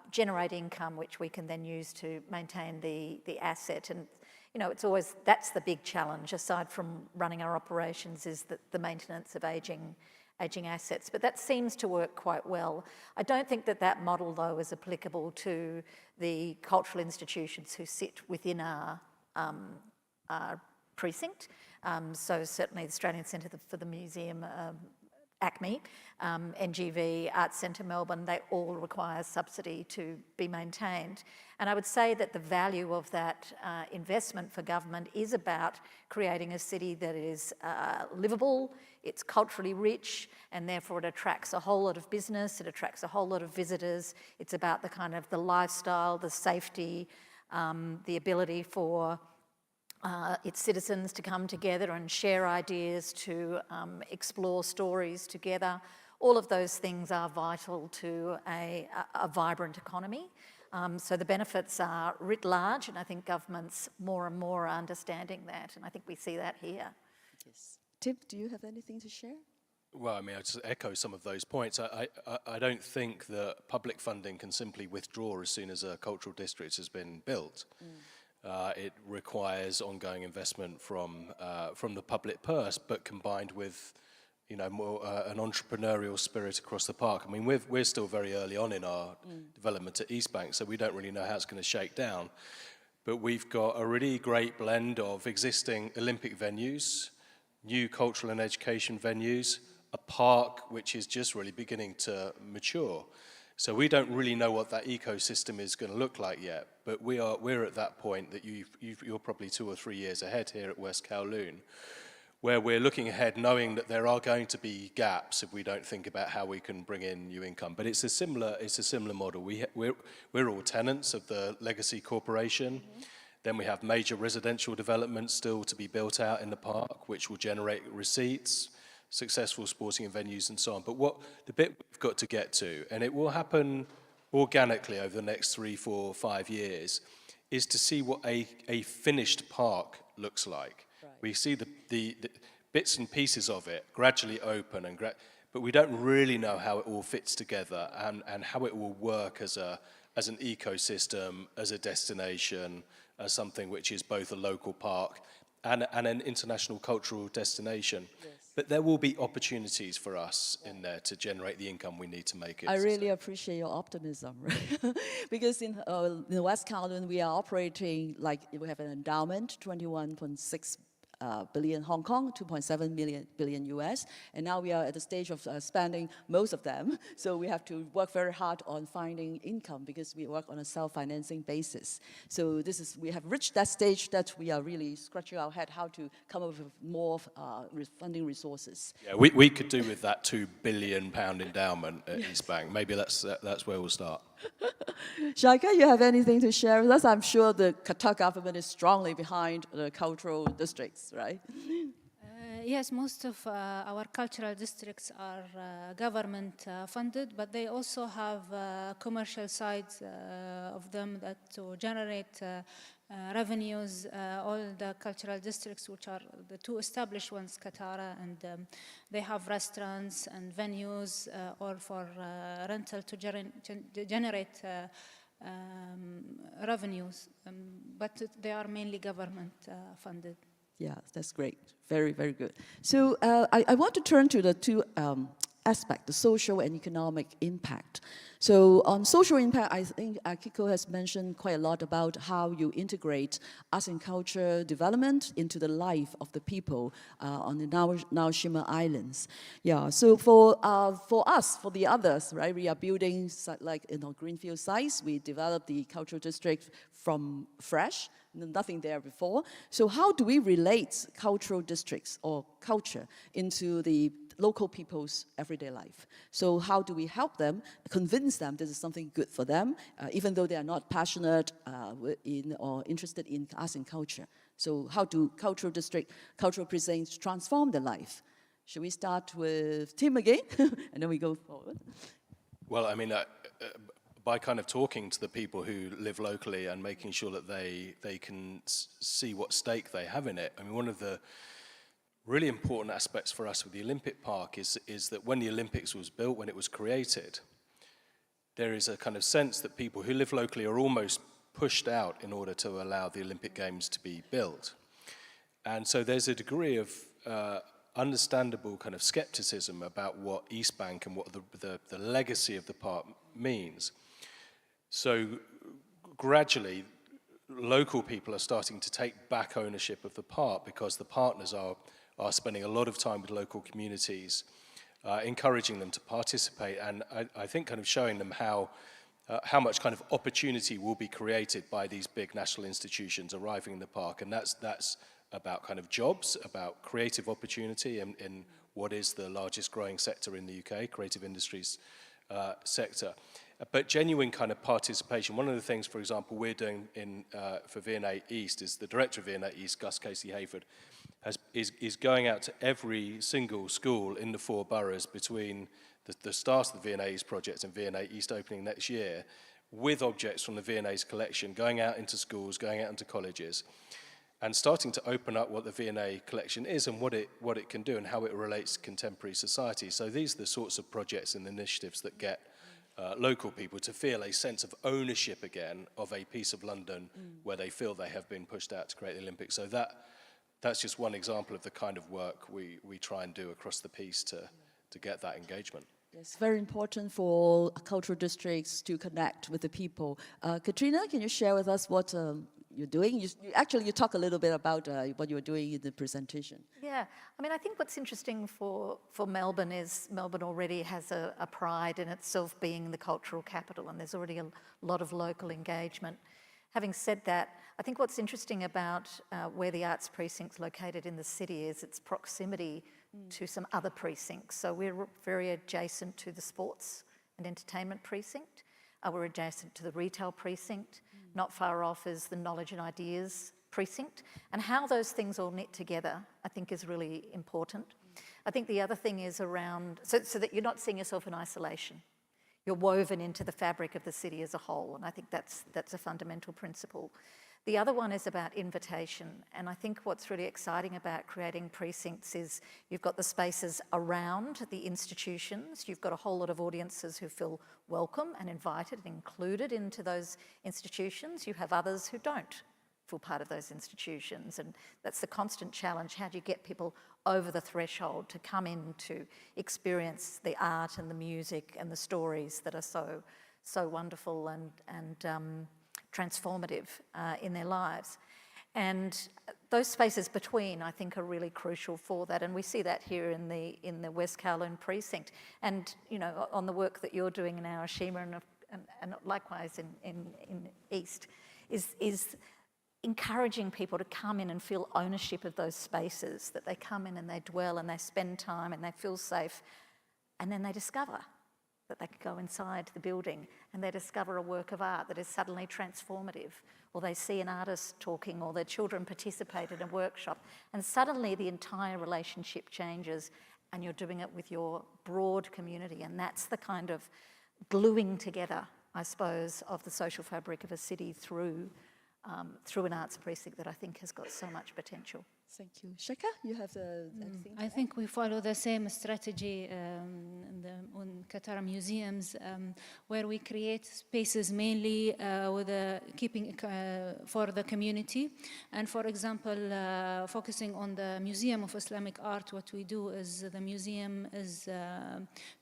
generate income, which we can then use to maintain the asset. And you know, it's always, that's the big challenge, aside from running our operations, is the maintenance of aging assets. But that seems to work quite well. I don't think that model, though, is applicable to the cultural institutions who sit within our precinct. So certainly the Australian Centre for the Museum, ACME, NGV, Arts Centre Melbourne, they all require subsidy to be maintained. And I would say that the value of that investment for government is about creating a city that is livable, it's culturally rich, and therefore it attracts a whole lot of business, it attracts a whole lot of visitors. It's about the kind of the lifestyle, the safety, the ability for its citizens to come together and share ideas, to explore stories together. All of those things are vital to a vibrant economy. So the benefits are writ large, and I think governments more and more are understanding that, and I think we see that here. Yes. Tim, do you have anything to share? Well, I mean, I just echo some of those points. I don't think that public funding can simply withdraw as soon as a cultural district has been built. It requires ongoing investment from the public purse, but combined with, you know, more an entrepreneurial spirit across the park. I mean, we're still very early on in our development at East Bank, so we don't really know how it's going to shake down. But we've got a really great blend of existing Olympic venues, new cultural and education venues, a park which is just really beginning to mature. So we don't really know what that ecosystem is going to look like yet, but we're at that point that you're probably 2 or 3 years ahead here at West Kowloon, where we're looking ahead knowing that there are going to be gaps if we don't think about how we can bring in new income. But it's a similar model. We're all tenants of the legacy corporation. Then we have major residential developments still to be built out in the park, which will generate receipts, successful sporting venues and so on. But the bit we've got to get to, and it will happen organically over the next 3, 4, 5 years, is to see what a finished park looks like. Right. We see the bits and pieces of it gradually open, but we don't really know how it all fits together and how it will work as an ecosystem, as a destination, as something which is both a local park and an international cultural destination. Yes. But there will be opportunities for us in there to generate the income we need to make it. I really appreciate your optimism, right? Because in West Kowloon, we are operating like we have an endowment, 21.6 billion Hong Kong, 2.7 billion US, and now we are at the stage of spending most of them. So we have to work very hard on finding income because we work on a self-financing basis. So we have reached that stage that we are really scratching our head how to come up with more funding resources. Yeah, we could do with that £2 billion endowment at East Bank. Maybe that's where we'll start. Shaika, you have anything to share with us? I'm sure the Qatar government is strongly behind the cultural districts, right? Yes, most of our cultural districts are government funded, but they also have commercial sides of them that to generate revenues. All the cultural districts, which are the 2 established ones, Qatar, and they have restaurants and venues or for rental to generate revenues, but they are mainly government funded. Yeah, that's great. Very, very good. So I want to turn to the two aspects, the social and economic impact. So on social impact, I think Akiko has mentioned quite a lot about how you integrate arts and culture development into the life of the people on the Naoshima Islands. Yeah, so for us, for the others, right, we are building like greenfield sites. We developed the cultural district from fresh, nothing there before. So how do we relate cultural districts or culture into the local people's everyday life? So how do we help them, convince them this is something good for them, even though they are not passionate or interested in arts and culture? So how do cultural precincts transform their life? Should we start with Tim again, and then we go forward? Well, I mean, by kind of talking to the people who live locally and making sure that they can see what stake they have in it. I mean, one of the really important aspects for us with the Olympic Park is that when the Olympics was built, when it was created, there is a kind of sense that people who live locally are almost pushed out in order to allow the Olympic Games to be built. And so there's a degree of understandable kind of skepticism about what East Bank and what the legacy of the park means. So gradually, local people are starting to take back ownership of the park because the partners are spending a lot of time with local communities, encouraging them to participate, and I think kind of showing them how much kind of opportunity will be created by these big national institutions arriving in the park. And that's about kind of jobs, about creative opportunity in what is the largest growing sector in the UK, creative industries sector. But genuine kind of participation. One of the things, for example, we're doing for V&A East is the director of V&A East, Gus Casey-Hayford, is going out to every single school in the 4 boroughs between the start of the V&A East project and V&A East opening next year, with objects from the V&A's collection, going out into schools, going out into colleges, and starting to open up what the V&A collection is and what it can do and how it relates to contemporary society. So these are the sorts of projects and initiatives that get local people to feel a sense of ownership again of a piece of London where they feel they have been pushed out to create the Olympics. So that's just one example of the kind of work we try and do across the piece to get that engagement. It's very important for cultural districts to connect with the people. Katrina, can you share with us what you're doing? You talk a little bit about what you're doing in the presentation. Yeah, I mean, I think what's interesting for Melbourne is Melbourne already has a pride in itself being the cultural capital, and there's already a lot of local engagement. Having said that, I think what's interesting about where the arts precinct's located in the city is its proximity to some other precincts. So we're very adjacent to the sports and entertainment precinct. We're adjacent to the retail precinct. Not far off is the knowledge and ideas precinct. And how those things all knit together, I think, is really important. I think the other thing is around, so that you're not seeing yourself in isolation. You're woven into the fabric of the city as a whole, and I think that's a fundamental principle. The other one is about invitation, and I think what's really exciting about creating precincts is you've got the spaces around the institutions, you've got a whole lot of audiences who feel welcome and invited and included into those institutions, you have others who don't feel part of those institutions, and that's the constant challenge. How do you get people over the threshold to come in to experience the art and the music and the stories that are so wonderful and transformative in their lives? And those spaces between, I think, are really crucial for that, and we see that here in the West Kowloon precinct, and on the work that you're doing in Naoshima and likewise in East is encouraging people to come in and feel ownership of those spaces, that they come in and they dwell and they spend time and they feel safe, and then they discover that they could go inside the building and they discover a work of art that is suddenly transformative, or they see an artist talking, or their children participate in a workshop, and suddenly the entire relationship changes, and you're doing it with your broad community, and that's the kind of gluing together, I suppose, of the social fabric of a city through an arts precinct that I think has got so much potential. Thank you. Shaka, you have anything? I think we follow the same strategy in Qatar museums, where we create spaces mainly with keeping for the community. And for example, focusing on the Museum of Islamic Art, what we do is the museum is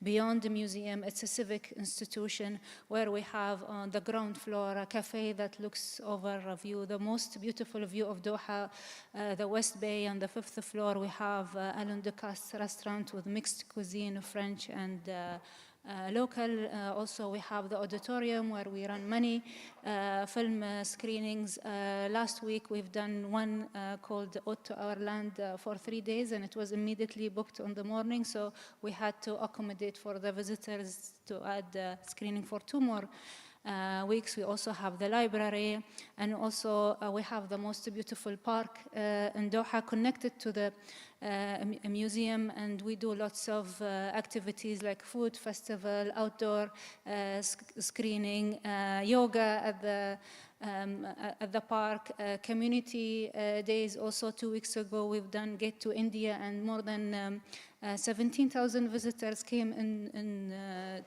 beyond the museum. It's a civic institution where we have on the ground floor a cafe that looks over a view, the most beautiful view of Doha, the West Bay. On the 5th floor, we have Alain Ducasse restaurant with mixed cuisine, French and local. Also, we have the auditorium where we run many film screenings. Last week, we've done one called Ode to Our Land for 3 days, and it was immediately booked on the morning, so we had to accommodate for the visitors to add screening for 2 more weeks. We also have the library, and also we have the most beautiful park in Doha connected to the museum, and we do lots of activities like food festival, outdoor screening, yoga at the park, community days. Also 2 weeks ago we've done Gate to India, and more than 17,000 visitors came in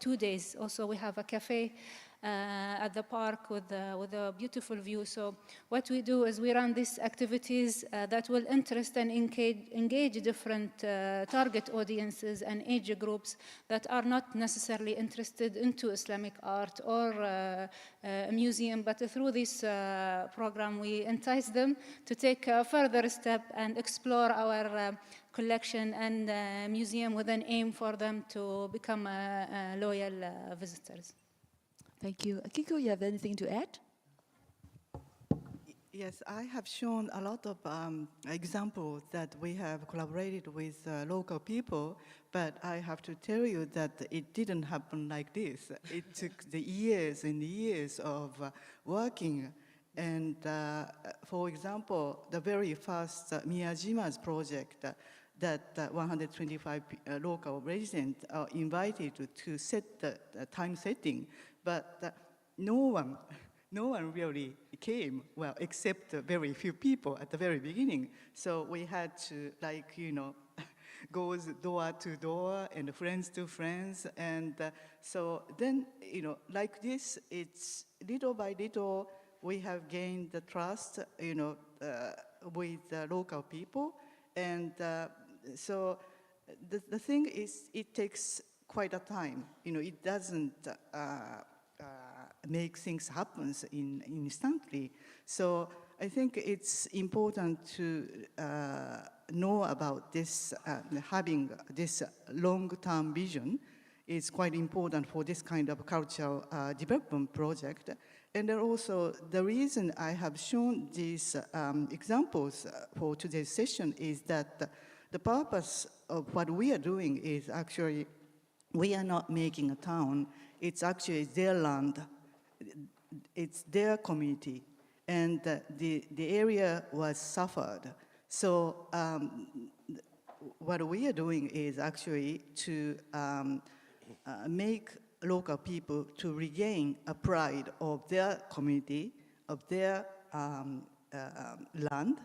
2 days. Also we have a cafe at the park with a beautiful view. So what we do is we run these activities that will interest and engage different target audiences and age groups that are not necessarily interested into Islamic art or a museum, but through this program we entice them to take a further step and explore our collection and museum with an aim for them to become loyal visitors. Thank you. Kiko, you have anything to add? Yes, I have shown a lot of examples that we have collaborated with local people, but I have to tell you that it didn't happen like this. It took the years and years of working. And for example, the very first Miyajima's project that 125 local residents are invited to set the time setting, but no one really came, well, except very few people at the very beginning. So we had to, go door to door and friends to friends. And so then, like this, it's little by little, we have gained the trust, with the local people. And so the thing is, it takes quite a time. It doesn't make things happen instantly. So I think it's important to know about this, having this long-term vision is quite important for this kind of cultural development project. And then also the reason I have shown these examples for today's session is that the purpose of what we are doing is actually, we are not making a town, it's actually their land, it's their community, and the area was suffered. So what we are doing is actually to make local people to regain a pride of their community, of their land.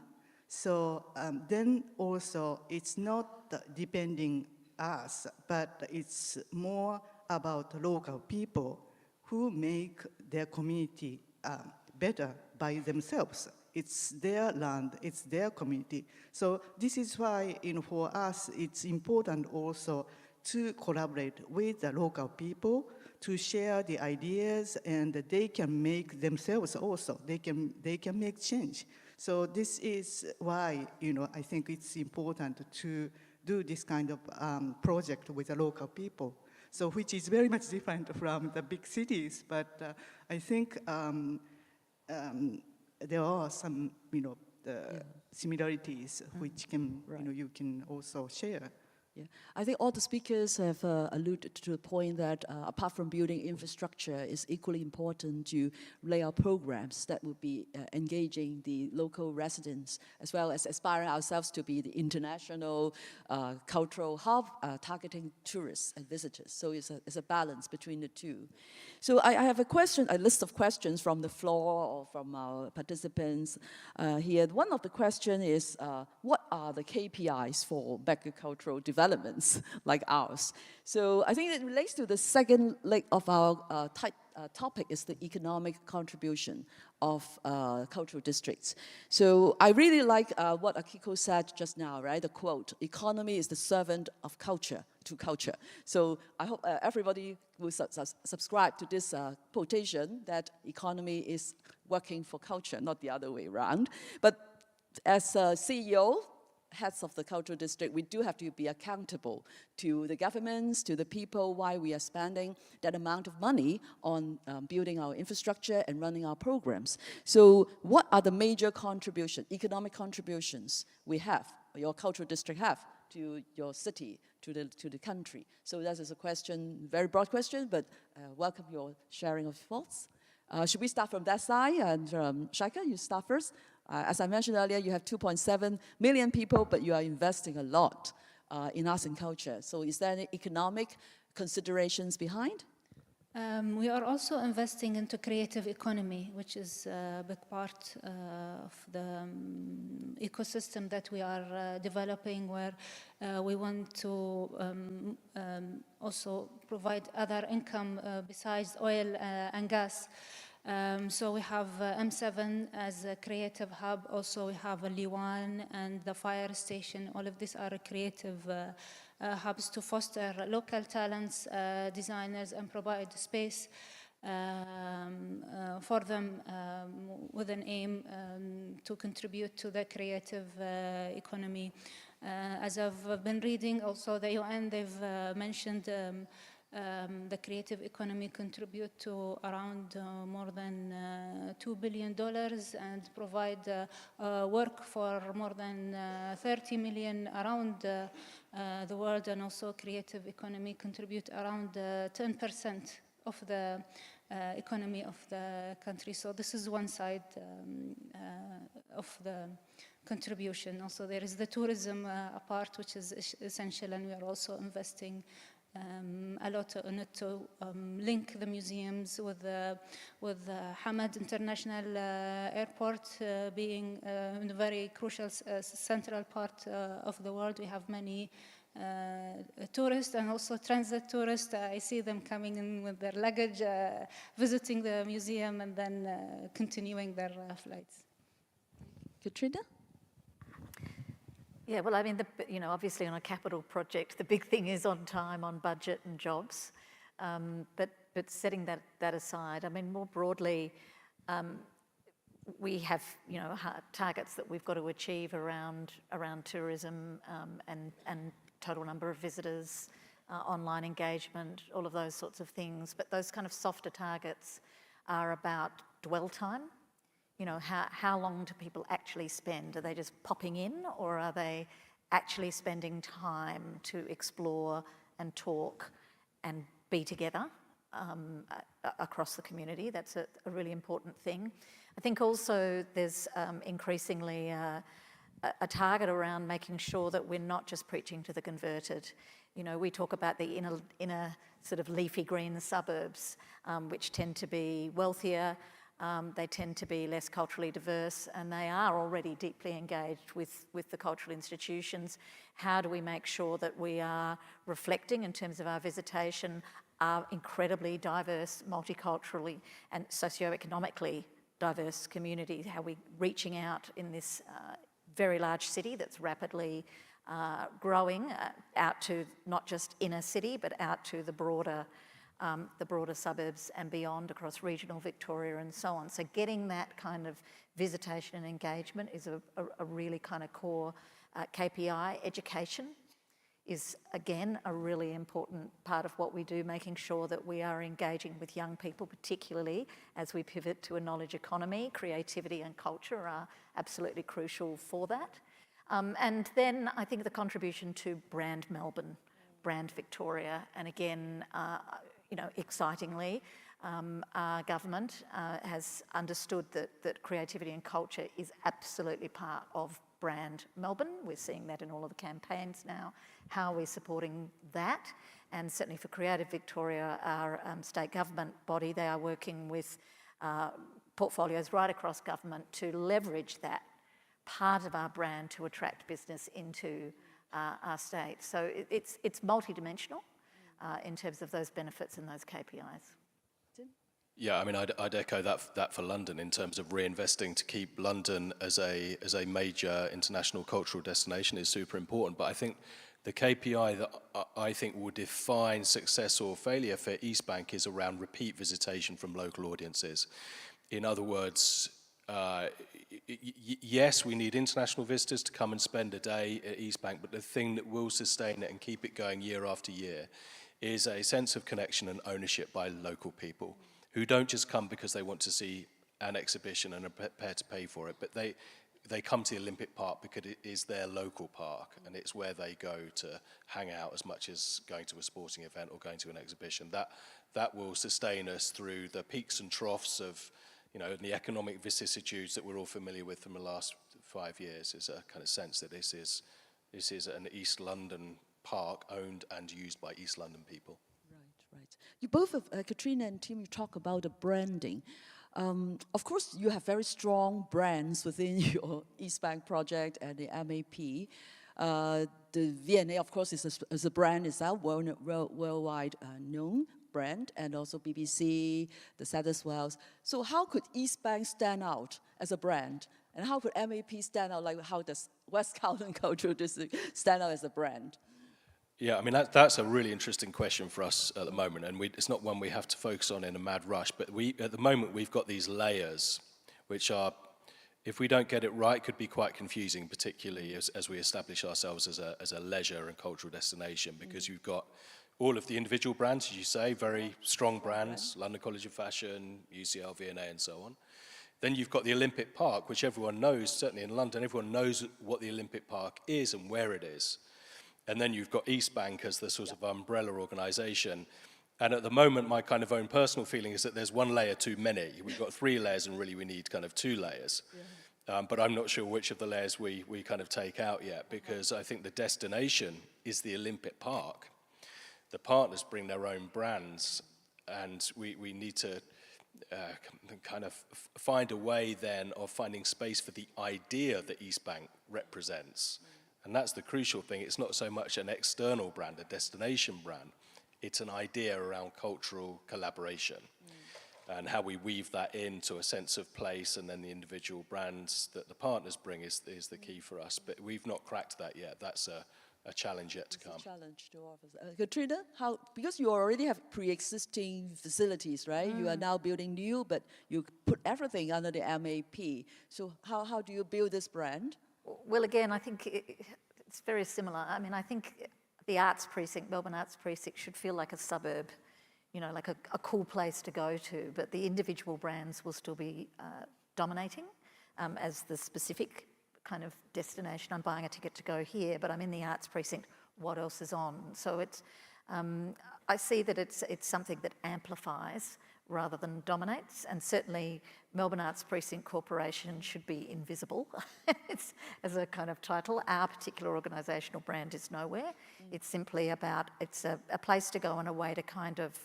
So then also it's not depending us, but it's more about local people who make their community better by themselves. It's their land, it's their community. So this is why, for us, it's important also to collaborate with the local people, to share the ideas, and they can make themselves also, they can make change. So this is why, I think it's important to do this kind of project with the local people. So which is very much different from the big cities, but I think there are some, similarities which can, you can also share. Yeah, I think all the speakers have alluded to the point that apart from building infrastructure, it's equally important to lay out programs that would be engaging the local residents, as well as aspiring ourselves to be the international cultural hub, targeting tourists and visitors. So it's a balance between the two. So I have a list of questions from the floor or from our participants here. One of the questions is, what are the KPIs for agricultural developments like ours? So I think it relates to the second leg of our topic is the economic contribution of cultural districts. So I really like what Akiko said just now, right? The quote, economy is the servant of culture to culture. So I hope everybody will subscribe to this quotation that economy is working for culture, not the other way around. But as a CEO, heads of the cultural district, we do have to be accountable to the governments, to the people, why we are spending that amount of money on building our infrastructure and running our programs. So what are the major contributions, economic contributions we have, or your cultural district have, to your city, to the country? So that is a question, very broad question, but welcome your sharing of thoughts. Should we start from that side? And Shaika, you start first. As I mentioned earlier, you have 2.7 million people, but you are investing a lot in arts and culture. So is there any economic considerations behind? We are also investing into creative economy, which is a big part of the ecosystem that we are developing, where we want to also provide other income besides oil and gas. So we have M7 as a creative hub. Also, we have Liwan and the fire station. All of these are creative hubs to foster local talents, designers, and provide space for them with an aim to contribute to the creative economy. As I've been reading, also the UN, they've mentioned the creative economy contribute to around more than $2 billion and provide work for more than 30 million around the world, and also creative economy contribute around 10% of the economy of the country. So this is one side of the contribution. Also there is the tourism part, which is essential, and we are also investing a lot on it to link the museums with Hamad International Airport being in a very crucial central part of the world. We have many tourists and also transit tourists. I see them coming in with their luggage, visiting the museum, and then continuing their flights. Katrina? Yeah, well, I mean, obviously on a capital project, the big thing is on time, on budget, and jobs. But setting that aside, I mean, more broadly, we have targets that we've got to achieve around tourism and total number of visitors, online engagement, all of those sorts of things. But those kind of softer targets are about dwell time. How long do people actually spend? Are they just popping in, or are they actually spending time to explore and talk and be together across the community? That's a really important thing. I think also there's increasingly a target around making sure that we're not just preaching to the converted. We talk about the inner sort of leafy green suburbs, which tend to be wealthier. They tend to be less culturally diverse, and they are already deeply engaged with the cultural institutions. How do we make sure that we are reflecting, in terms of our visitation, our incredibly diverse, multiculturally and socioeconomically diverse communities? How are we reaching out in this very large city that's rapidly growing out to not just inner city, but out to the broader suburbs and beyond, across regional Victoria and so on. So getting that kind of visitation and engagement is a really kind of core KPI. Education is, again, a really important part of what we do, making sure that we are engaging with young people, particularly as we pivot to a knowledge economy. Creativity and culture are absolutely crucial for that. And then I think the contribution to Brand Melbourne, Brand Victoria, and again, excitingly, our government has understood that creativity and culture is absolutely part of Brand Melbourne. We're seeing that in all of the campaigns now. How are we supporting that? And certainly for Creative Victoria, our state government body, they are working with portfolios right across government to leverage that part of our brand to attract business into our state. So it's multidimensional in terms of those benefits and those KPIs. Yeah, I mean, I'd echo that for London in terms of reinvesting to keep London as a major international cultural destination is super important. But I think the KPI that I think will define success or failure for East Bank is around repeat visitation from local audiences. In other words, yes, we need international visitors to come and spend a day at East Bank, but the thing that will sustain it and keep it going year after year is a sense of connection and ownership by local people, who don't just come because they want to see an exhibition and are prepared to pay for it, but they come to the Olympic Park because it is their local park and it's where they go to hang out as much as going to a sporting event or going to an exhibition. That will sustain us through the peaks and troughs of, the economic vicissitudes that we're all familiar with from the last 5 years. Is a kind of sense that this is an East London park owned and used by East London people. Right. You both, Katrina and Tim, you talk about the branding. Of course, you have very strong brands within your East Bank project and the MAP. The VNA, of course, is a brand itself, worldwide known brand, and also BBC, the Sadler's Wells. So how could East Bank stand out as a brand? And how could MAP stand out, like how does West Kowloon Cultural District stand out as a brand? Yeah, I mean, that's a really interesting question for us at the moment, and it's not one we have to focus on in a mad rush, but at the moment we've got these layers, which are, if we don't get it right, could be quite confusing, particularly as we establish ourselves as a leisure and cultural destination, because you've got all of the individual brands, as you say, very strong brands, London College of Fashion, UCL, V&A, and so on. Then you've got the Olympic Park, which everyone knows, certainly in London, everyone knows what the Olympic Park is and where it is. And then you've got East Bank as the sort of umbrella organisation. And at the moment, my kind of own personal feeling is that there's one layer too many. We've got 3 layers, and really we need kind of 2 layers. Yeah. But I'm not sure which of the layers we kind of take out yet, because I think the destination is the Olympic Park. The partners bring their own brands, and we need to kind of find a way then of finding space for the idea that East Bank represents. And that's the crucial thing. It's not so much an external brand, a destination brand. It's an idea around cultural collaboration and how we weave that into a sense of place, and then the individual brands that the partners bring is the key for us. But we've not cracked that yet. That's a challenge yet to come. It's a challenge to all of us. Katrina, because you already have pre-existing facilities, right? You are now building new, but you put everything under the MAP. So how do you build this brand? Well, again, I think it's very similar. I mean, I think the Arts Precinct, Melbourne Arts Precinct, should feel like a suburb, like a cool place to go to, but the individual brands will still be dominating as the specific kind of destination. I'm buying a ticket to go here, but I'm in the Arts Precinct, what else is on? So it's, I see that it's something that amplifies rather than dominates, and certainly Melbourne Arts Precinct Corporation should be invisible it's, as a kind of title. Our particular organisational brand is nowhere. It's simply about, it's a place to go and a way to kind of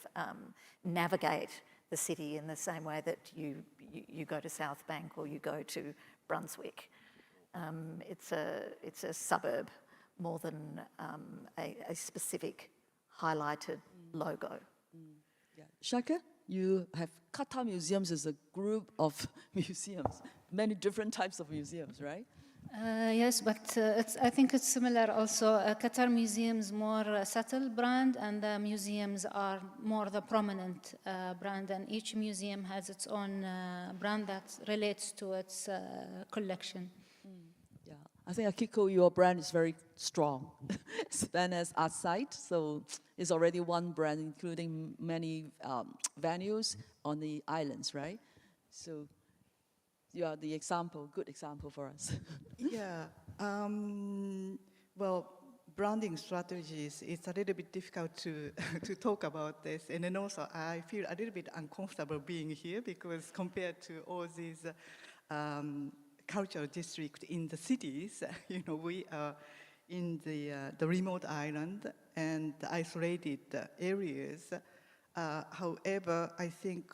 navigate the city in the same way that you go to South Bank or you go to Brunswick. It's a suburb more than a specific highlighted logo. Yeah. Shaka? You have Qatar Museums as a group of museums, many different types of museums, right? Yes, but I think it's similar also. Qatar Museums more subtle brand, and the museums are more the prominent brand, and each museum has its own brand that relates to its collection. Yeah, I think Akiko, your brand is very strong. Venice Art Site, so it's already one brand, including many venues on the islands, right? So you are the example, good example for us. Yeah, Well, branding strategies, it's a little bit difficult to, to talk about this. And then also I feel a little bit uncomfortable being here because compared to all these cultural districts in the cities, we are in the remote island and the isolated areas. However, I think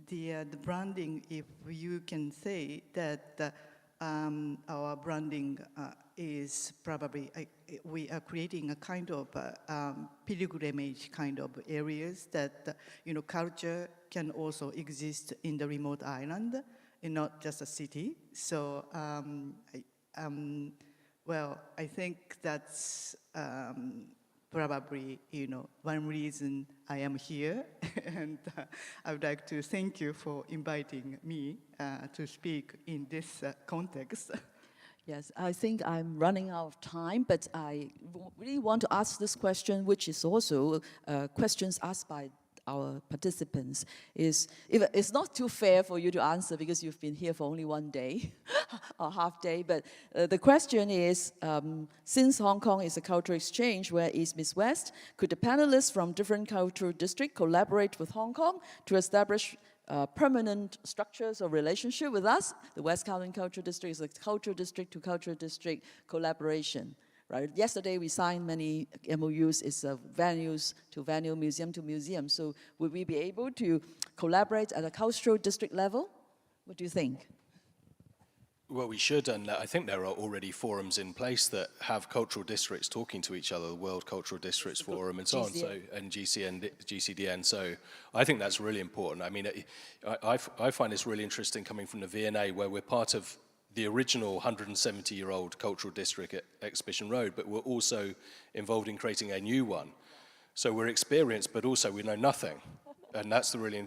the branding, if you can say that our branding is probably, we are creating a kind of pilgrimage kind of areas that, culture can also exist in the remote island and not just a city. So, well, I think that's probably, one reason I am here. And I would like to thank you for inviting me to speak in this context. Yes, I think I'm running out of time, but I really want to ask this question, which is also questions asked by our participants. It's not too fair for you to answer because you've been here for only one day or half day, but the question is, since Hong Kong is a cultural exchange where East meets West, could the panelists from different cultural districts collaborate with Hong Kong to establish permanent structures or relationship with us? The West Kowloon Cultural District is a cultural district to cultural district collaboration. Right? Yesterday we signed many MOUs, it's venues to venue, museum to museum. So would we be able to collaborate at a cultural district level? What do you think? Well, we should, and I think there are already forums in place that have cultural districts talking to each other, the World Cultural Districts Forum and so on, so, and GCDN. So I think that's really important. I mean, I find this really interesting coming from the V&A, where we're part of the original 170-year-old cultural district at Exhibition Road, but we're also involved in creating a new one. So we're experienced, but also we know nothing. And that's the really,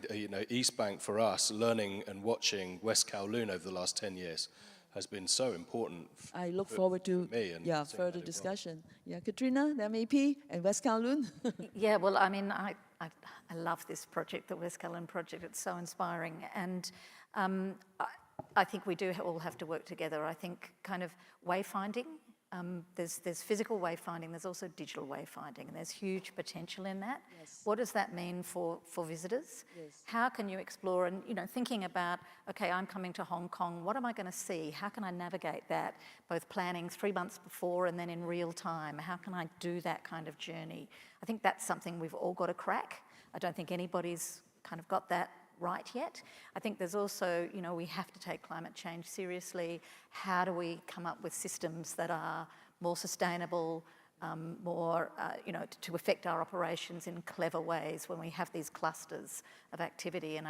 East Bank for us, learning and watching West Kowloon over the last 10 years has been so important. I look forward to further discussion. Yeah, Katrina, the MEP, and West Kowloon. Yeah, well, I mean, I love this project, the West Kowloon project. It's so inspiring. And I think we do all have to work together. I think kind of wayfinding, there's physical wayfinding, there's also digital wayfinding, and there's huge potential in that. Yes. What does that mean for visitors? Yes. How can you explore and, thinking about, okay, I'm coming to Hong Kong, what am I going to see? How can I navigate that, both planning 3 months before and then in real time? How can I do that kind of journey? I think that's something we've all got to crack. I don't think anybody's kind of got that right yet. I think there's also, we have to take climate change seriously. How do we come up with systems that are more sustainable, more, to affect our operations in clever ways when we have these clusters of activity? And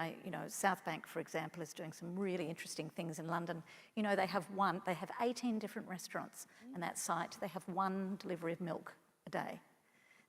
South Bank, for example, is doing some really interesting things in London. They have 18 different restaurants in that site. They have 1 delivery of milk a day.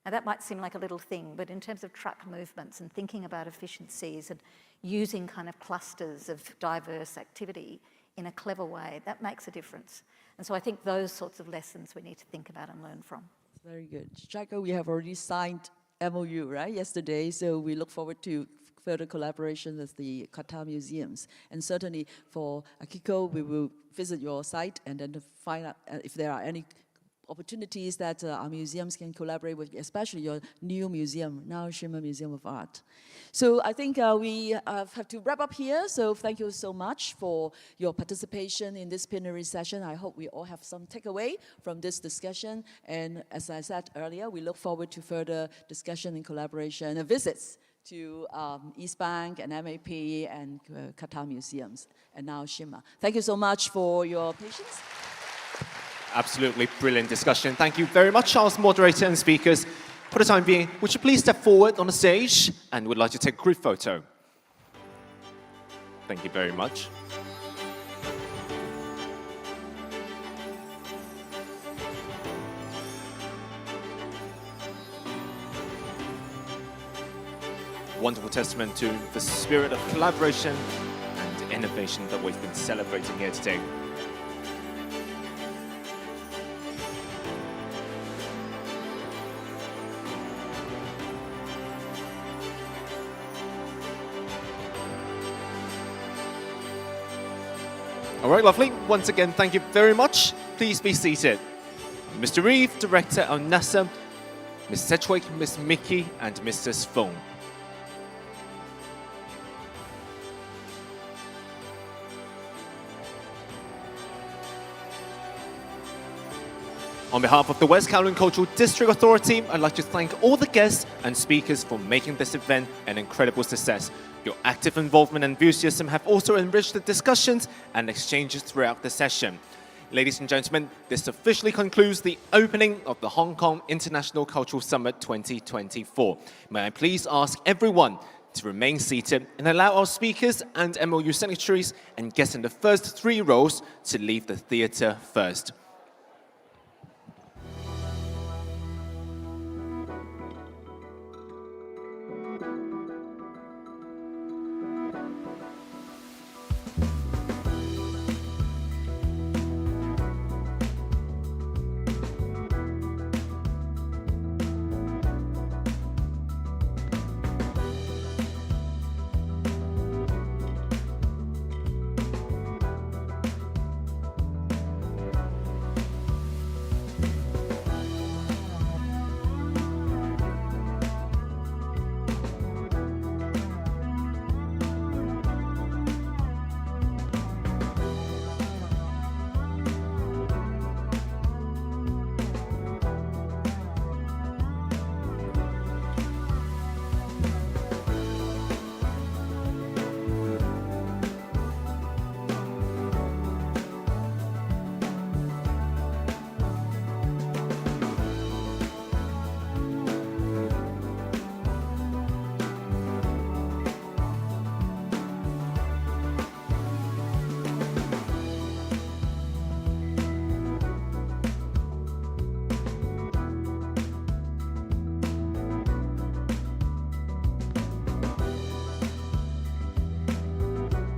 Now that might seem like a little thing, but in terms of truck movements and thinking about efficiencies and using kind of clusters of diverse activity in a clever way, that makes a difference. And so I think those sorts of lessons we need to think about and learn from. Very good. Shaka, we have already signed MOU, right, yesterday, so we look forward to further collaboration with the Qatar museums. And certainly for Akiko, we will visit your site and then to find out if there are any opportunities that our museums can collaborate with, especially your new museum, Naoshima Museum of Art. So I think we have to wrap up here. So thank you so much for your participation in this plenary session. I hope we all have some takeaway from this discussion. And as I said earlier, we look forward to further discussion and collaboration and visits to East Bank and MAP and Qatar museums and Naoshima. Thank you so much for your patience. Absolutely brilliant discussion. Thank you very much, Charles, moderator and speakers. For the time being, would you please step forward on the stage, and we'd like to take a group photo. Thank you very much. Wonderful testament to the spirit of collaboration and innovation that we've been celebrating here today. All right, lovely. Once again, thank you very much. Please be seated. Mr. Reeve, Director of NASA, Ms. Sedgwick, Ms. Mickey, and Mr. Sfung. On behalf of the West Kowloon Cultural District Authority, I'd like to thank all the guests and speakers for making this event an incredible success. Your active involvement and enthusiasm have also enriched the discussions and exchanges throughout the session. Ladies and gentlemen, this officially concludes the opening of the Hong Kong International Cultural Summit 2024. May I please ask everyone to remain seated and allow our speakers and MOU secretaries and guests in the first 3 rows to leave the theatre first.